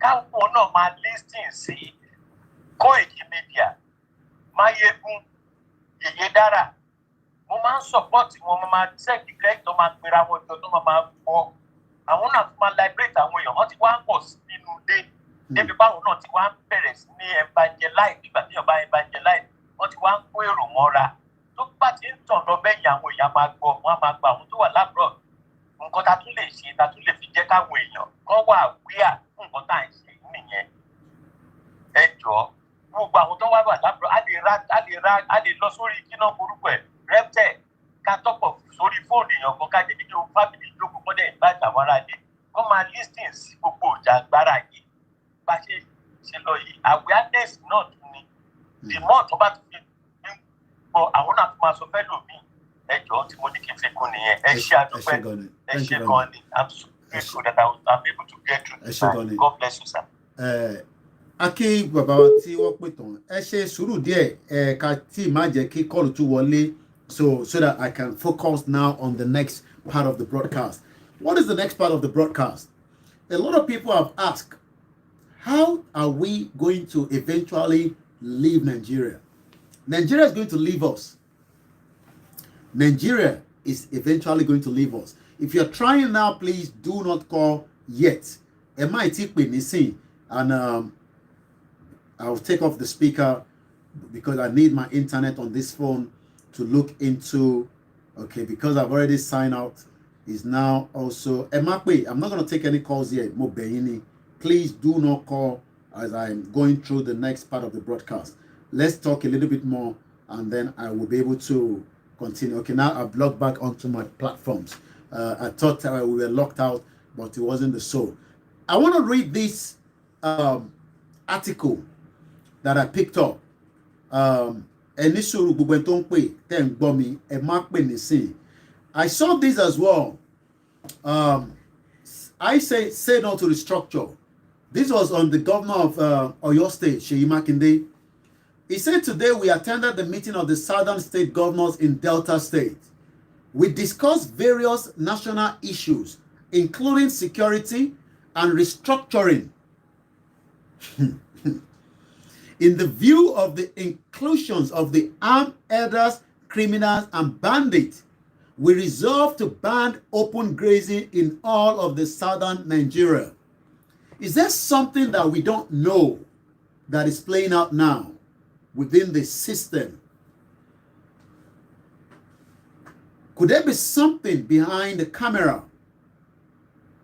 káwọn náà máa lísìn sí Koiki Media Máyégún Yèyé Dára mo máa ń sọpọ́ọ̀tì wọn mo máa sẹ́ẹ̀kì kẹ́kì tó máa pera wọn jọ tó máa gbọ́ àwọn náà tún máa liberate àwọn èèyàn wọ́n ti wá ń pọ̀ sí nínú ilé débi báwọn náà ti wá ń bẹ̀rẹ̀ sí ní evangelize nígbà tí èèyàn bá evangelize wọ́n ti wá ń kó èrò mọ́ra tó bá ti ń tàn lọ bẹ́yìn àwọn èèyàn máa gbọ́ wọ́n á máa gba àwọn tó wà lábúrò nǹkan ta tún lè ṣe ta tún lè fi jẹ́ káwọn èèyàn kọ́ wà wíà fún nǹkan tá à ń ṣe nìyẹn ẹ jọ̀ọ́ gbogbo àwọn tó wá wà lábúrò á lè lọ sórí kíná orúkọ ẹ̀ rẹ́pítẹ̀ ká tọ́pọ̀ sórí fóònù èèyàn kan ká débi kí o fábìlì ìjókòó kọ́dẹ̀ ìbájà wọn ara dé kọ́ máa lísìn sí gbogbo ìjà agbára yìí bá ṣe lọ yìí awareness náà tún ni the more tó bá tún fi gbọ́ àwọn náà tún máa sọ fẹ́ lòmíì ẹjọ́ tí mo ní kí n fi kún nìyẹn ẹ ṣe àdúpẹ́ ẹ ṣe gan ni I'm so grateful that I'm able to get through this time God bless you sir. Akí bàbá wa tí wọ́n pè tán ẹ ṣe sùúrù díẹ̀ ká tí má jẹ́ kí kọ́ọ̀lù tún wọlé so that I can focus now on the next part of the broadcast. What is the next part of the broadcast? A lot of people have asked, how are we going to eventually leave Nigeria? Nigeria is going to leave us. Nigeria is eventually going to leave us. If you're trying now, please do not call yet. And I'll take off the speaker because I need my internet on this phone to look into, okay, because I've already signed out, is now also, I'm not going to take any calls yet. Please do not call as I'm going through the next part of the broadcast. Let's talk a little bit more and then I will be able to continue. Okay, now I've logged back onto my platforms. I thought we were locked out, but it wasn't the so. I want to read this article that I picked up. I saw this as well. I say no to the structure. This was on the governor of Oyo State, Seyi Makinde. He said, today we attended the meeting of the southern state governors in Delta State. We discussed various national issues, including security and restructuring. In the view of the inclusions of the armed elders, criminals, and bandits, we resolved to ban open grazing in all of the southern Nigeria. Is there something that we don't know that is playing out now within the system? Could there be something behind the camera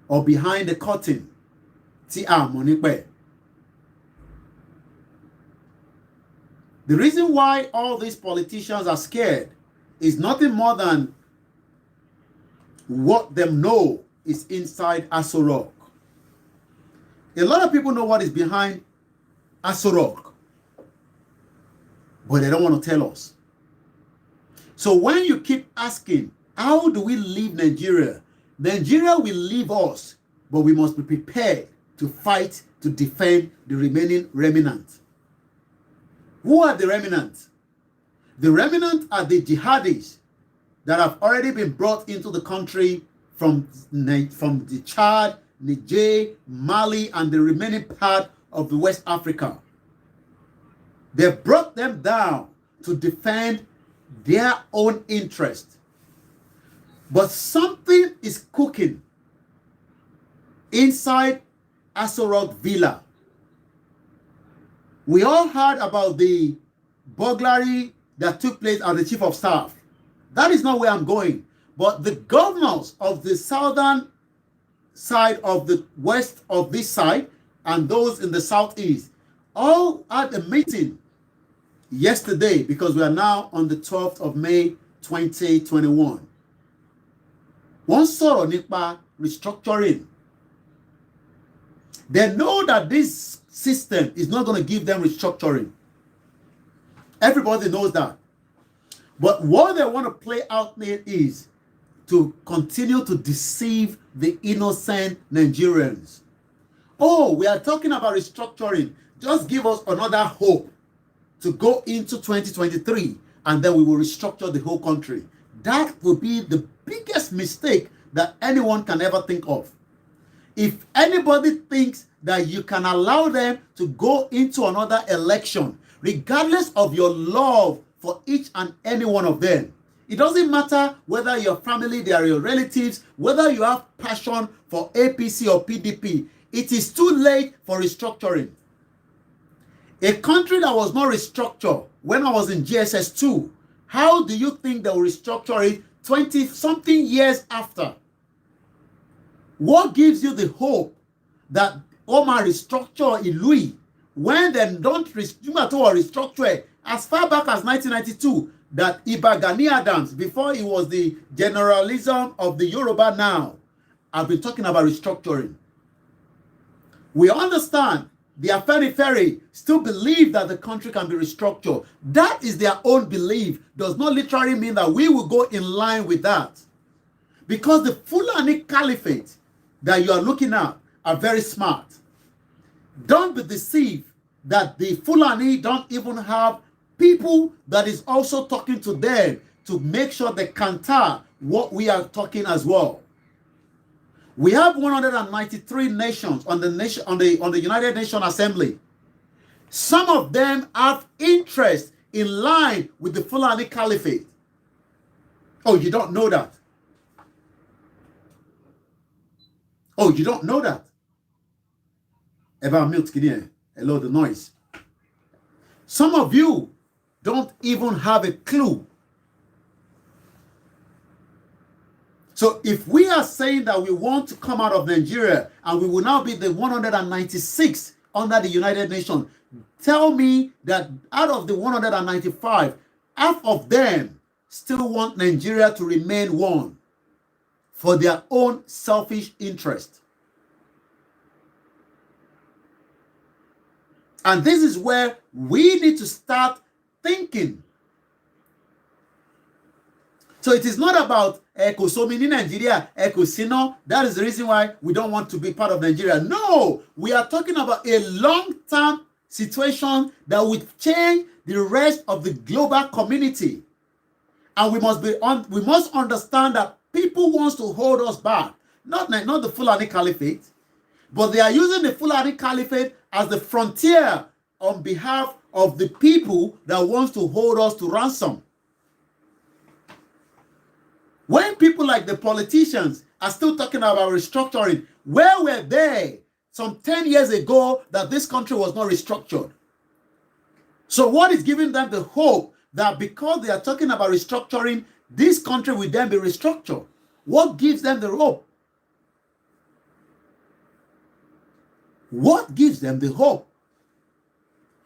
or behind the curtain? The reason why all these politicians are scared is nothing more than what they know is inside Aso Rock. A lot of people know what is behind Aso Rock, but they don't want to tell us. So when you keep asking, how do we leave Nigeria? Nigeria will leave us, but we must be prepared to fight to defend the remaining remnant. Who are the remnant? The remnant are the jihadis that have already been brought into the country from the Chad, Niger, Mali, and the remaining part of the West Africa. They brought them down to defend their own interest. But something is cooking inside Aso Rock Villa. We all heard about the burglary that took place at the chief of staff. That is not where I'm going. But the governors of the southern side of the west of this side and those in the southeast all had a meeting yesterday, because we are now on the 12th of May 2021. One sọ̀rọ̀ nípa restructuring. They know that this system is not going to give them restructuring. Everybody knows that. But what they want to play out there is to continue to deceive the innocent Nigerians. Oh, we are talking about restructuring. Just give us another hope to go into 2023, and then we will restructure the whole country. That would be the biggest mistake that anyone can ever think of. If anybody thinks that you can allow them to go into another election, regardless of your love for each and any one of them, it doesn't matter whether your family, they are your relatives, whether you have passion for APC or PDP, it is too late for restructuring. A country that was not restructured when I was in GSS 2, how do you think they will restructure it 20-something years after? What gives you the hope that Omar restructure Ilui when they don't restructure as far back as 1992, that Iba Gani Adams, before he was the generalism of the Yoruba now, I've been talking about restructuring. We understand the Afenifere still believe that the country can be restructured. That is their own belief. Does not literally mean that we will go in line with that. Because the Fulani Caliphate that you are looking at are very smart. Don't be deceived that the Fulani don't even have people that is also talking to them to make sure they counter what we are talking as well. We have 193 nations on the United Nations Assembly. Some of them have interest in line with the Fulani Caliphate. Oh, you don't know that? Oh, you don't know that? About mute, hello, the noise. Some of you don't even have a clue. So if we are saying that we want to come out of Nigeria and we will now be the 196 under the United Nations, tell me that out of the 195, half of them still want Nigeria to remain one for their own selfish interest. And this is where we need to start thinking. So it is not about Ekosomi in Nigeria, Ekosino. That is the reason why we don't want to be part of Nigeria. No, we are talking about a long-term situation that will change the rest of the global community. And we must understand that people want to hold us back. Not the Fulani Caliphate, but they are using the Fulani Caliphate as the frontier on behalf of the people that wants to hold us to ransom. When people like the politicians are still talking about restructuring, where were they some 10 years ago that this country was not restructured? So what is giving them the hope that because they are talking about restructuring, this country will then be restructured? What gives them the hope? What gives them the hope?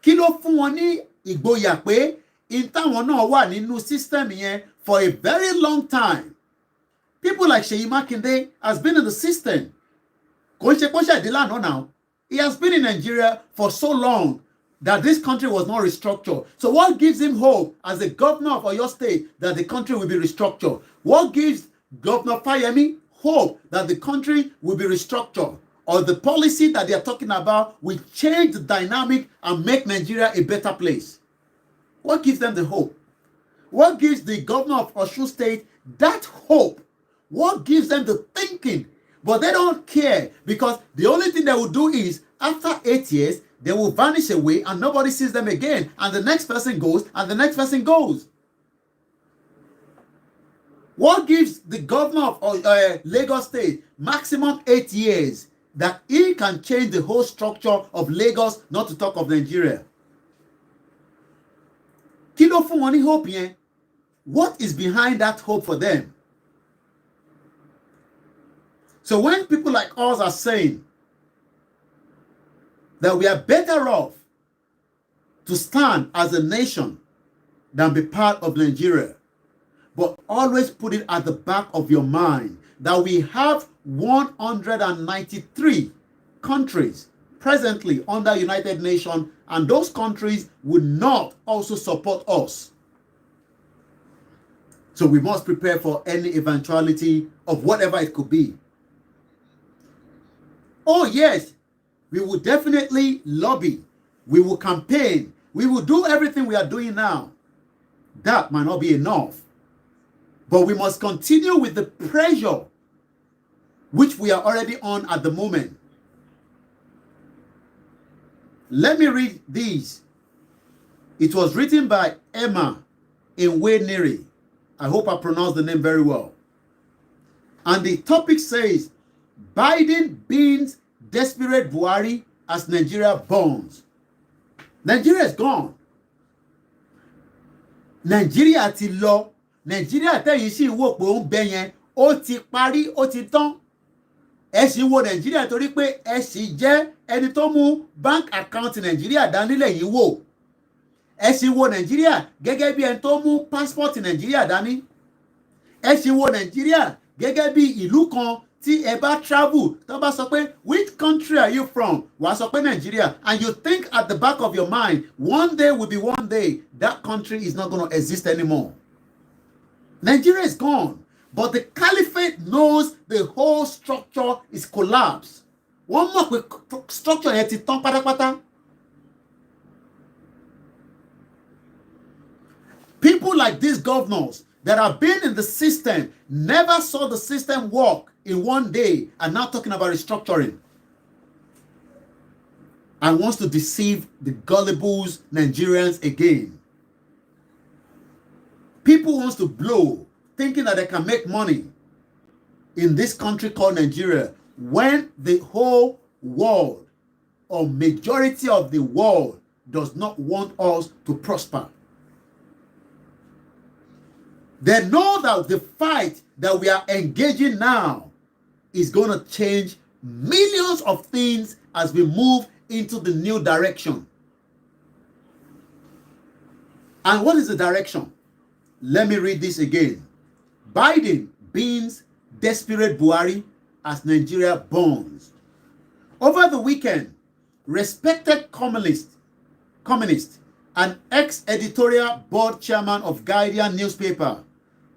Kí ló fún wọn ní ìgboyà pé in táwọn náà wà nínú system yẹn for a very long time? People like Seyi Makinde has been in the system. Now. He has been in Nigeria for so long that this country was not restructured. So what gives him hope as the governor of Oyo State that the country will be restructured? What gives Governor Fayemi hope that the country will be restructured? Or the policy that they are talking about will change the dynamic and make Nigeria a better place? What gives them the hope? What gives the governor of Osun State that hope? What gives them the thinking? But they don't care, because the only thing they will do is after 8 years, they will vanish away and nobody sees them again. And the next person goes and the next person goes. What gives the governor of Lagos State maximum 8 years that he can change the whole structure of Lagos, not to talk of Nigeria? Kí ló fún wọn ní hope yẹn? What is behind that hope for them? So when people like us are saying that we are better off to stand as a nation than be part of Nigeria, but always put it at the back of your mind that we have 193 countries presently under United Nations, and those countries will not also support us. So we must prepare for any eventuality of whatever it could be. Oh yes, we will definitely lobby. We will campaign. We will do everything we are doing now. That might not be enough. But we must continue with the pressure which we are already on at the moment. Let me read these. It was written by Emma Neri. I hope I pronounced the name very well. And the topic says, Biden beans desperate Buhari as Nigeria burns. Nigeria is gone. Nigeria ti lọ. Nigeria tẹ́yìn sí ìwò pé ó ń bẹ yẹn, ó ti parí, ó ti tán. Ẹ sì wo Nigeria torí pé ẹ sì jẹ́ ẹni tó mú bank account Nigeria dání lẹ́yìn wò. Ẹ sì wo Nigeria gẹ́gẹ́ bí ẹni tó mú passport Nigeria dání. Ẹ sì wo Nigeria gẹ́gẹ́ bí ìlú kan tí ẹ bá travel tó bá sọ pé which country are you from? Wàá sọ pé Nigeria, and you think at the back of your mind one day will be one day that country is not going to exist anymore. Nigeria is gone, but the caliphate knows the whole structure is collapsed. One more quick structure yẹn ti tán pátápátá. People like these governors that have been in the system never saw the system work in one day and now talking about restructuring and wants to deceive the gullible Nigerians again. People wants to blow, thinking that they can make money in this country called Nigeria when the whole world or majority of the world does not want us to prosper. They know that the fight that we are engaging now is going to change millions of things as we move into the new direction. And what is the direction? Let me read this again. Biden beans desperate Buhari as Nigeria burns. Over the weekend, respected communist and ex-editorial board chairman of Guardian newspaper,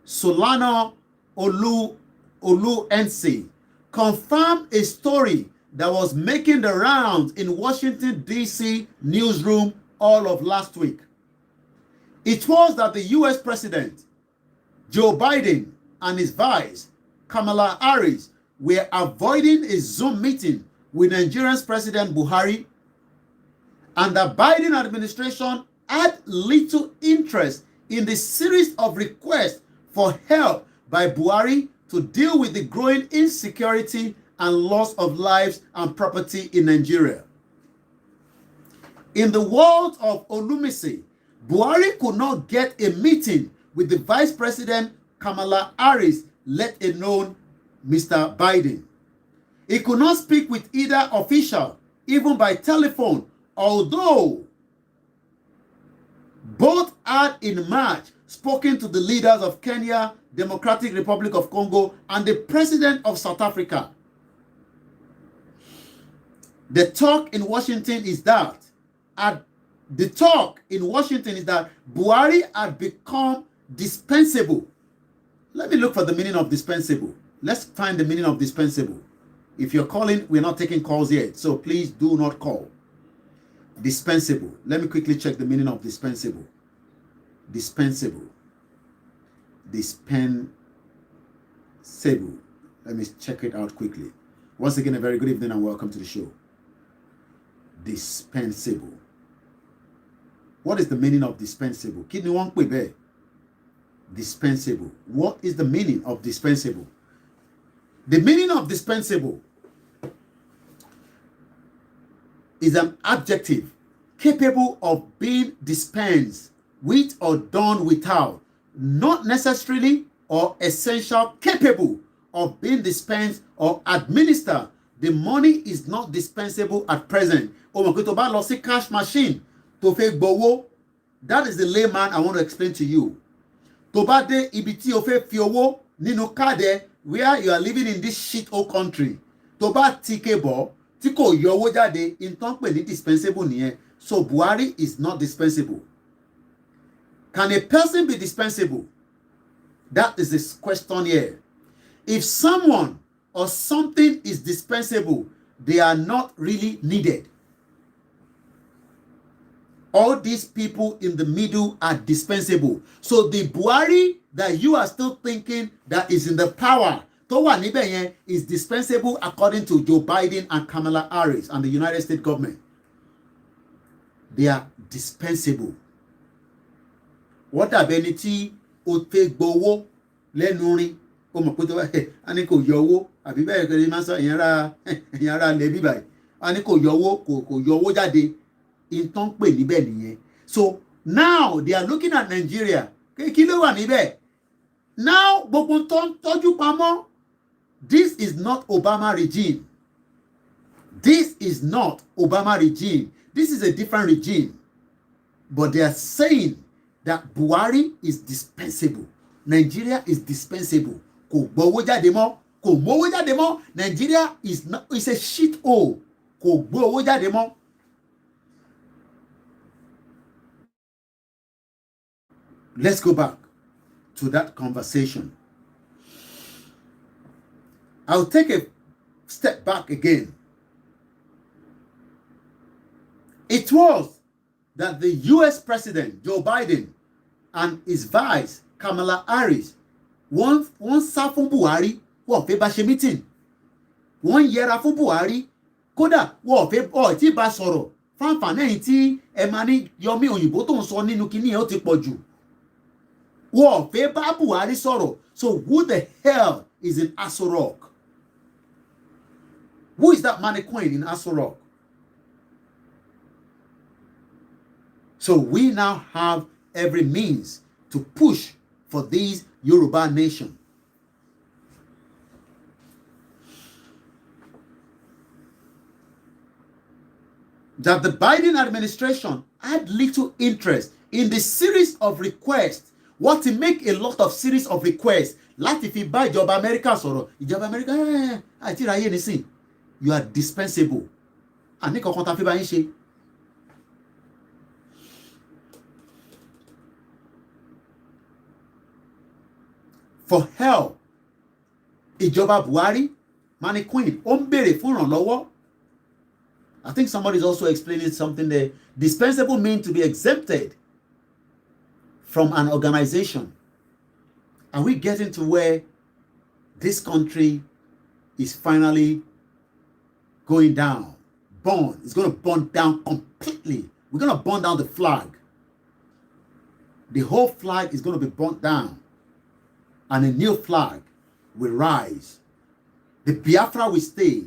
Solana Olu-NC, confirmed a story that was making the rounds in Washington, D.C. newsroom all of last week. It was that the U.S. President, Joe Biden, and his vice, Kamala Harris, were avoiding a Zoom meeting with Nigeria's President Buhari, and the Biden administration had little interest in the series of requests for help by Buhari to deal with the growing insecurity and loss of lives and property in Nigeria. In the words of Olumisi, Buhari could not get a meeting with the Vice President Kamala Harris, let alone Mr. Biden. He could not speak with either official, even by telephone, although both had in March spoken to the leaders of Kenya, Democratic Republic of Congo, and the President of South Africa. The talk in Washington is that Buhari had become dispensable. Let me look for the meaning of dispensable. Let's find the meaning of dispensable. If you're calling, we're not taking calls yet, so please do not call. Dispensable. Let me quickly check the meaning of dispensable. Dispensable. Dispensable. Let me check it out quickly. Once again, a very good evening and welcome to the show. Dispensable. What is the meaning of dispensable? Kidney one quick there. Dispensable. What is the meaning of dispensable? The meaning of dispensable is an adjective capable of being dispensed with or done without, not necessarily or essential, capable of being dispensed or administered. The money is not dispensable at present. Cash machine to fake bowo. That is the layman I want to explain to you. Tobade ibiti ofe fiowo ninu kade where you are living in this shit hole country. Toba tikebo tí kò yọ owó jáde in tán pè ní dispensable nìyẹn. So Buhari is not dispensable. Can a person be dispensable? That is the question here. If someone or something is dispensable, they are not really needed. All these people in the middle are dispensable. So the Buhari that you are still thinking that is in the power tó wà níbẹ̀ yẹn is dispensable according to Joe Biden and Kamala Harris and the United States government. They are dispensable. What dàbí ẹni tí o fẹ́ gbowó lẹ́nu rin o mọ̀ pé tó wá a ní kò yọ owó àbí bẹ́ẹ̀ kẹ́lẹ́ máa ń sọ ìyẹn ara lè bí báyìí a ní kò yọ owó kò yọ owó jáde ìtàn pè níbẹ̀ nìyẹn. So now they are looking at Nigeria kí ló wà níbẹ̀ now gbogbo tó ń tọ́jú pamọ́. This is not Obama regime. This is not Obama regime. This is a different regime. But they are saying that Buhari is dispensable. Nigeria is dispensable. Kò gbowó jáde mọ́. Kò mówó jáde mọ́. Nigeria is a shit hole. Kò gbowó jáde mọ́. Let's go back to that conversation. I'll take a step back again. It was that the US President Joe Biden and his vice Kamala Harris wọ́n sá fún Buhari wọ́n fẹ́ bá ṣe meeting. Wọ́n yẹra fún Buhari kódà wọ́n fẹ́ tí bá sọ̀rọ̀ fáǹfààní ẹ̀yìn tí ẹ máa ní Yọmí òyìnbó tó ń sọ nínú kinní ẹ̀ ó ti pọ̀ jù. Wọ́n fẹ́ bá Buhari sọ̀rọ̀. So who the hell is in Aso Rock? Who is that mannequin in Aso Rock? So we now have every means to push for this Yoruba nation. That the Biden administration had little interest in the series of requests. What to make a lot of series of requests. Láti fi bá ìjọba Amẹ́ríkà sọ̀rọ̀. Ìjọba Amẹ́ríkà àti ìráyè nísìn. You are dispensable. Àní kankan ta fi bá yín ṣe. For help, ìjọba Buhari, mannequin, ó ń béèrè fún ìrànlọ́wọ́. I think somebody is also explaining something there. Dispensable means to be exempted from an organization. Are we getting to where this country is finally going down? Burn. It's going to burn down completely. We're going to burn down the flag. The whole flag is going to be burnt down. And a new flag will rise. The Biafra will stay.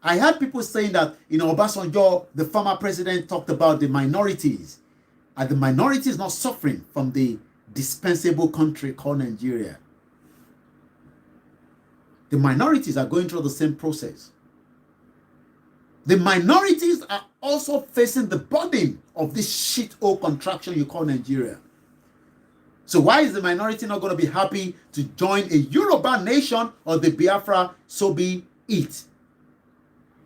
I heard people saying that, Obasanjo, the former president, talked about the minorities. And the minority is not suffering from the dispensable country called Nigeria. The minorities are going through the same process. The minorities are also facing the burden of this shithole contraction you call Nigeria. So why is the minority not going to be happy to join a Yoruba nation or the Biafra? So be it.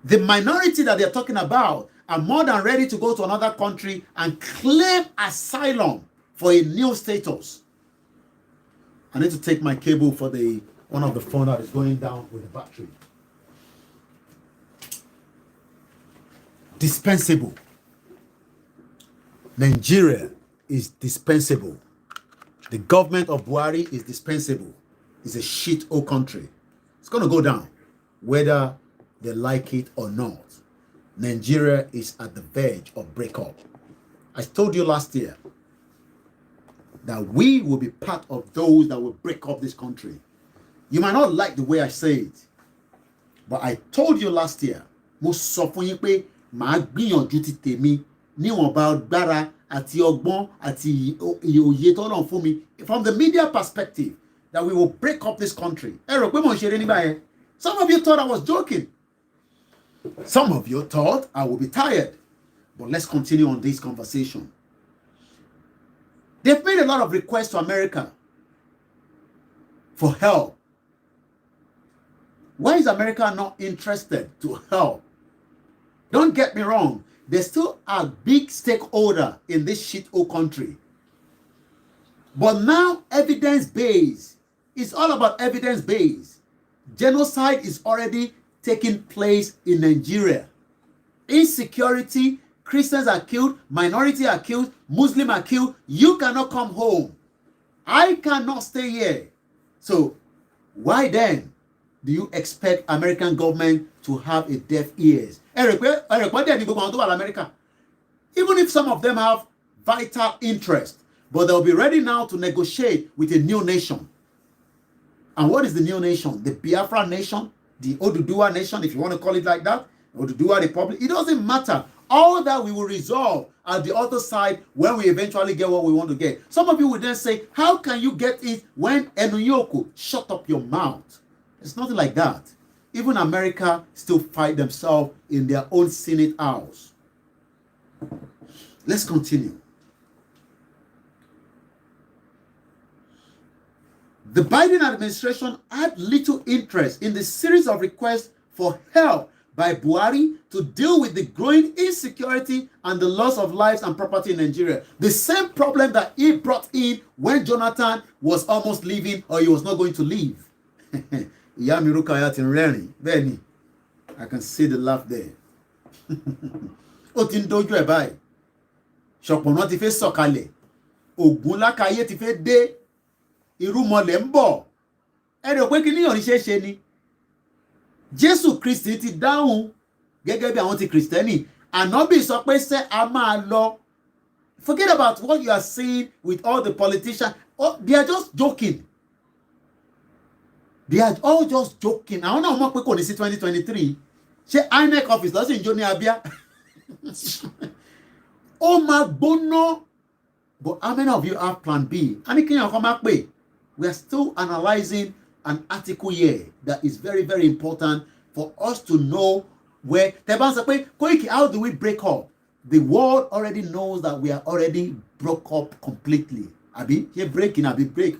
The minority that they're talking about are more than ready to go to another country and claim asylum for a new status. I need to take my cable for one of the phone that is going down with the battery. Dispensable. Nigeria is dispensable. The government of Buhari is dispensable. It's a shithole country. It's going to go down, whether they like it or not. Nigeria is at the verge of breakup. I told you last year that we will be part of those that will break up this country. You might not like the way I say it, but I told you last year, mo sọ fún yín pé màá gbìyànjú ti tèmi níwọ̀nba agbára àti ọgbọ́n àti òye t'Ọlọ́run fún mi from the media perspective that we will break up this country. Ẹ rò pé mò ń ṣeré nígbà yẹn. Some of you thought I was joking. Some of you thought I would be tired. But let's continue on this conversation. They've made a lot of requests to America for help. Why is America not interested to help? Don't get me wrong. They still are big stakeholder in this shithole country. But now, evidence-based. It's all about evidence-based. Genocide is already taking place in Nigeria. Insecurity, Christians are killed, minority are killed, Muslims are killed. You cannot come home. I cannot stay here. So, why then do you expect American government to have a deaf ears? Even if some of them have vital interest, but they'll be ready now to negotiate with a new nation. And what is the new nation? The Biafra nation, the Oduduwa nation, if you want to call it like that, Oduduwa Republic. It doesn't matter. All that we will resolve at the other side when we eventually get what we want to get. Some of you will then say, how can you get it when Enuyoko? Shut up your mouth. It's nothing like that. Even America still fight themselves in their own Senate house. Let's continue. The Biden administration had little interest in the series of requests for help by Buhari to deal with the growing insecurity and the loss of lives and property in Nigeria. The same problem that he brought in when Jonathan was almost leaving or he was not going to leave. I can see the laugh there. Ṣọ̀pọ̀nà ti fẹ́ sọ̀kalẹ̀, ògùn lákàyé ti fẹ́ dé, irúmọlẹ̀ ń bọ̀. Ẹ rò pé kí níyàn ṣe ṣe ni? Jésù Kristi ti dáhùn gẹ́gẹ́ bí àwọn ti Kristẹni. Ànábì sọ pé ṣé a máa lọ. Forget about what you are seeing with all the politicians. Oh, they are just joking. They are all just joking. Àwọn náà mọ̀ pé kò ní sí 2023. Ṣé INEC office lọ́sìn jó ní Abia? Oh my gbóná. But how many of you have plan B? We are still analyzing an article here that is very, very important for us to know where. Koiki, how do we break up? The world already knows that we are already broke up completely. Abi, you're breaking, Abi, break.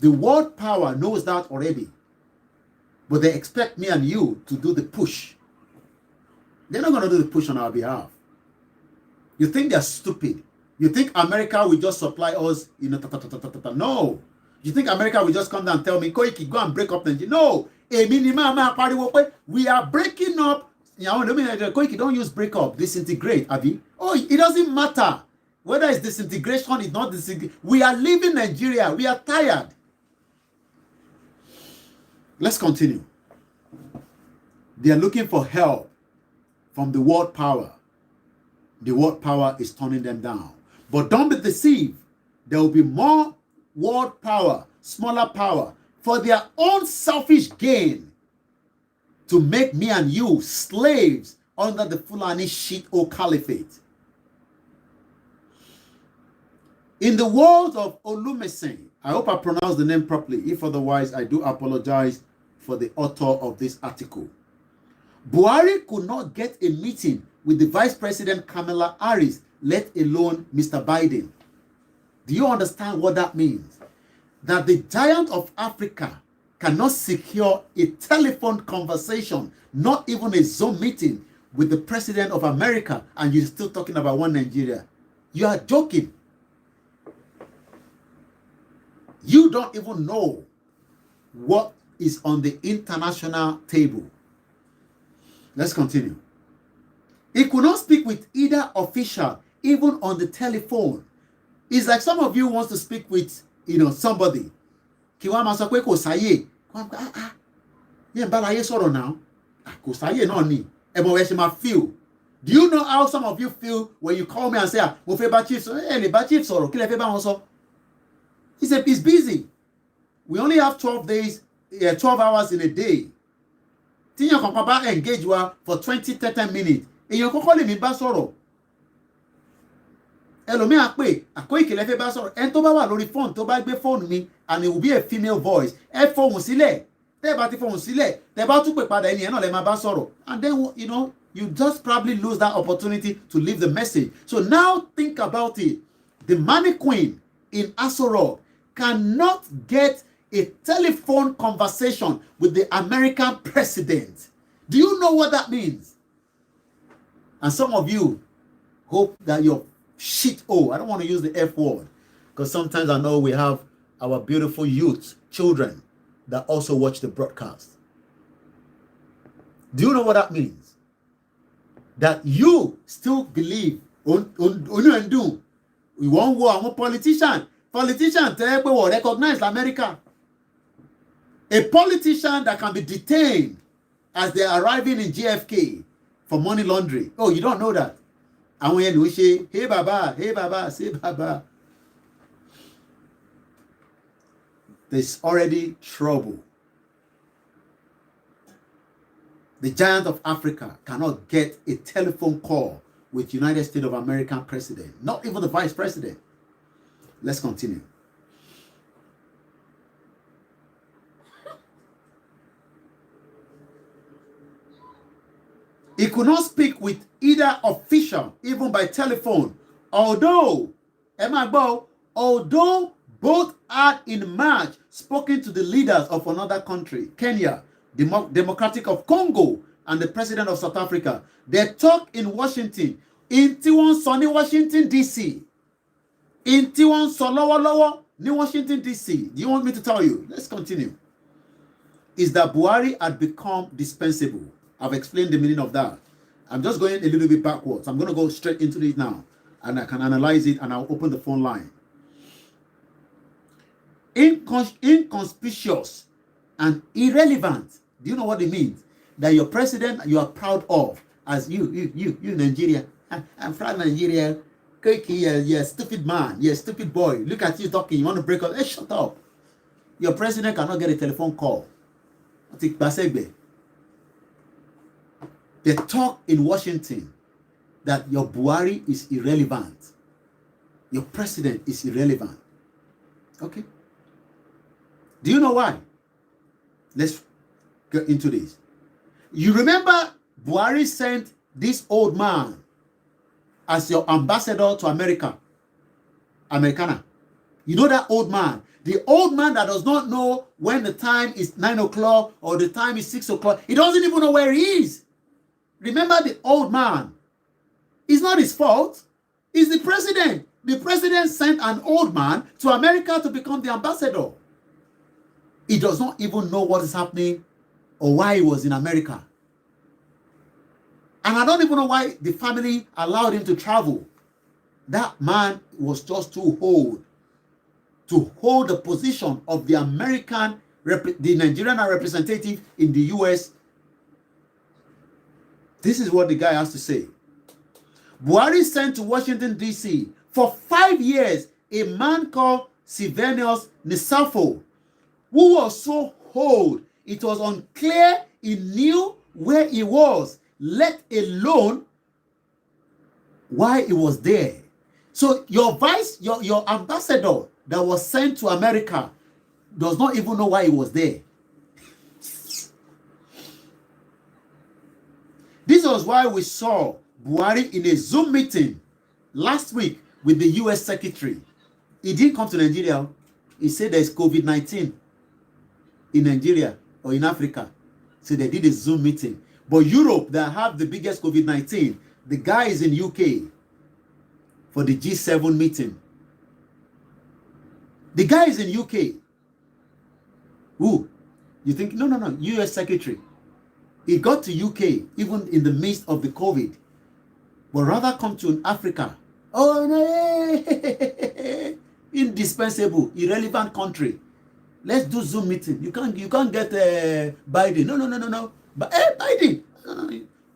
The world power knows that already. But they expect me and you to do the push. They're not going to do the push on our behalf. You think they're stupid. You think America will just supply us, No. You think America will just come down and tell me, Koiki, go and break up Nigeria? No. We are breaking up. Koiki, don't use break up. Disintegrate, Abi. Oh, it doesn't matter. Whether it's disintegration, it's not disintegration. We are leaving Nigeria. We are tired. Let's continue. They are looking for help from the world power. The world power is turning them down. But don't be deceived. There will be more world power, smaller power, for their own selfish gain to make me and you slaves under the Fulani shit-o caliphate. In the words of Olumese, I hope I pronounced the name properly. If otherwise, I do apologize for the author of this article. Buhari could not get a meeting with the Vice President Kamala Harris, let alone Mr. Biden. Do you understand what that means? That the giant of Africa cannot secure a telephone conversation, not even a Zoom meeting with the President of America, and you're still talking about one Nigeria. You are joking. You don't even know what is on the international table. Let's continue. He could not speak with either official, even on the telephone. It's like some of you wants to speak with, somebody. Now. Feel. Do you know how some of you feel when you call me and say, He's busy. We only have 12 hours in a day. Tiyan kankan bá engage wa for 20-30 minutes. Èèyàn kọ́kọ́ lè mi bá sọ̀rọ̀. Ẹlòmíì á pè, Koiki lẹ fẹ́ bá sọ̀rọ̀. Ẹni tó bá wà lórí phone tó bá gbé phone mi and it will be a female voice. Ẹ fohùn sílẹ̀. Tẹ́ bá ti fohùn sílẹ̀, tẹ́ bá tún pè padà ẹni yẹn náà lẹ máa bá sọ̀rọ̀. And then you just probably lose that opportunity to leave the message. So now think about it. The Money Queen in Aso Rock cannot get a telephone conversation with the American president. Do you know what that means? And some of you hope that your shit, I don't want to use the F word, because sometimes I know we have our beautiful youth, children, that also watch the broadcast. Do you know what that means? That you still believe we won't war. I'm a politician will recognize America. A politician that can be detained as they're arriving in JFK for money laundering. Oh, you don't know that? And when we say, hey Baba, say Baba. There's already trouble. The giant of Africa cannot get a telephone call with United States of America president, not even the vice president. Let's continue. He could not speak with either official, even by telephone, although both had in March spoken to the leaders of another country, Kenya, Democratic of Congo, and the president of South Africa. They talk in Washington, in Washington, D.C. In Washington, D.C. Do you want me to tell you? Let's continue. Is that Buhari had become dispensable. I've explained the meaning of that. I'm just going a little bit backwards. I'm going to go straight into it now, and I can analyze it, and I'll open the phone line. Inconspicuous and irrelevant. Do you know what it means? That your president you are proud of, as you Nigeria. I'm proud of Nigeria. You're a stupid man. You're a stupid boy. Look at you talking. You want to break up. Hey, shut up. Your president cannot get a telephone call. They talk in Washington that your Buhari is irrelevant. Your president is irrelevant. Okay? Do you know why? Let's get into this. You remember Buhari sent this old man as your ambassador to America. Americana. You know that old man. The old man that does not know when the time is 9 o'clock or the time is 6 o'clock. He doesn't even know where he is. Remember the old man. It's not his fault. It's the president. The president sent an old man to America to become the ambassador. He does not even know what is happening or why he was in America. And I don't even know why the family allowed him to travel. That man was just too old to hold the position of the the Nigerian representative in the US. This is what the guy has to say. Buhari sent to Washington, D.C. for 5 years a man called Sylvanus Nisafo, who was so old it was unclear he knew where he was, let alone why he was there. So your ambassador that was sent to America does not even know why he was there. This was why we saw Buhari in a Zoom meeting last week with the US Secretary. He didn't come to Nigeria. He said there's COVID-19 in Nigeria or in Africa. So they did a Zoom meeting. But Europe, that have the biggest COVID-19, the guy is in UK for the G7 meeting. The guy is in UK. Who? You think? No. US Secretary. He got to UK even in the midst of the COVID. But rather come to Africa. Oh, no. Indispensable, irrelevant country. Let's do Zoom meeting. You can't get Biden. No. But Biden. No.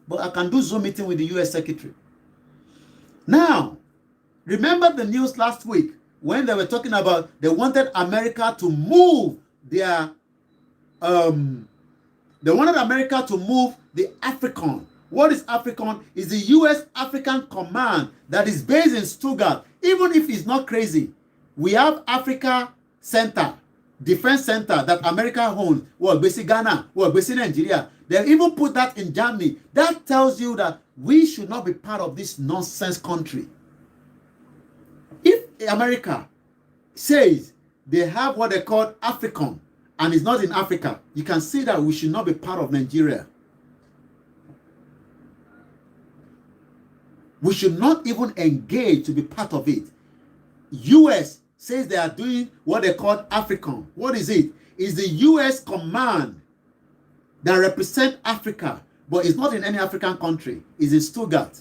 But I can do Zoom meeting with the US Secretary. Now, remember the news last week when they were talking about they wanted America to move their they wanted America to move the African. What is African? Is the US African Command that is based in Stuttgart. Even if it's not crazy, we have Africa Center, Defense Center that America owns. Well, basically Ghana, well, basically Nigeria. They even put that in Germany. That tells you that we should not be part of this nonsense country. If America says they have what they call African and it's not in Africa, you can see that we should not be part of Nigeria. We should not even engage to be part of it. US says they are doing what they call African. What is it? It's the US command that represent Africa, but it's not in any African country. It's in Stuttgart.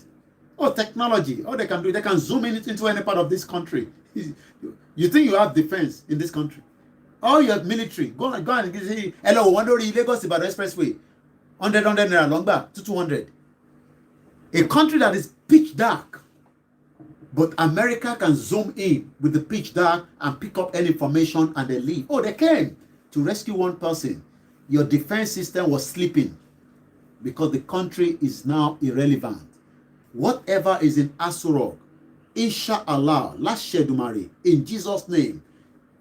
Oh, technology. Oh, they can do. They can zoom in into any part of this country. You think you have defense in this country? All your military. Go and say, hello, Lagos Ibadan Expressway. 100 naira long back to 200. A country that is pitch dark. But America can zoom in with the pitch dark and pick up any information and they leave. Oh, they came to rescue one person. Your defense system was sleeping because the country is now irrelevant. Whatever is in Asurok, Inshallah, last Shedumari, in Jesus' name,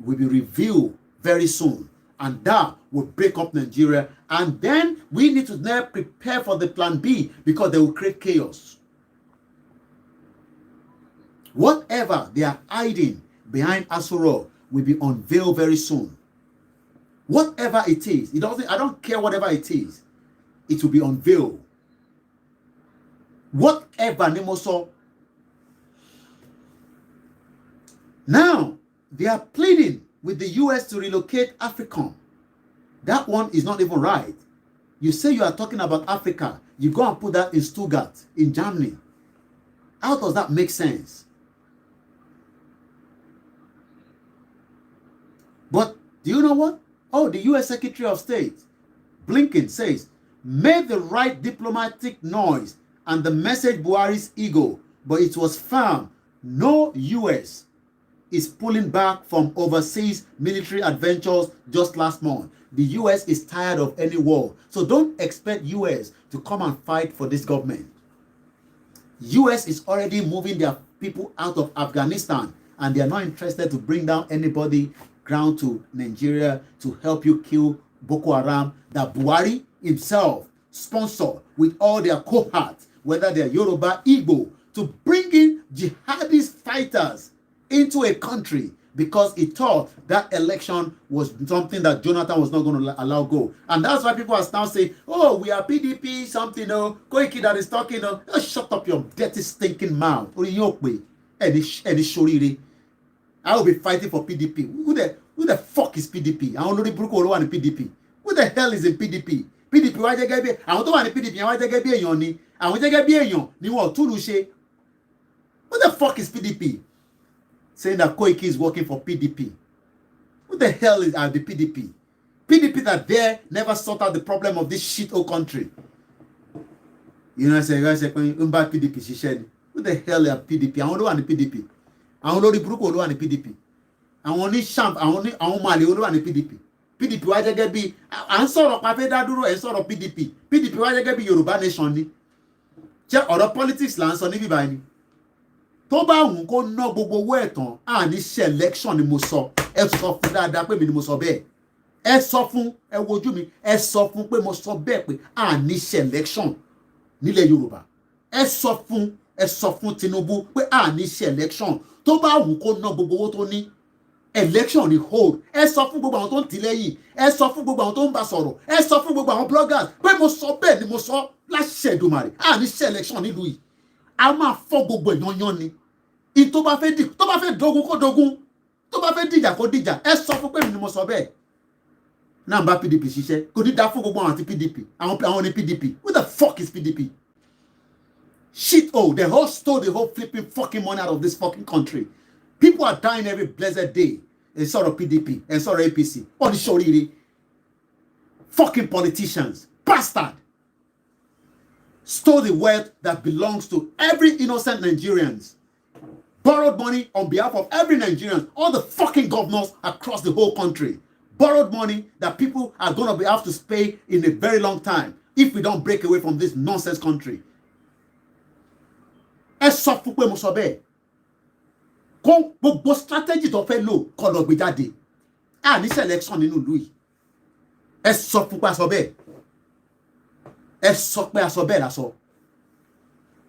will be revealed very soon. And that will break up Nigeria. And then we need to now prepare for the plan B because they will create chaos. Whatever they are hiding behind Asurok will be unveiled very soon. Whatever it is, I don't care whatever it is, it will be unveiled. Whatever Nemoso. Now, they are pleading with the US to relocate African. That one is not even right. You say you are talking about Africa, you go and put that in Stuttgart, in Germany. How does that make sense? But do you know what? Oh, the US Secretary of State, Blinken, says, made the right diplomatic noise and the message Buhari's ego, but it was firm. No US is pulling back from overseas military adventures just last month. The US is tired of any war. So don't expect US to come and fight for this government. US is already moving their people out of Afghanistan and they are not interested to bring down anybody ground to Nigeria to help you kill Boko Haram that Buhari himself sponsor with all their cohorts, whether they are Yoruba, Igbo, to bring in jihadist fighters into a country because he thought that election was something that Jonathan was not going to allow go. And that's why people are now saying, oh, we are PDP, something, oh, Koiki that is talking, oh, shut up your dirty, stinking mouth. I will be fighting for PDP. Who the fuck is PDP? I don't know the Bruko in PDP. Who the hell is in PDP? PDP, why they get I don't want PDP, why they get Yoni? I want to get Yon, you want to Lushe. Who the fuck is PDP? Saying that Koiki is working for PDP. Who the hell is the PDP? PDP that there never sort out the problem of this shit old country. You know, I say, PDP, she said, who the hell is PDP? I don't know the PDP. I don't know the Bruko and the PDP. I only champ, I only Mali and the PDP. PDP, why they get be? I'm sort of Pafedaduro and sort of PDP. PDP, why they get be Yoruba nation? Check other politics lands on the binding. Tó bá wùn kó ná gbogbo owó ẹ̀tàn à ní ṣe election ni mo sọ ẹ sọ fún dáadáa pé mi ni mo sọ bẹ́ẹ̀ ẹ sọ fún ẹ wojú mi ẹ sọ fún pé mo sọ bẹ́ẹ̀ pé à ní ṣe election nílẹ̀ Yorùbá ẹ sọ fún Tinubu pé à ní ṣe election tó bá wùn kó ná gbogbo owó tó ní election ni hold ẹ sọ fún gbogbo àwọn tó ń tì lẹ́yìn ẹ sọ fún gbogbo àwọn tó ń bá sọ̀rọ̀ ẹ sọ fún gbogbo àwọn bloggers pé mo sọ bẹ́ẹ̀ ni mo sọ láṣẹ Èdùmàrè à ní ṣe election nílùú yìí a máa fọ́ gbogbo èèyàn ni tó bá fẹ́ dogun kó dogun tó bá fẹ́ dìjà kó dìjà ẹ sọ fún pé mi ni mo sọ bẹ́ẹ̀ náà bá PDP ṣiṣẹ́ kò ní dá fún gbogbo àwọn àti PDP àwọn ní PDP who the fuck is PDP shit they all stole the whole flipping fucking money out of this fucking country. People are dying every blessed day and sort of PDP and sort of APC on the show really fucking politicians bastard stole the wealth that belongs to every innocent Nigerians, borrowed money on behalf of every Nigerian, all the fucking governors across the whole country, borrowed money that people are going to have to pay in a very long time if we don't break away from this nonsense country. Ẹ sọ fún pé mo sọ bẹ́ẹ̀. Kó gbogbo strategy tó fẹ́ lò kó lọ gbé jáde. À ní selection nínú ìlú yìí. Ẹ sọ fún pé a sọ bẹ́ẹ̀. Ẹ sọ pé a sọ bẹ́ẹ̀ la sọ.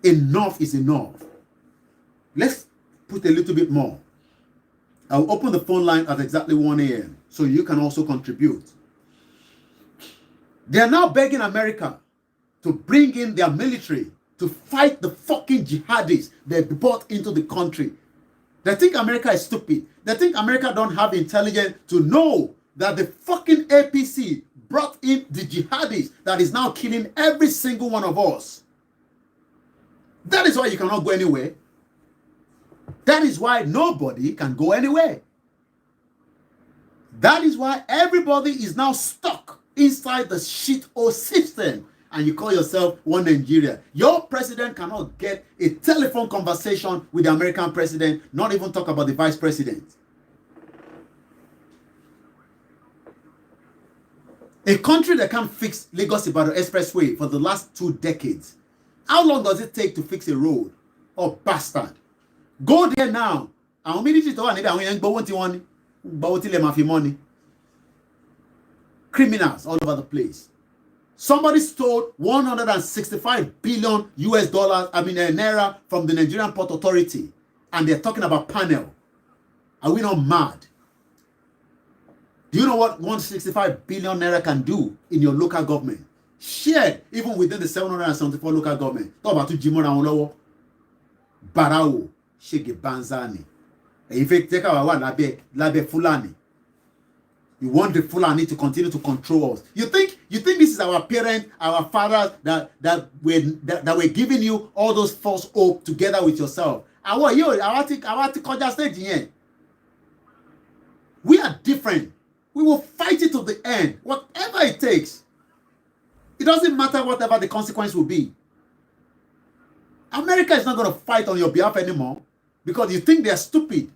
Enough is enough. Let's put a little bit more. I'll open the phone line at exactly 1 a.m. so you can also contribute. They are now begging America to bring in their military to fight the fucking jihadists they brought into the country. They think America is stupid. They think America don't have intelligence to know that the fucking APC brought in the jihadists that is now killing every single one of us. That is why you cannot go anywhere. That is why nobody can go anywhere. That is why everybody is now stuck inside the shit-hole system. And you call yourself one Nigeria. Your president cannot get a telephone conversation with the American president, not even talk about the vice president. A country that can't fix Lagos-Ibadan Expressway for the last 2 decades. How long does it take to fix a road? Oh, bastard. Go there now. Àwọn military tó wà níbẹ̀ àwọn yẹn ń gbowó tí wọ́n ní. Gbowó tí lè máa fi money. Criminals all over the place. Somebody stole $165 billion naira from the Nigerian Port Authority. And they're talking about panel. Are we not mad? Do you know what 165 billion naira can do in your local government? Shared even within the 774 local government. Talk about to Jimon Awolowo. Barao. Shege Banzani. In fact, take our one Labe Fulani. You want the Fulani to continue to control us. You think this is our parents, our fathers that were giving you all those false hope together with yourself. We are different. We will fight it to the end, whatever it takes. It doesn't matter whatever the consequence will be. America is not going to fight on your behalf anymore because you think they're stupid.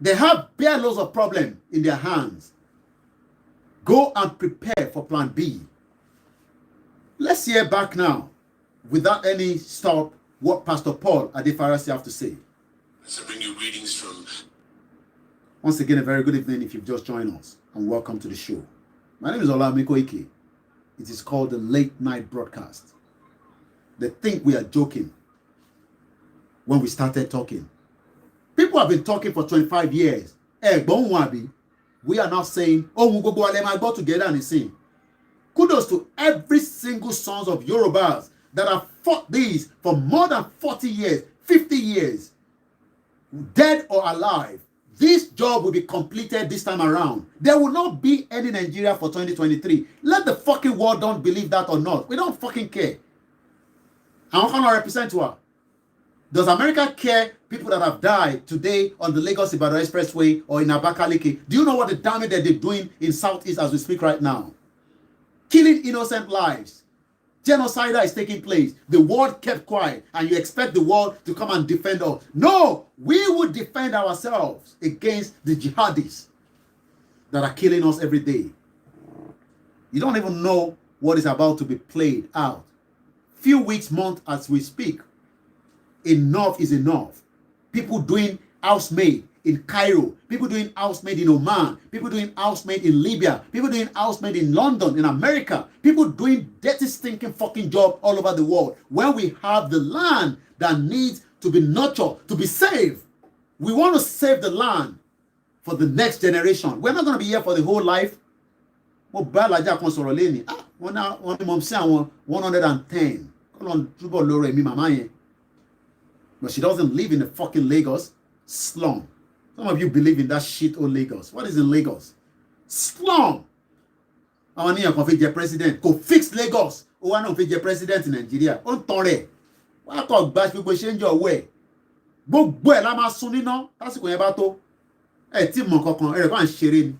They have bare loads of problems in their hands. Go and prepare for plan B. Let's hear back now, without any stop, what Pastor Paul Adefarasi have to say. So bring you greetings from... Once again, a very good evening if you've just joined us, and welcome to the show. My name is Olamiko Ike. It is called the Late Night Broadcast. They think we are joking when we started talking. People have been talking for 25 years. We are now saying, oh, we go together and sing. Kudos to every single sons of Yorubas that have fought these for more than 40 years, 50 years, dead or alive. This job will be completed this time around. There will not be any Nigeria for 2023. Let the fucking world don't believe that or not. We don't fucking care. How can I represent her? Does America care people that have died today on the Lagos-Ibadan Expressway or in Abakaliki? Do you know what the damage that they're doing in Southeast as we speak right now? Killing innocent lives. Genocide is taking place. The world kept quiet and you expect the world to come and defend us. No, we would defend ourselves against the jihadis that are killing us every day. You don't even know what is about to be played out. Few weeks, months as we speak, enough is enough. People doing housemaid in Cairo, people doing housemaid in Oman, people doing housemaid in Libya, people doing housemaid in London, in America, people doing dirty, stinking fucking job all over the world. When we have the land that needs to be nurtured, to be saved, we want to save the land for the next generation. We're not going to be here for the whole life. 110. But she doesn't live in the fucking Lagos slum. Some of you believe in that shit old Lagos. What is in Lagos? Slum. I want to confess your president. Go fix Lagos. Oh, I know if your president in Nigeria. On tore. Why talk bad people change your way? Gbogbo ẹ̀ la máa sun níná lásìkò yẹn bá tó. Ẹ tí mọ̀ kankan ẹ rẹ̀ bá ń ṣeré ni.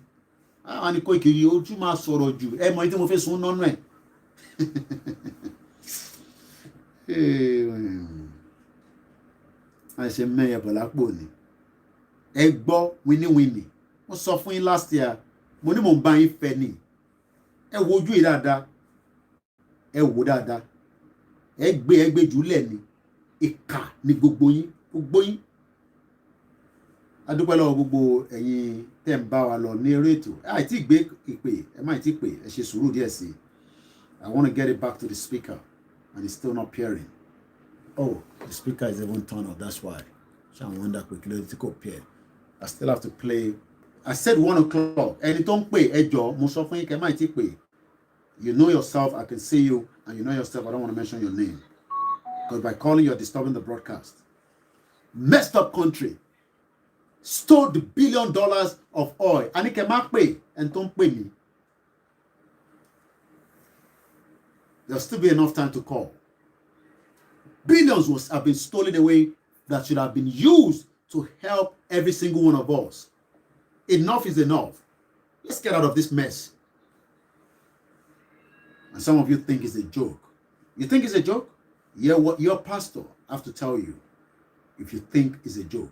Àwọn ni Koiki yìí ojú máa sọ̀rọ̀ jù. Ẹ mọ̀ ní tí mo fẹ́ sun nánú ẹ̀. Àìṣe mẹ́yẹ bọ̀lápò ni. Ẹ gbọ́ wíníwíní. Mo sọ fún yín last year. Mo ní mò ń bá yín fẹ́ ni. Ẹ wo ojú yìí dáadáa. Ẹ wò dáadáa. Ẹ gbé jùlẹ̀ ni. Ìkà ni gbogbo yín. Gbogbo yín. A dúpẹ́ lọ́wọ́ gbogbo ẹ̀yin tẹ́ ń bá wa lọ ní eré ètò. Ẹ tí gbé ìpè. Ẹ má tí pè. Ẹ ṣe sùúrù díẹ̀ sí. I want to get it back to the speaker. And it's still not pairing. Oh, the speaker is even turned off. That's why. So I wonder quickly to go pair. I still have to play. I said 1 o'clock. Ẹni tó ń pè ẹ jọ̀ọ́, mo sọ fún yín kẹ́ má tí pè. You know yourself. I can see you. And you know yourself. I don't want to mention your name. Because by calling, you're disturbing the broadcast. Messed up country. Stole the $1 billion of oil. And it can pay and don't pay me. There'll still be enough time to call. Billions have been stolen away that should have been used to help every single one of us. Enough is enough. Let's get out of this mess. And some of you think it's a joke. You think it's a joke? Yeah, what your pastor have to tell you if you think it's a joke.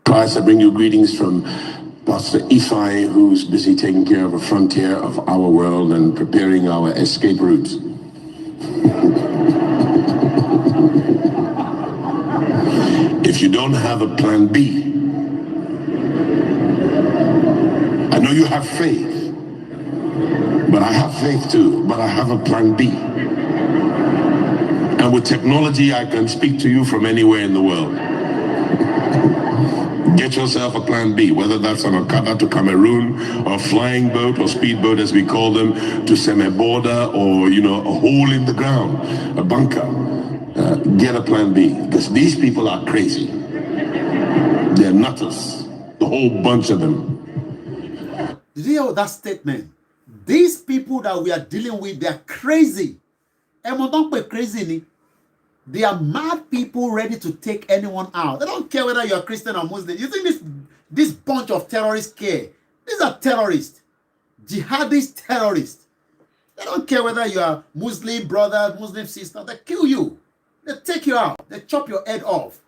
Christ, I bring you greetings from Pastor Ifai, who's busy taking care of a frontier of our world and preparing our escape routes. If you don't have a plan B, I know you have faith, but I have faith too, but I have a plan B. And with technology, I can speak to you from anywhere in the world. Get yourself a plan B, whether that's on Okada to Cameroon, or flying boat or speedboat as we call them, to Seme-Border, or, you know, a hole in the ground, a bunker. Get a plan B, because these people are crazy. They're nutters, the whole bunch of them. Did you hear that statement? These people that we are dealing with, they're crazy. Crazy. They are mad people ready to take anyone out. They don't care whether you're Christian or Muslim. You think this bunch of terrorists care? These are terrorists. Jihadist terrorists. They don't care whether you are Muslim brother, Muslim sister. They kill you. They take you out. They chop your head off.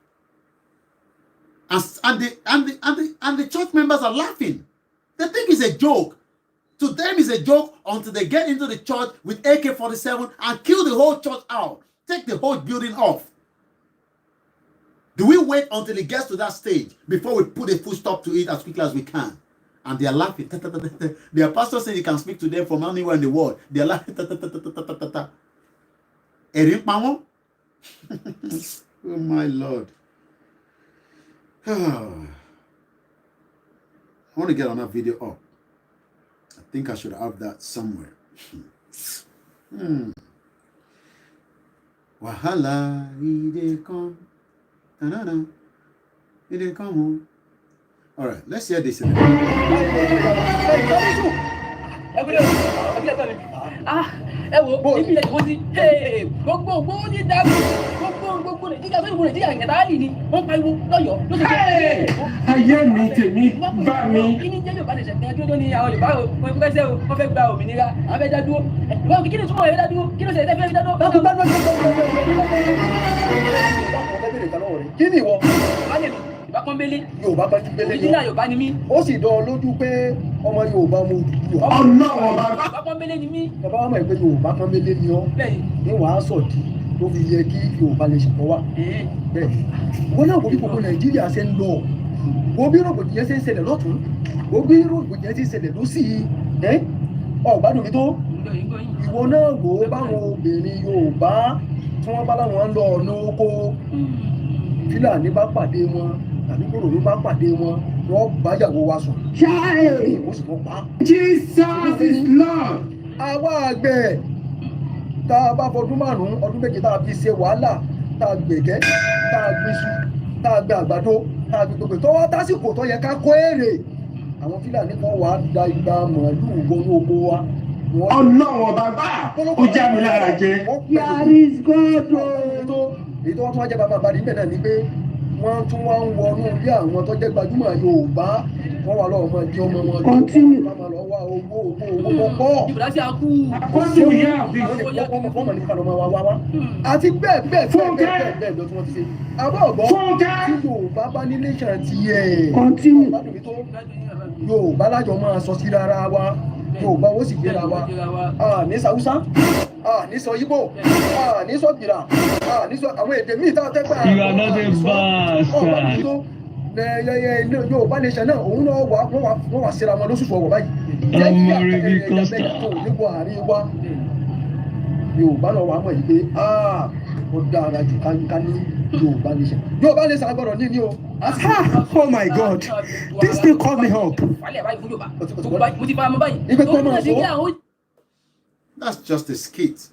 And the church members are laughing. They think it's a joke. To them, it's a joke until they get into the church with AK-47 and kill the whole church out. Take the whole building off. Do we wait until it gets to that stage before we put a full stop to it as quickly as we can? And they are laughing. Their pastor said you can speak to them from anywhere in the world. They are laughing. Oh my Lord. I want to get on that video up. I think I should have that somewhere. Wahala, he did come. He didn't come. All right, let's hear this. Ẹ wo ibi ilẹ̀ ìwọ́n sí gbogbo owó ní dáàbò gbogbo nàìjíríà fún ìwọ nàìjíríà ìyẹn táyà ní wọ́n pariwo lọ́yọ̀ọ́ ló ṣe pé. Ayé mi tèmi bá mi. Kí ni jẹ́ Yorùbá lè ṣẹ̀gbẹ́ dúró ní àwọn Yorùbá o wọ́n fẹ́ sẹ́ o wọ́n fẹ́ gba òmìnira àwọn fẹ́ dá dúró. Ìwọ́n kí ni túmọ̀ ẹ̀ dá dúró kí ló ṣe ẹ̀ fẹ́ dá dúró. Kí ni ìwọ? Yorùbá pọ́nbélé. Yorùbá pọ́nbélé ni. Ìdílé Yorùbá ni mí. Ó sì dán ọ lójú pé ọmọ Yorùbá mo dùdú ọ. Ọ̀nà ọba. Yorùbá pọ́nbélé ni mí. Bàbá wa mọ̀ pé Yorùbá pọ́nbélé ni ọ́. Bẹ́ẹ̀ni. Ní wàá sọ̀dí tó fi yẹ kí Yorùbá lè ṣètò wa. Bẹ́ẹ̀ni. Wọ́n náà wo bí gbogbo Nàìjíríà ṣe ń lọ. Wo bí rògbòdìyàn ṣe ń ṣẹlẹ̀ lọ́tún. Wo bí rògbòdìyàn ṣe ń ṣẹlẹ̀ lọ́sì. Ọ̀gbádùn mi tó. Ìwọ náà wò ó báwọn obìnrin Yorùbá tí wọ́n bá láwọn ń lọ ọ̀nà oko. Fúlàní bá pàdé wọn tàbí kòrò ló bá pàdé wọn wọ́n báyàwó wa sùn. Ó sì fọ́ pa. Jesus is Lord. Àwa àgbẹ̀ tá a bá fọdún márùn-ún ọdún méje tá a fi ṣe wàhálà tá a gbẹ̀gẹ́ tá a gbéṣu tá a gbẹ àgbàdo tá a gbẹ gbogbo tó wá tásìkò tó yẹ ká kó èrè àwọn Fúlàní kan wàá da igba màálù wọnú oko wa. Ọ̀nà ọba bá ó já mi lára jẹ. Yàrá ìgbọ́dọ̀. Èyí tó wọ́n tún wá jẹ́ bàbá àbárí níbẹ̀ náà ni pé wọ́n tún wá ń wọnú bí àwọn tó jẹ́ gbajúmọ̀ Yorùbá wọ́n wà lọ́wọ́ máa di ọmọ wọn. Kọ́ntínú. Wọ́n máa lọ wá owó pọ̀. Ìbùdó sí akú. Àkóso ìyá àbí. Wọ́n mọ̀ nípa lọ́mọ wa wá. Àti bẹ́ẹ̀ bẹ́ẹ̀ bẹ́ẹ̀ lọ tí wọ́n ti ṣe. Àbọ̀ ọ̀gbọ́n tí Yorùbá bá ní nation ti yẹ. Kọ́ntínú. Yorùbá lájọ máa sọ sí rárá wa. Yorùbá ó sì gbéra wa. Ní Sàúsá. Ní sọ Ìgbò. Ní sọ Bìrà. Ní sọ àwọn èdè míì tá a tẹ́gbà. You are not a bastard. Yorùbá nation náà òun náà wọ́n wà síra wọn lóṣùṣù ọwọ́ báyìí. Ọmọ rẹ̀ bí kọ́sítà. Níbo àárín wa Yorùbá náà wà mọ̀ yìí pé ó dára jù ká ní Yorùbá nation. Yorùbá nation agbọ́dọ̀ ní o. Oh my God, this thing called me up. That's just a skit.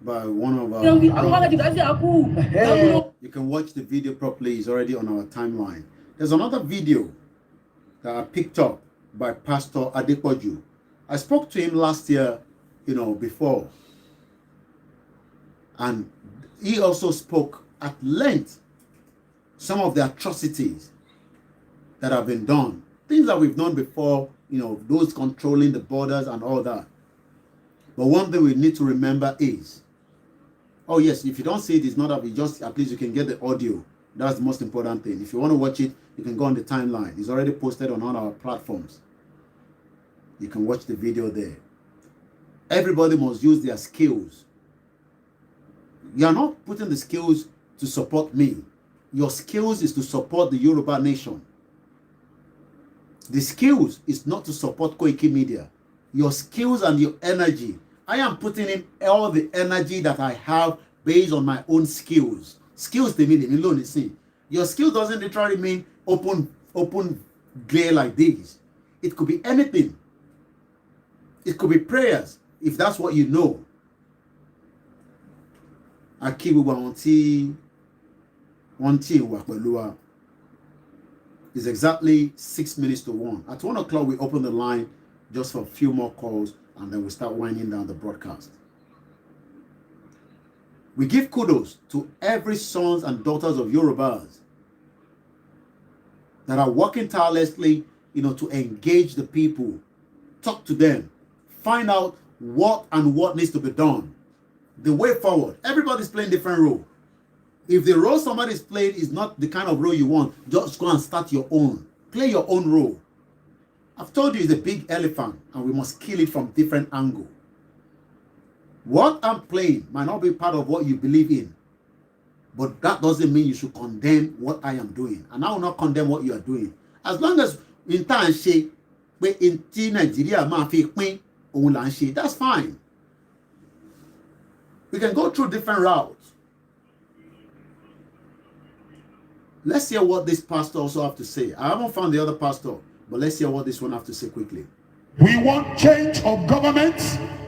by one of our You You can watch the video properly. It's already on our timeline. There's another video that I picked up by Pastor Adepoju. I spoke to him last year, before. And he also spoke at length some of the atrocities that have been done. Things that we've done before, those controlling the borders and all that. But one thing we need to remember is, oh yes, if you don't see it, it's not that we just, at least you can get the audio. That's the most important thing. If you want to watch it, you can go on the timeline. It's already posted on all our platforms. You can watch the video there. Everybody must use their skills. You are not putting the skills to support me. Your skills is to support the Yoruba nation. The skills is not to support Koiki Media. Your skills and your energy. I am putting in all the energy that I have based on my own skills. Skills they mean alone is see. Your skill doesn't literally mean open glare like this. It could be anything. It could be prayers, if that's what you know. It's exactly 6 minutes to 1. At 1 o'clock, we open the line just for a few more calls, and then we start winding down the broadcast. We give kudos to every sons and daughters of Yorubas that are working tirelessly, to engage the people, talk to them, find out what needs to be done. The way forward. Everybody's playing different role. If the role somebody's playing is not the kind of role you want, just go and start your own. Play your own role. I've told you it's a big elephant and we must kill it from different angles. What I'm playing might not be part of what you believe in, but that doesn't mean you should condemn what I am doing. And I will not condemn what you are doing. As long as in time shape, in Nigeria, that's fine. We can go through different routes. Let's hear what this pastor also have to say. I haven't found the other pastor, but let's hear what this one have to say quickly. We want change of government.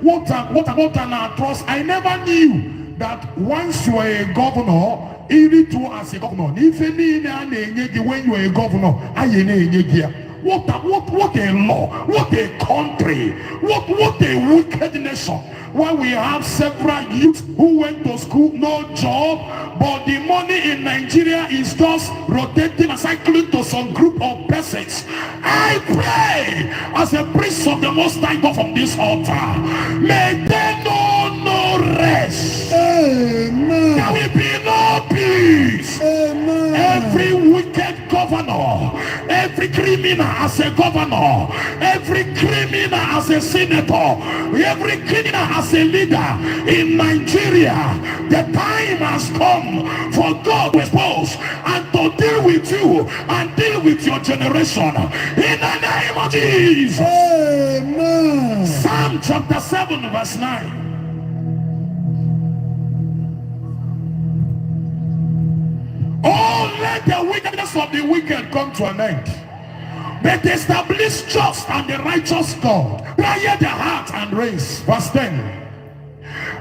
What an atrocity. I never knew that once you are a governor, even to as a governor, when you are a governor, what a law, what a country, what a wicked nation. Why we have several youths who went to school, no job, but the money in Nigeria is just rotating and cycling to some group of persons. I pray as a priest of the Most High God from this altar, may they know no rest. Amen. There will be no peace. Amen. Every wicked governor, every criminal as a governor, every criminal as a senator, every criminal as a leader in Nigeria, the time has come for God to expose and to deal with you and deal with your generation in the name of Jesus. Amen. Psalm chapter 7 verse 9. Oh, let the wickedness of the wicked come to an end. But establish just and the righteous God. Quiet the heart and reigns. Verse 10.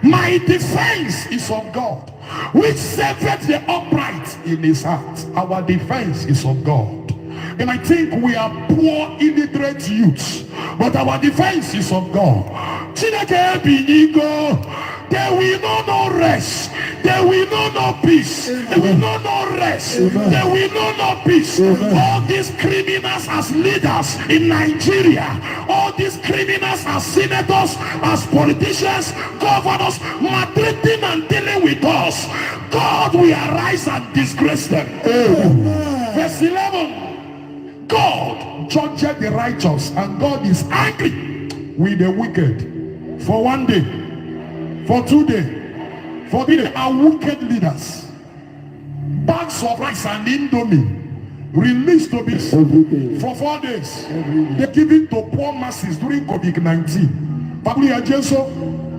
My defense is of God, which saveth the upright in his heart. Our defense is of God. And I think we are poor, illiterate youths, but our defense is of God. There will no rest. There will no peace. There will no rest. There will no peace. All these criminals as leaders in Nigeria, all these criminals as senators, as politicians, governors, maltreating and dealing with us, God will arise and disgrace them. Verse 11. God judged the righteous, and God is angry with the wicked for 1 day, for 2 days, for 3 days. Are wicked leaders. Bags of rice and indomie released to be for 4 days. They give it to poor masses during COVID-19. Pablo Jesu,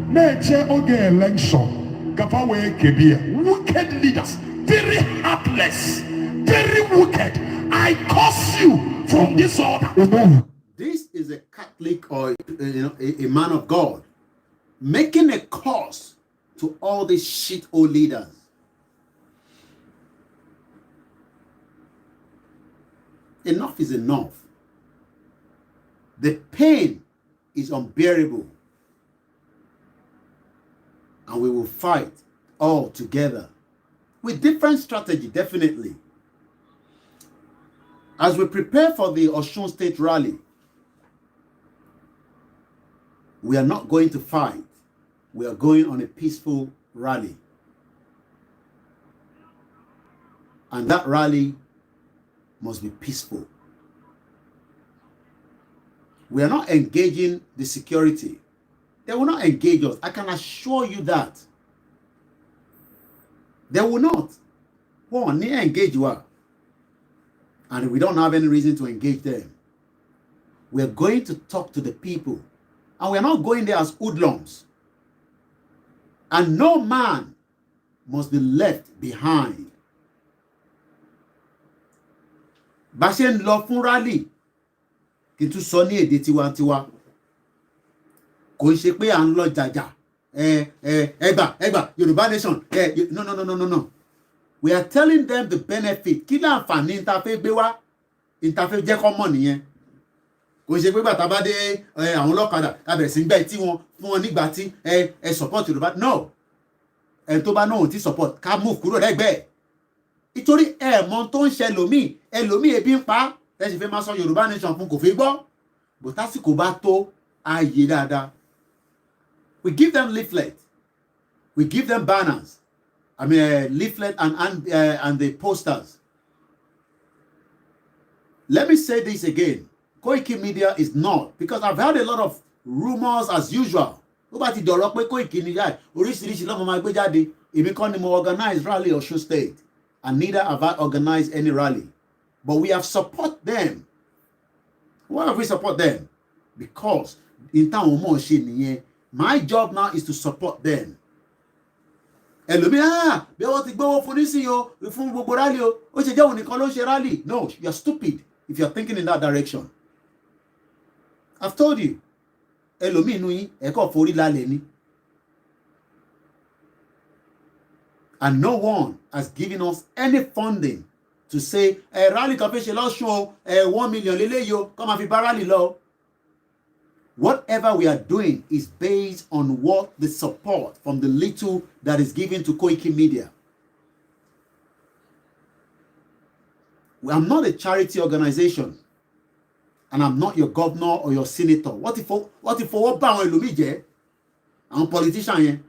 nature oge election. Wicked leaders, very heartless, very wicked. I curse you from this order. This is a Catholic or a man of God making a curse to all these shithole leaders. Enough is enough. The pain is unbearable. And we will fight all together with different strategy, definitely. As we prepare for the Osun State rally, we are not going to fight. We are going on a peaceful rally. And that rally must be peaceful. We are not engaging the security. They will not engage us. I can assure you that. They will not. One, they engage you. And we don't have any reason to engage them. We are going to talk to the people. And we are not going there as hoodlums. And no man must be left behind. Bá ṣe ń lọ fún rally, kí n tún sọ ní èdè tiwantiwa. Kò ń ṣe pé à ń lọ jàjà. Ẹgbà, Yoruba nation. No. We are telling them the benefit. Kí láǹfààní ìtafẹ́ gbé wá? Ìtafẹ́ jẹ́ common nìyẹn. Kò ṣe pé bàtà bá dé àwọn ọlọ́kadà abẹ̀rẹ̀ sí gbẹ́ tí wọ́n fún wọn nígbà tí ẹ support Yoruba. No. Ẹ tó bá náà ò tí support ká move kúrò lẹ́gbẹ̀ẹ́. Ìtorí ẹ̀mọ́ tó ń ṣe ẹlòmíì ebi ń pa tẹ́sí fẹ́ máa sọ Yorùbá nation fún kò fi gbọ́. But tásìkò bá tó ààyè dáadáa. We give them leaflet. We give them banners. I mean, leaflet and the posters. Let me say this again. Koiki Media is not, because I've heard a lot of rumors as usual. Ó bá ti dọ̀rọ̀ pé Koiki ni yá oríṣiríṣi lọ́mọ máa gbé jáde. Èmi kọ́ ni mo organize rally Osun State, and neither have I organized any rally. But we have support them. Why have we support them? Because in táwọn ọmọ ṣe nìyẹn. My job now is to support them. Ẹlòmíì bí wọ́n ti gbówó fún nísìnyí o fún gbogbo rally o ó ṣe jẹ́ òun nìkan ló ń ṣe rally. No, you are stupid if you are thinking in that direction. I've told you. Ẹlòmíì inú yín ẹ̀kọ́ forí lálẹ́ ni. And no one has given us any funding to say rally kan fẹ́ ṣe lọ́sùn o 1 million lélẹ́yìí o kọ́ máa fi bá rally lọ. Whatever we are doing is based on what the support from the little that is given to Koiki Media. I'm not a charity organization, and I'm not your governor or your senator. What if bá àwọn ẹlòmíì jẹ́ àwọn politician yẹn?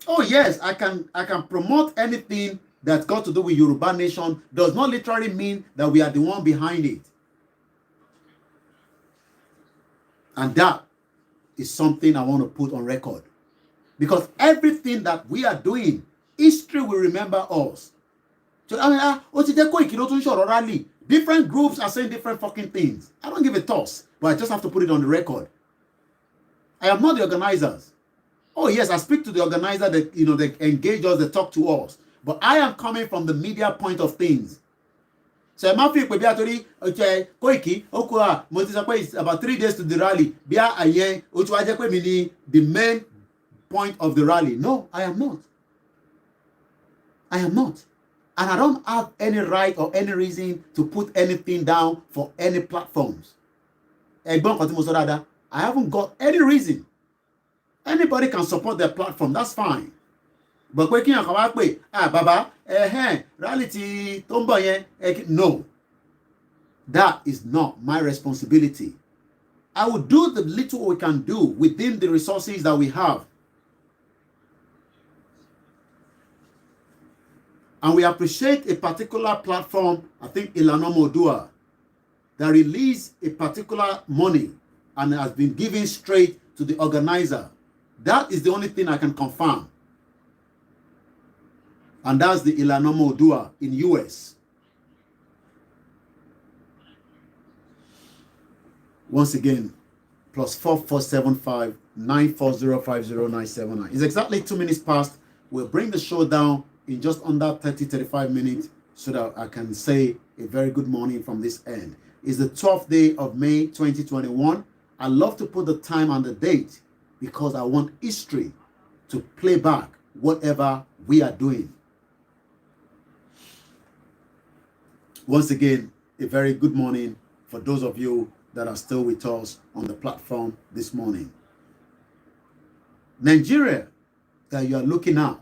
Oh yes, I can promote anything that's got to do with Yoruba nation. Does not literally mean that we are the one behind it. And that is something I want to put on record. Because everything that we are doing, history will remember us. So, rally. Different groups are saying different fucking things. I don't give a toss, but I just have to put it on the record. I am not the organizers. Oh yes, I speak to the organizer that, they engage us, they talk to us. But I am coming from the media point of things. So I'm happy with Biatori, okay, Koiki, Okua, Motisapa is about 3 days to the rally. Bia Aye, Uchuajakwe Mini, the main point of the rally. No, I am not. I am not. And I don't have any right or any reason to put anything down for any platforms. I haven't got any reason. Anybody can support their platform, that's fine. But Baba, reality, no. That is not my responsibility. I will do the little we can do within the resources that we have. And we appreciate a particular platform, I think Ilanomo Odua, that released a particular money and has been given straight to the organizer. That is the only thing I can confirm. And that's the Ilanomo Odua in US. Once again, +4475 940500979. It's exactly 2 minutes past. We'll bring the show down in just under 30-35 minutes so that I can say a very good morning from this end. It's the 12th day of May 2021. I love to put the time and the date because I want history to play back whatever we are doing. Once again, a very good morning for those of you that are still with us on the platform this morning. Nigeria that you are looking at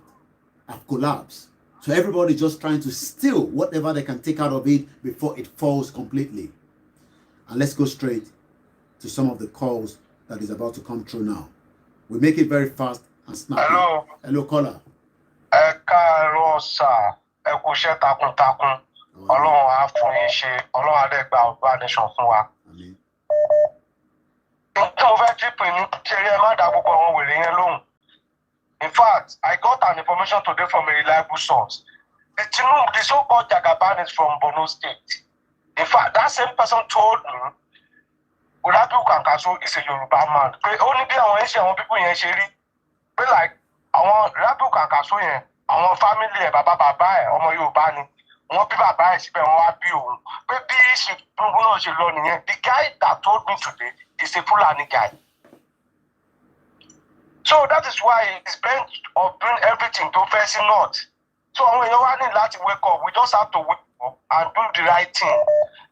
have collapsed. So everybody's just trying to steal whatever they can take out of it before it falls completely. And let's go straight to some of the calls that is about to come through now. We make it very fast and snappy. Hello. Hello, caller. Káàárọ̀ sà, ẹ kú iṣẹ́ takuntakun. Ọlọ́run á fún yín ṣe, Ọlọ́run á dẹ̀ gba ọgbà nation fún wa. Tí mo fẹ́ jíìpù ní ṣeré ẹ má dá gbogbo àwọn wèrè yẹn lóhùn. In fact, I got an information today from a reliable source. The so-called Jagaban is from Borno State. In fact, that same person told me Rabiu Kankaso is a Yoruba man. Pé ó ní bí àwọn ẹ̀ṣẹ̀ àwọn pípọ̀ yẹn ṣe rí. Pé like àwọn Rabiu Kankaso yẹn, àwọn family ẹ̀ bàbá ẹ̀ ọmọ Yorùbá ni. Wọ́n bí bàbá ẹ̀ síbẹ̀ wọ́n wá bí òun. Pé bí ìṣègùn náà ṣe lọ nìyẹn. The guy that told me today is a Fulani guy. So that is why he's bent of doing everything to face north. So when you want to wake up, we just have to wake up and do the right thing.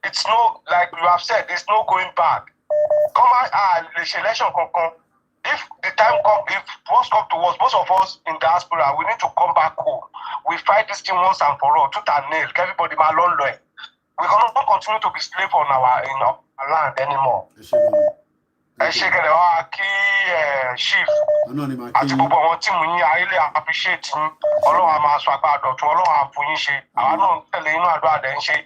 It's no, like you have said, there's no going back. Come on, the election can come. If the time comes, if what's come to us, most of us in diaspora, we need to come back home. We fight this thing once and for all, tooth and nail, everybody my long way. We cannot continue to be slave on our land anymore. Ẹ ṣe kẹlẹ wá kí chief àti gbogbo àwọn tíìmù yín ayílẹ appreciate yín Ọlọ́run á máa sọ agbára dọ̀tun Ọlọ́run á fún yín ṣe àwa náà ń tẹ̀lé inú àdúrà dẹ̀ ń ṣe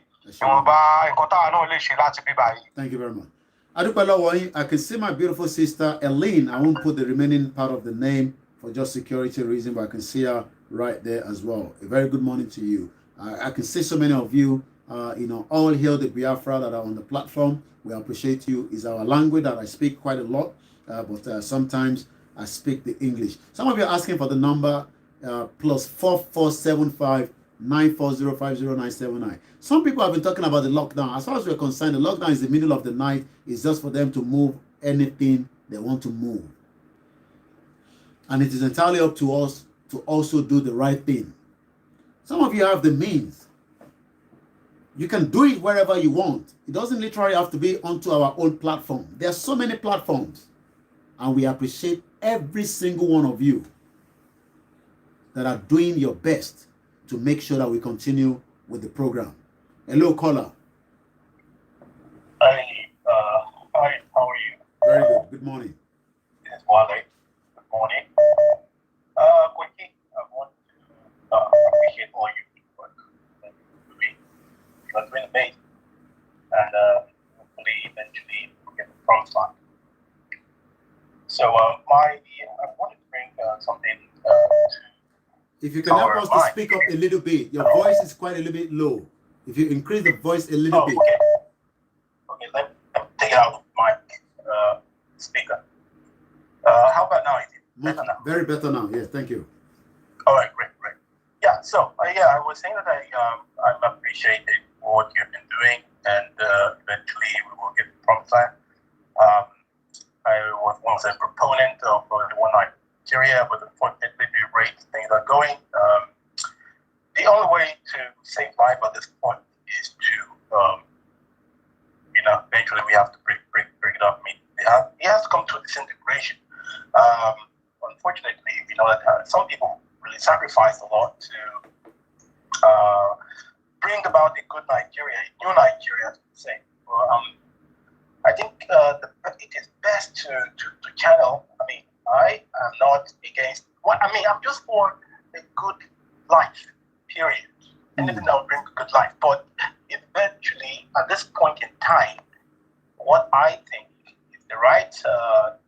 ìwọ̀nba nǹkan táwa náà lè ṣe láti bí báyìí. Thank you very much. I can see my beautiful sister Elaine. I won't put the remaining part of the name for just security reason, but I can see her right there as well. A very good morning to you. I can see so many of you, all hail the Biafra that are on the platform. We appreciate you. It's our language that I speak quite a lot, but sometimes I speak the English. Some of you are asking for the number plus 4475 9405079. Some people have been talking about the lockdown. As far as we're concerned, the lockdown is the middle of the night. It's just for them to move anything they want to move. And it is entirely up to us to also do the right thing. Some of you have the means. You can do it wherever you want. It doesn't literally have to be onto our own platform. There are so many platforms. And we appreciate every single one of you that are doing your best to make sure that we continue with the program. Hello, caller. Hi, how are you? Very good. Good morning. It's Wale. Good morning. Quickly, I want to appreciate all you are doing amazing, and hopefully eventually we'll get the promised land. So I wanted to bring something to. If you can help us to speak up a little bit, your voice is quite a little bit low. If you increase the voice a little bit. Okay, let me take it out of my speaker. How about now? Is it better now? Very better now. Yes, thank you. All right, great. Yeah, so I was saying that I'm appreciating what you've been doing, and eventually we will get the promised land. I was once a proponent of the one Nigeria, but unfortunately, the rate things are going. The only way to save life at this point is to, eventually we have to break it up. I mean, it has to come to disintegration. Unfortunately, we know that some people really sacrifice a lot to bring about a good Nigeria, a new Nigeria, as we say. I think it is best to channel. I mean, I am not against. I'm just for a good life, period. Anything that will bring a good life. But eventually, at this point in time, what I think is the right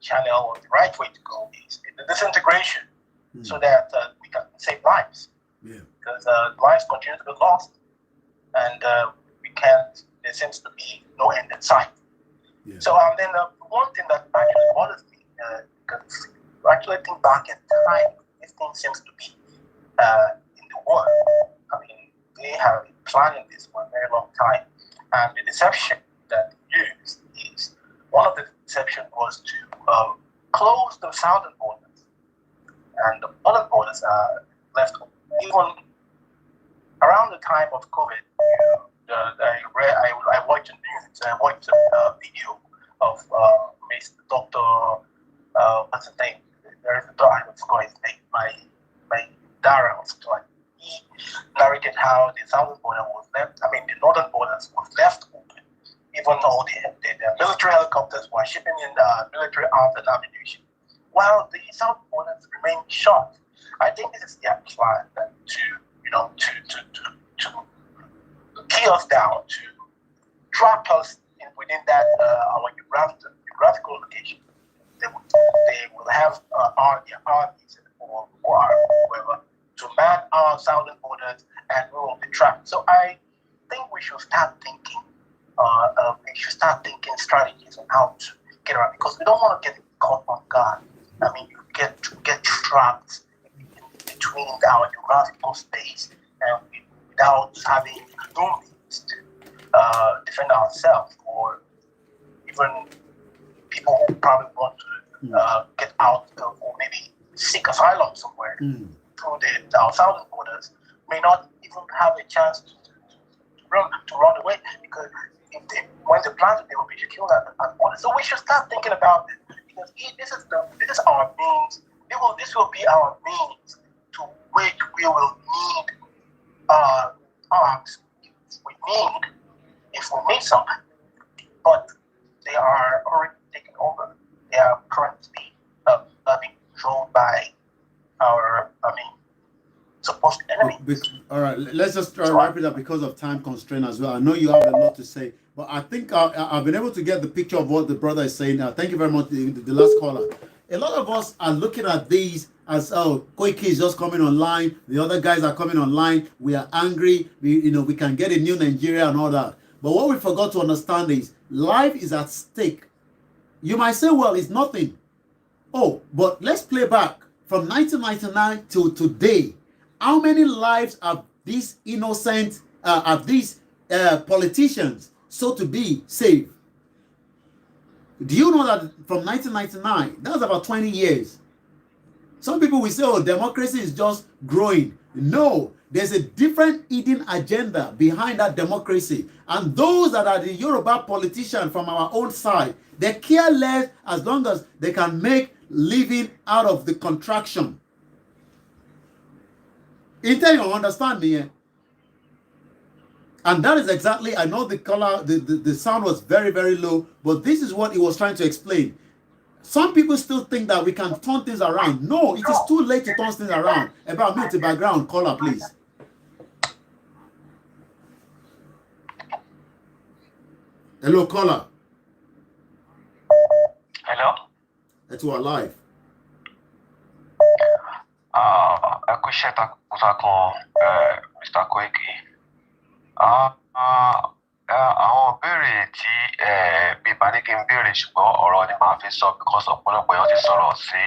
channel or the right way to go is the disintegration, so that we can save lives. Yeah. Because lives continue to be lost, and we can't. There seems to be no end in sight. Yeah. So then one thing that actually bothers me, because actually think back in time, this thing seems to be in the world. I mean, they have been planning this for a very long time, and the deception that they used is one of the deception was to close the southern borders and borders are left open. Even around the time of COVID, I watched news. I watched a video of Dr. What's his name? There is a doctor, I forgot his name. My Dara was like, he narrated how the southern border was left. I mean, the northern borders was left open, even though the military helicopters were shipping in military arms and ammunition, while the southern borders remained shut. I think this is their plan to key us down, to trap us within that our geographical location. They will have their armies or whoever to man our southern borders, and we will be trapped. So I think we should start thinking. Strategies on how to get around, because we don't want to get caught off guard. I mean, you get trapped between our geographical space and without having no means to defend ourselves, or even people who probably want to get out or maybe seek asylum somewhere through our southern borders may not even have a chance to run away, because when they plan, they will be killed at the border. So we should start thinking about it, because this is our means. This will be our means to which we will need arms if we need some, but they are already taken over. They are currently being controlled by our supposed enemy. All right, let's just try to wrap it up because of time constraint as well. I know you have a lot to say, but I think I've been able to get the picture of what the brother is saying now. Thank you very much, the last caller. A lot of us are looking at these as, Koiki is just coming online. The other guys are coming online. We are angry. We can get a new Nigeria and all that. But what we forgot to understand is life is at stake. You might say, well, it's nothing. Oh, but let's play back from 1999 till today. How many lives have these innocent, politicians, so to be, saved? Do you know that from 1999, that's about 20 years. Some people will say, oh, democracy is just growing. No, there's a different hidden agenda behind that democracy. And those that are the Yoruba politicians from our own side, they care less as long as they can make living out of the contraction. Until you understand me, and that is exactly, I know the color, the sound was very, very low, but this is what he was trying to explain. Some people still think that we can turn things around. No, it is too late to turn things around. About me, the background, caller, please. Hello, caller. Hello. It's all live. I could shut up Mr. Koiki. Àwọn béèrè tí bíbá ní kí n béèrè ṣùgbọ́n ọ̀rọ̀ ni màá fi sọ because ọ̀pọ̀lọpọ̀ èèyàn ti sọ̀rọ̀ sí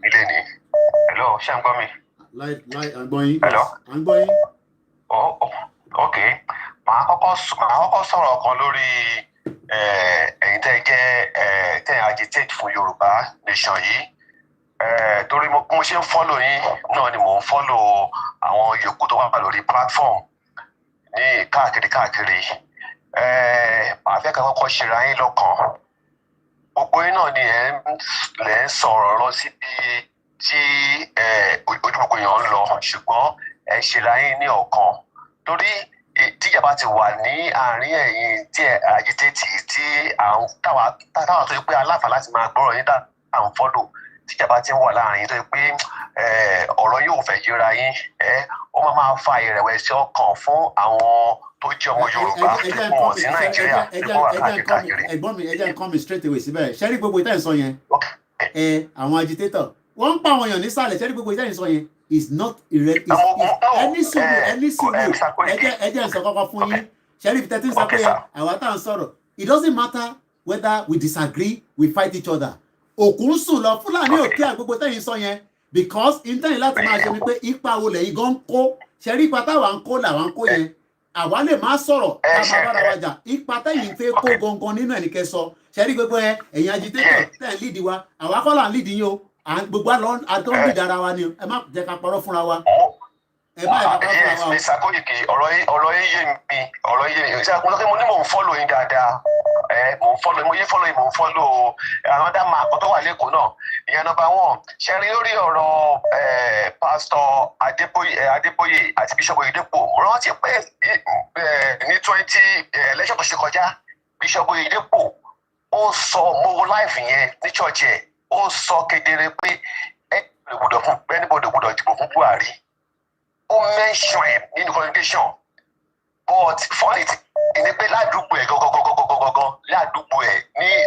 ilé ni. Hello, ṣé ń gbọ́ mi? I'm going. Hello. I'm going. Oh, okay. Màá kọ́kọ́ sọ̀rọ̀ kan lórí ẹ̀yin tẹ́ jẹ́ tẹ́ agitate fún Yorùbá nation yìí. Torí mo ṣe ń follow yín náà ni mò ń follow àwọn yòókù tó wà lórí platform ní káàkiri. Màá fẹ́ ká kọ́kọ́ ṣera yín lọ́kàn. Gbogbo yín náà ni lẹ́ ń sọ̀rọ̀ lọ síbi tí ojú gbogbo èèyàn ń lọ, ṣùgbọ́n ẹ ṣera yín ní ọ̀kan. Torí tíjàmbá ti wà ní àárín ẹ̀yin tí agitate tí táwa tó yẹ pé aláfàá láti máa gbọ́rọ̀ yín dá à ń follow. Tíjàmbá ti ń wà láàrin tó yẹ pé ọ̀rọ̀ yóò fẹ́ yíra yín, ó máa fa ìrẹ̀wẹ̀sì ọkàn fún àwọn tó jẹ́ ọmọ Yorùbá tó pọ̀ sí Nàìjíríà tó wà káàkiri. Ẹ̀gbọ́n mi, ẹ jẹ́ n come straight away síbẹ̀. Ṣé rí gbogbo ìtẹ́ ìsọ yẹn? Àwọn agitator wọ́n ń pa àwọn èèyàn nísàlẹ̀. Ṣé rí gbogbo ìtẹ́ ìsọ yẹn? Is not any sùúrù. Ẹ jẹ́ ìsọ kọ́kọ́ fún yín. Ṣé rí ìtẹ́ tí ń sọ pé àwa tá à ń sọ̀rọ̀? It doesn't matter whether we disagree, we fight each other. Òkú ń sùn lọ, Fúlàní òkè àgbogbo tẹ́yìn sọ yẹn, because intanet láti máa ṣe ni pé ipa wo lẹ́yìn gan ń kó. Ṣé rí ipa táwa ń kó làwa ń kó yẹn? Àwa lè máa sọ̀rọ̀ ká máa bára wa jà. Ipa tẹ́yìn fẹ́ kó gangan nínú ẹnìkẹ́ sọ. Ṣé rí gbogbo ẹ̀yin agitator tẹ́ ń lead wa? Àwa kọ́ là ń lead yín o. and gbogbo àlọ́ àtọ́jú dára wa ni ẹ má jẹ́ ká parọ́ fúnra wa. Ẹ má jẹ́ ká parọ́ fúnra wa. Mr. Koiki, ọ̀rọ̀ yé mi. Ṣé àkóso pé mo ní mò ń fọ́lò yín dáadáa? Mò ń fọ́lò another man kan tó wà lẹ́kọ̀ọ́ náà. Ìyẹn number one. Ṣé rí lórí ọ̀rọ̀ Pastor Adébóyè àti Bishop Oyedepo? Mo rántí pé ní 20 election tó ṣe kọjá, Bishop Oyedepo ó sọ mo live yẹn ní church ẹ̀, ó sọ kedere pé anybody gbọ́dọ̀ dìbò fún Buhari. Ó mention ẹ̀ nínú congregation, but funny ní pé ládùúgbò ẹ̀ gọ́gọ́gọ́gọ́gọ́gọ́ ládùúgbò ẹ̀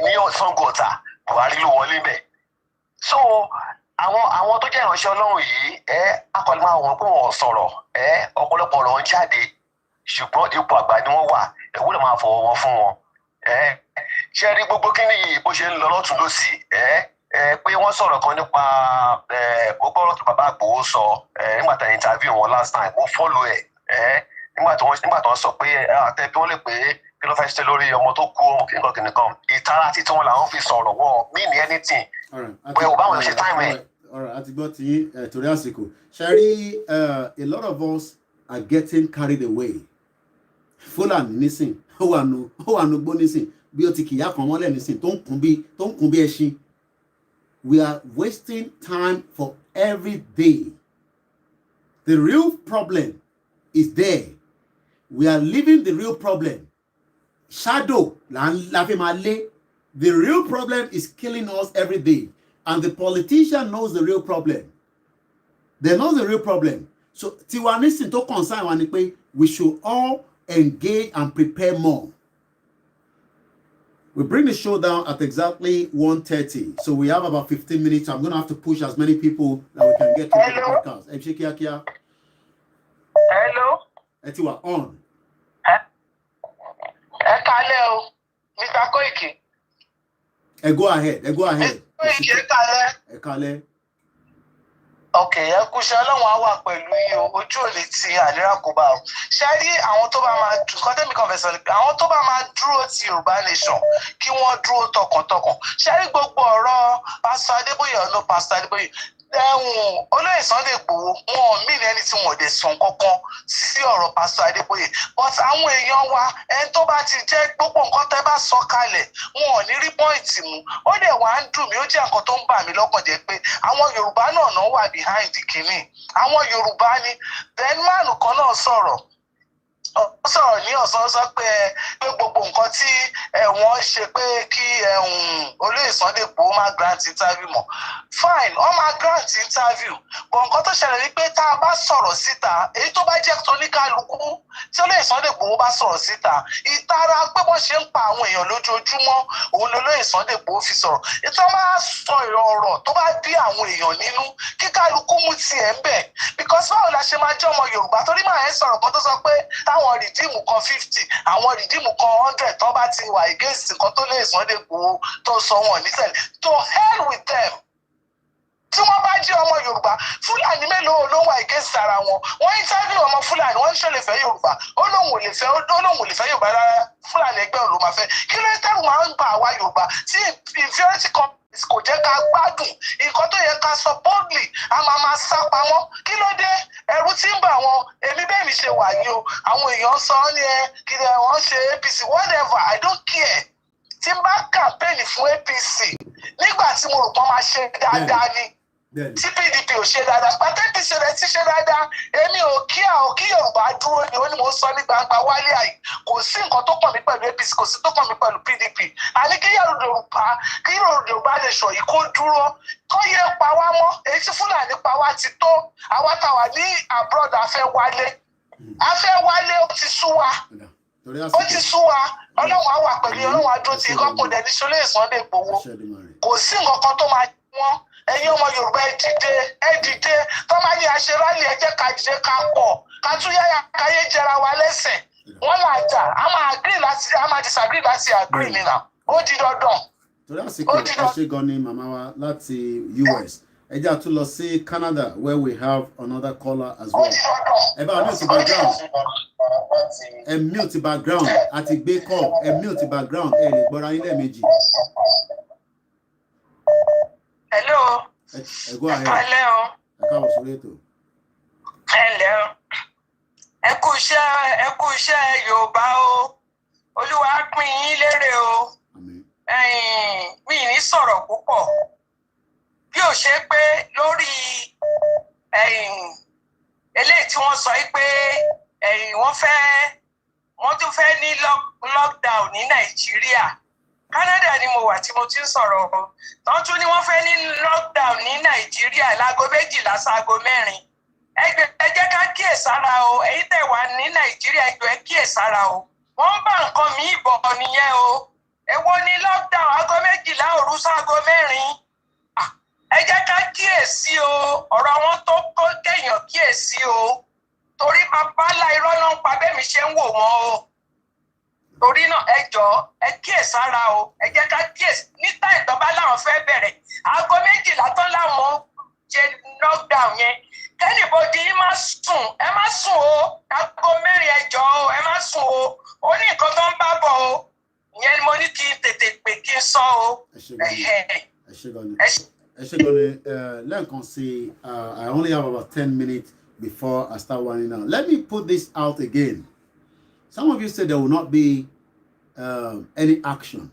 ní Ọ̀sán-Gọ̀tà Buhari ló wọlé bẹ̀. So àwọn tó jẹ́ ìránṣẹ́ Ọlọ́run yìí akọni máa wọ̀n pé wọ́n sọ̀rọ̀ ọ̀pọ̀lọpọ̀ ọ̀rọ̀ ń jáde ṣùgbọ́n ipò àgbà ni wọ́n wà ẹ̀wúrẹ́ máa fọwọ́ wọn fún wọn. Ṣé rí gbogbo kíní yìí bó ṣe ń lọ lọ́tún lọ́sì pé wọ́n sọ̀rọ̀ kan nípa gbogbo ọ̀rọ̀ tó bàbá Àgbòho sọ nígbà tá interview wọn last time mo follow nígbà tó wọ́n sọ pé àtẹ̀bí wọ́n lè pé kí ló fẹ́ ṣe lórí ọmọ tó kú kìnìkan ìtara títí wọn làwọn fi sọ̀rọ̀ wọn mean anything pé ò báwọn ṣe time ẹ̀. Alright, àti gbọ́ tí torí àsìkò ṣe rí a lot of us are getting carried away. Fúlàní nísìn ó wà nù gbó nísìn bí ó ti kìyà kan mọ́lẹ̀ nísìn tó ń kún bí ẹṣin. We are wasting time for every day. The real problem is there. We are living the real problem. Shadow, la fi ma le. The real problem is killing us every day. And the politician knows the real problem. They know the real problem. So, tiwa nisin to concern wa ni pe we should all engage and prepare more. We bring the show down at exactly 1:30. So we have about 15 minutes. I'm going to have to push as many people that we can get to the podcast. Hello. Etiwa on. Hello, Mr. Koiki. Go ahead. Mr. Koiki, Ekale. Okay, ẹ kú ṣe Ọlọ́run á wà pẹ̀lú yín o, ojú ò lè ti àlérà kó bá o. Ṣé rí àwọn tó bá máa kọ́ tẹ́mi kan fẹsọ̀ nípa àwọn tó bá máa dúró ti Yorùbá nation kí wọ́n dúró tọkàntọkàn. Ṣé rí gbogbo ọ̀rọ̀ Pastor Adébóyè ọ̀nà Pastor Adébóyè olóyè Sunday Igboho wọn ò mí ní ẹni tí wọn ò dé sàn kankan sí ọ̀rọ̀ Pastor Adébóyè but àwọn èèyàn wa ẹni tó bá ti jẹ́ gbogbo nǹkan tẹ́ bá sọ kalẹ̀ wọn ò ní rí pọ́ìntì mu ó dẹ̀ wá ń dùn mí ó jẹ́ nǹkan tó ń bà mí lọ́kàn jẹ́ pé àwọn Yorùbá náà wà behind kínní àwọn Yorùbá ni then man kan náà sọ̀rọ̀ ní ọ̀sán sọ pé gbogbo nǹkan tí wọ́n ṣe pé kí olóyè Sunday Igboho máa grant interview mọ́ fine wọ́n máa grant interview but nǹkan tó ṣẹlẹ̀ ni pé tá a bá sọ̀rọ̀ síta èyí tó bá jẹ́ tóníkàlùkù tí olóyè Sunday Igboho bá sọ̀rọ̀ síta ìtara pé wọ́n ṣe ń pa àwọn èèyàn lójoojúmọ́ òun lolóyè Sunday Igboho fi sọ̀rọ̀ ìtàn máa sọ ọ̀rọ̀ tó bá bí àwọn èèyàn nínú kí kálukú mú tiẹ̀ ń bẹ̀ because báwo la ṣe máa jẹ́ ọmọ Yorùbá torí máa ń sọ̀rọ̀ kan tó sọ pé táwọn rìdíìmù kan 50 àwọn rìdíìmù kan 100 tó bá ti wà against nǹkan tó lè Sunday Igboho tó sọ wọn nítẹ̀lé to hell with them tí wọ́n bá jẹ́ ọmọ Yorùbá Fúlàní mélòó ló wà against ara wọn wọ́n interview ọmọ Fúlàní wọ́n ń ṣe lè fẹ́ Yorùbá ó lóun ò lè fẹ́ Yorùbá rárá Fúlàní ẹgbẹ́ òun ló máa fẹ́ kí ló tẹ́rù máa ń gba àwa Yorùbá tí inferiority complex kò jẹ́ ká gbádùn nǹkan tó yẹ ká sọ boldly a máa sá pamọ́ kí ló dé ẹ̀rù tí ń bà wọ́n èmi bẹ́ẹ̀ mi ṣe wà yìí o àwọn èèyàn sọ ọ́ ní kí ni wọ́n ṣe APC whatever I don't care tí n bá kàmpéènì fún APC nígbà tí mo rò pọ́n máa ṣe dáadáa ni tí PDP ò ṣe dáadáa pàtó APC rẹ̀ ti ṣe dáadáa èmi ò kí Yorùbá dúró ni ó ní mo sọ ní gbangba wálé àyè kò sí nǹkan tó kàn mí pẹ̀lú APC kò sí tó kàn mí pẹ̀lú PDP àní kí Yorùbá lè sọ yìí kó dúró kó yẹ pa wá mọ́ èyí tí Fúlàní pa wá ti tó àwa táwa ní abroad afẹ́ wálé ó ti sú wa Ọlọ́run á wà pẹ̀lú Ọlọ́run á dúró ti kọ́kọ́ dẹ̀ ní Olóyè Sunday Igboho kò sí nǹkan kan tó máa wọ́n ẹ̀yin ọmọ Yorùbá ẹ dìde tó máa ní àṣerálì ẹ jẹ́ ká dìde ká pọ̀ ká tún yáyà káyé jẹra wa lẹ́sẹ̀ wọ́n là jà a máa disagree láti agree nìyà ó di dandan. torí àsìkò ẹ ṣe gan ni màmá wa láti US ẹ jẹ́ àtún lọ sí Canada where we have another caller as well ẹ bá mute background ẹ mute background àti gbé call ẹ mute background ẹ lè gbọ́ra yín lẹ́ẹ̀mejì. Hello. Go ahead. Ẹ káàbọ̀ sórí ètò. Hello. Ẹ kú iṣẹ́ Yorùbá o. Olúwa pín yín lérè o. Mi ní sọ̀rọ̀ púpọ̀. Bí ó ṣe pé lórí eléyìí tí wọ́n sọ pé wọ́n tún fẹ́ ní lockdown ní Nàìjíríà. Canada ni mo wà tí mo ti ń sọ̀rọ̀ o. Tán tún ní wọ́n fẹ́ ní lockdown ní Nàìjíríà láago 12 sáago 4. Ẹ jẹ́ ká kíyèsára o. Èyí tẹ́ wà ní Nàìjíríà ẹ kíyèsára o. Wọ́n bá nǹkan míì bọ̀ nìyẹn o. Èwo ni lockdown aago 12 òru sáago 4. Ẹ jẹ́ ká kíyèsí o. Ọ̀rọ̀ wọn tó kó kéèyàn kíyèsí o. Torí babalá irọ́ náà ń pa bẹ́ẹ̀ mi ṣe ń wò wọ́n o. Torí náà ẹ jọ̀ọ́ ẹ kíyèsára o. Ẹ jẹ́ ká kíyèsí níta ìjọba láwọn fẹ́ bẹ̀rẹ̀. Aago 12 tán láwọn ṣe lockdown yẹn. Kẹ́nìbọ̀dì ẹ má sùn o. Aago 4 ẹ jọ̀ọ́ o, ẹ má sùn o. Ó ní nǹkan tó ń bá bọ̀ o. Ìyẹn ni mo ní kí n tètè pè kí n sọ o. Lẹ́ẹ̀kan sí, I only have about 10 minutes before I start winding down. Let me put this out again. Some of you said there will not be any action.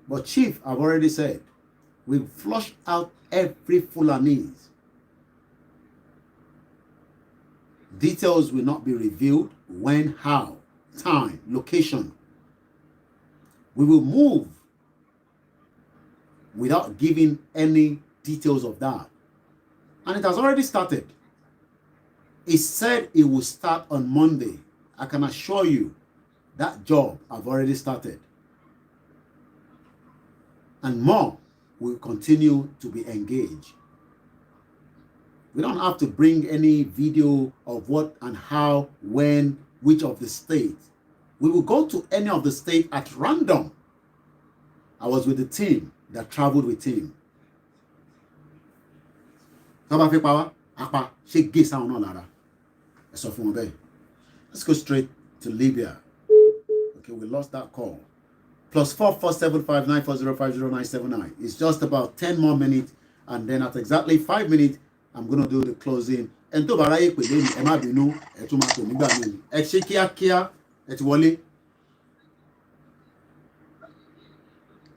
But Chief, I've already said, we've flushed out every Fulanese. Details will not be revealed. When, how, time, location. We will move without giving any details of that. And it has already started. It said it will start on Monday. I can assure you that job have already started. And more will continue to be engaged. We don't have to bring any video of what and how, when, which of the states. We will go to any of the states at random. I was with the team that traveled with him. Let's go straight to Libya. Okay, we lost that call. +4475940500979. It's just about 10 more minutes, and then at exactly 5 minutes, I'm gonna do the closing. And to baraye pe le ni e ma binu e tun ma to nigba mi. E se kíákíá e ti wọlé.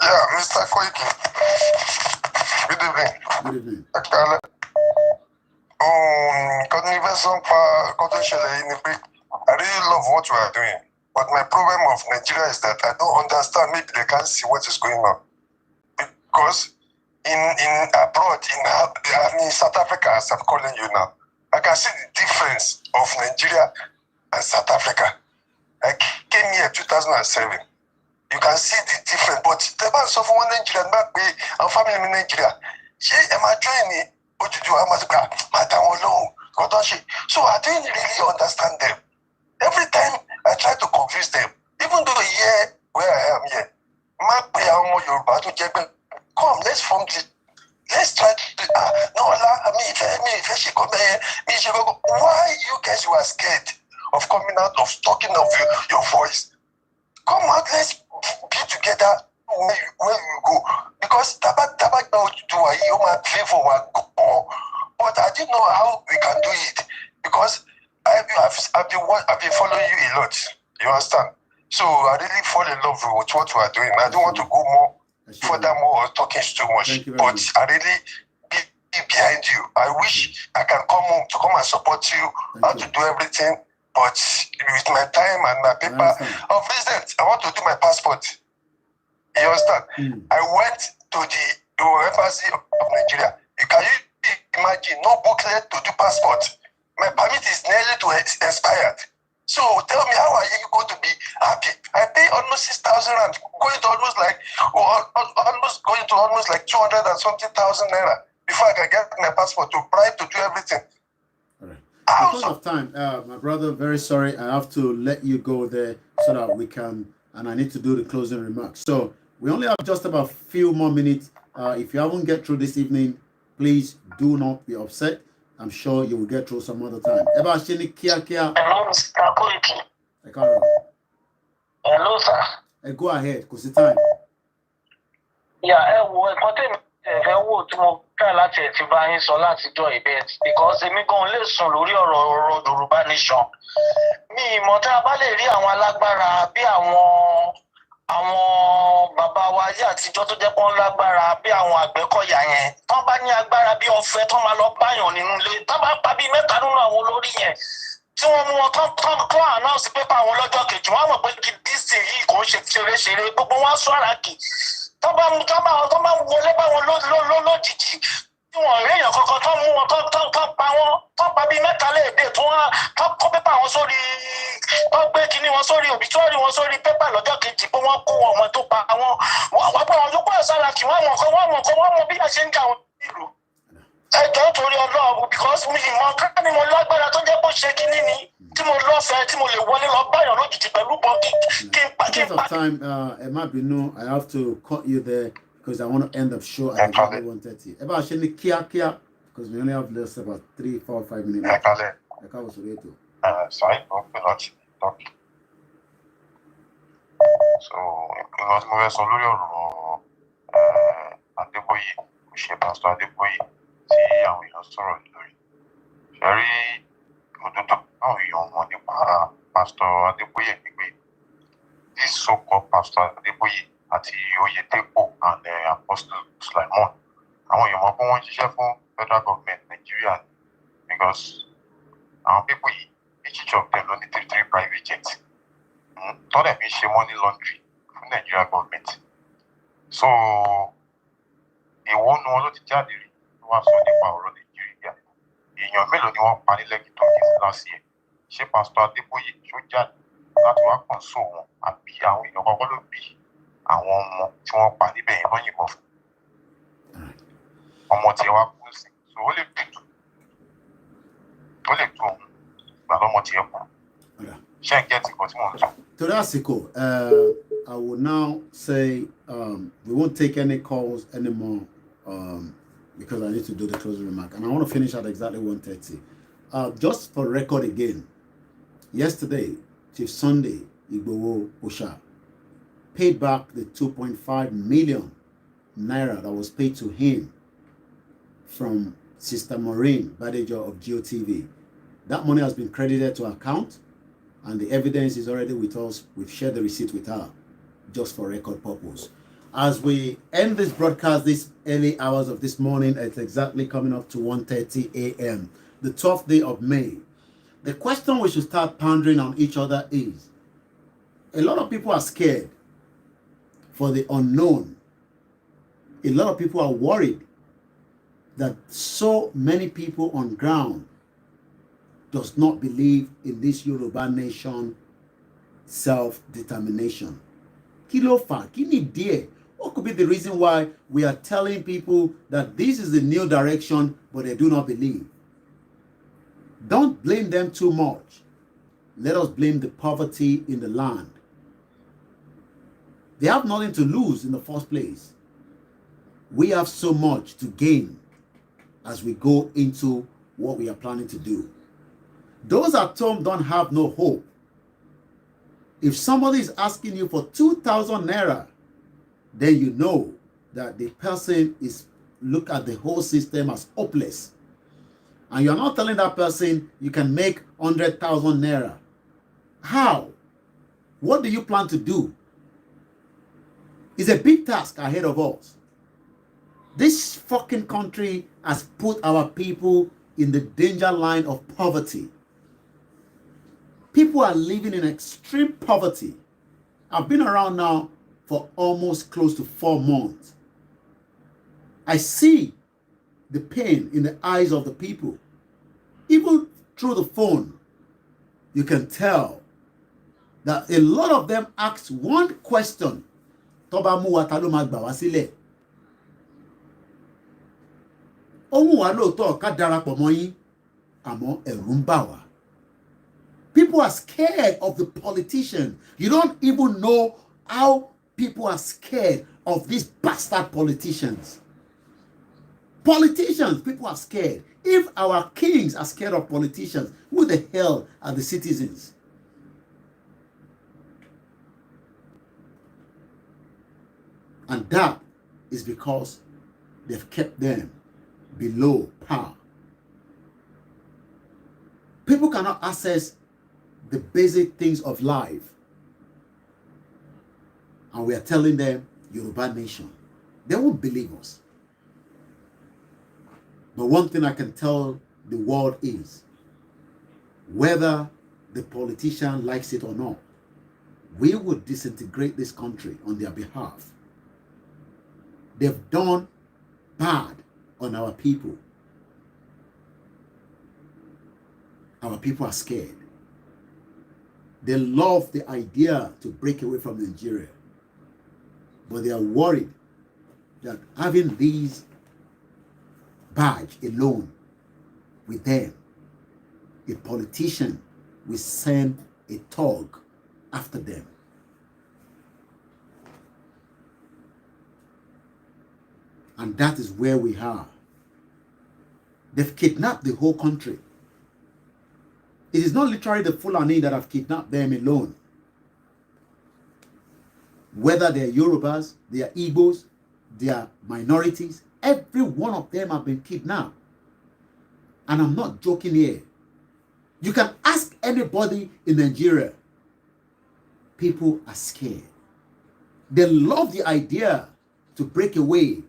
Yeah, Mr. Koiki. Good evening. Good evening. Continuation pa ṣẹlẹ̀ ni pé I really love what we are doing, but my problem of Nigeria is that I don't understand. Maybe they can't see what is going on, because in abroad, in South Africa, as I'm calling you now, I can see the difference of Nigeria and South Africa. I came here in 2007. You can see the difference, but the man suffer one Nigerian back way and family in Nigeria. She am I training? What you do? I must go. So I didn't really understand them. Every time I try to confuse them, even though here where I am here, Yoruba to come, let's form the, let's try to why you guys were scared of coming out, of talking of your voice? Come out, let's be together where you go. Because tabak but I didn't know how we can do it, because I've been following you a lot. You understand? So I really fall in love with what we are doing. I don't want to go more furthermore or talking too much, but I really be behind you. I wish I can come home to come and support you, how to do everything, but with my time and my paper of residence, I want to do my passport. You understand? I went to the embassy of Nigeria. Can you imagine, no booklet to do passport? My permit is nearly to expired. So tell me, how are you going to be happy? I pay almost 6,000 rand, going to almost like 200 and something thousand naira before I can get my passport to bribe to do everything. All right. Because of time, my brother, very sorry, I have to let you go there so that we can, and I need to do the closing remarks. So we only have just about a few more minutes. If you haven't get through this evening, please do not be upset. I'm sure you will get through some other time. Hello, Mr. Koiki. Hello, sir. Go ahead, because it's time. Yeah, ká láti ẹ̀ ti bá yín sọ látijọ́ ìbẹ́ẹ̀ because èmi gan lè sùn lórí ọ̀rọ̀ Yorùbá nation. Mi ìmọ̀ tá a bá lè rí àwọn alágbára bí àwọn bàbá wa ayé àtijọ́ tó jẹ́ pọ́n lágbára bí àwọn Àgbẹ̀kọ̀yà yẹn. Tán bá ní agbára bí ọ̀fẹ́ tán máa lọ báyàn nínú ilé. Tán bá pa bí mẹ́ta nínú àwọn olórí yẹn. Tí wọ́n mú wọn tán announce pépà àwọn lọ́jọ́ kejì, wọ́n á mọ̀ pé díìsì yìí kò ń ṣe ṣeré-ṣeré. Gbogbo wọn á sọ àràkì. Tán bá wọlé bá wọn lójijì. Tí wọ́n rí èèyàn kankan tán mú wọn tán pa bí mẹ́ta léèdè tán kọ́ pépà wọn sórí tán gbé kinní wọn sórí òbítúárì wọn sórí pépà lọ́jọ́ kejì pé wọ́n kó ọmọ tó pa wọn. Wọ́n pa àwọn yòókù ẹ̀sára kí wọ́n mọ̀ bí a ṣe ń jà wọn nílùú. Ẹjọ́ torí Ọlọ́run because mi ìmọ̀ ká ni mo lágbára tó jẹ́ bó ṣe kinní ni tí mo lọ́fẹ̀ẹ́ tí mo lè wọlé lọ báyọ̀ lójijì pẹ̀lú bọ́ kí n pa. Because of time, Emma Binu, I have to cut you there because I want to end the show at exactly 1:30. Eba Asheni Kia because we only have less about 3, 4, 5 minutes. Sorry, so because mo fẹ́ sọ lórí ọ̀rọ̀ Adébóyè ṣe pásítọ̀ Adébóyè tí àwọn èèyàn sọ̀rọ̀ lórí. Ṣé rí òdodo àwọn èèyàn mọ̀ nípa pásítọ̀ Adébóyè nígbè this so-called pásítọ̀ Adébóyè àti Oyedepo and Apostle Sulaimon àwọn èèyàn mọ̀ pé wọ́n ń ṣiṣẹ́ fún federal government Nigeria because àwọn people yìí each of them ló ní 3 private jets tọ́lẹ̀ fi ṣe money laundry fún Nigeria government. So èwo nu wọn ló ti jáde rí wọ́n sọ nípa ọ̀rọ̀ Nàìjíríà èèyàn mélòó ni wọ́n pa ní Lekki tó kí last year. Ṣé pásítọ̀ Adébóyè ṣó jáde láti wá kàn sóò wọn àbí àwọn èèyàn kọ́kọ́ ló bí àwọn ọmọ tí wọ́n pa níbẹ̀ yẹn wọ́n yìnbọn fún ọmọ tí wá kú sí so ó lè tú òun ìgbà lọ́mọ tí ẹ kú. Ṣé ẹ gẹ́tì kan tí wọ́n ń sọ? Torí àsìkò, I will now say we won't take any calls anymore because I need to do the closing remark. And I want to finish at exactly 1:30. Just for record again, yesterday, Chief Sunday Igboho Osha paid back the 2.5 million naira that was paid to him from Sister Maureen Badejo of GeoTV. That money has been credited to her account, and the evidence is already with us. We've shared the receipt with her, just for record purpose. As we end this broadcast, this early hours of this morning, it's exactly coming up to 1:30 a.m., the 12th day of May. The question we should start pondering on each other is, a lot of people are scared for the unknown. A lot of people are worried that so many people on ground does not believe in this Yoruba nation self-determination. Kilo fa, kini die. What could be the reason why we are telling people that this is the new direction, but they do not believe? Don't blame them too much. Let us blame the poverty in the land. They have nothing to lose in the first place. We have so much to gain as we go into what we are planning to do. Those at home don't have no hope. If somebody is asking you for 2,000 naira, then you know that the person is look at the whole system as hopeless. And you're not telling that person you can make 100,000 naira. How? What do you plan to do? It's a big task ahead of us. This fucking country has put our people in the danger line of poverty. People are living in extreme poverty. I've been around now for almost close to 4 months. I see the pain in the eyes of the people. Even through the phone, you can tell that a lot of them ask one question. Toba mu wa ta ló máa gbà wá sílẹ̀. Ohun wa lóòótọ́ ká darapọ̀ mọ́ yín, àmọ́ ẹ̀rù ń bà wá. People are scared of the politicians. You don't even know how people are scared of these bastard politicians. Politicians, people are scared. If our kings are scared of politicians, who the hell are the citizens? And that is because they've kept them below par. People cannot access the basic things of life. And we are telling them, Yoruba nation. They won't believe us. But one thing I can tell the world is, whether the politician likes it or not, we will disintegrate this country on their behalf. They've done bad on our people. Our people are scared. They love the idea to break away from Nigeria, but they are worried that having these badge alone with them, a politician will send a thug after them. And that is where we are. They've kidnapped the whole country. It is not literally the Fulani that have kidnapped them alone. Whether they're Yorubas, they are Igbos, they are minorities, every one of them have been kidnapped. And I'm not joking here. You can ask anybody in Nigeria. People are scared. They love the idea to break away,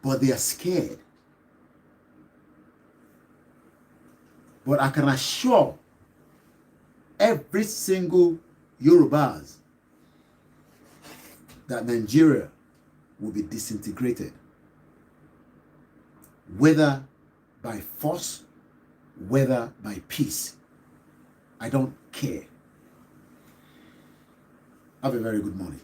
but they are scared. But I can assure every single Yorubas that Nigeria will be disintegrated, whether by force, whether by peace. I don't care. Have a very good morning.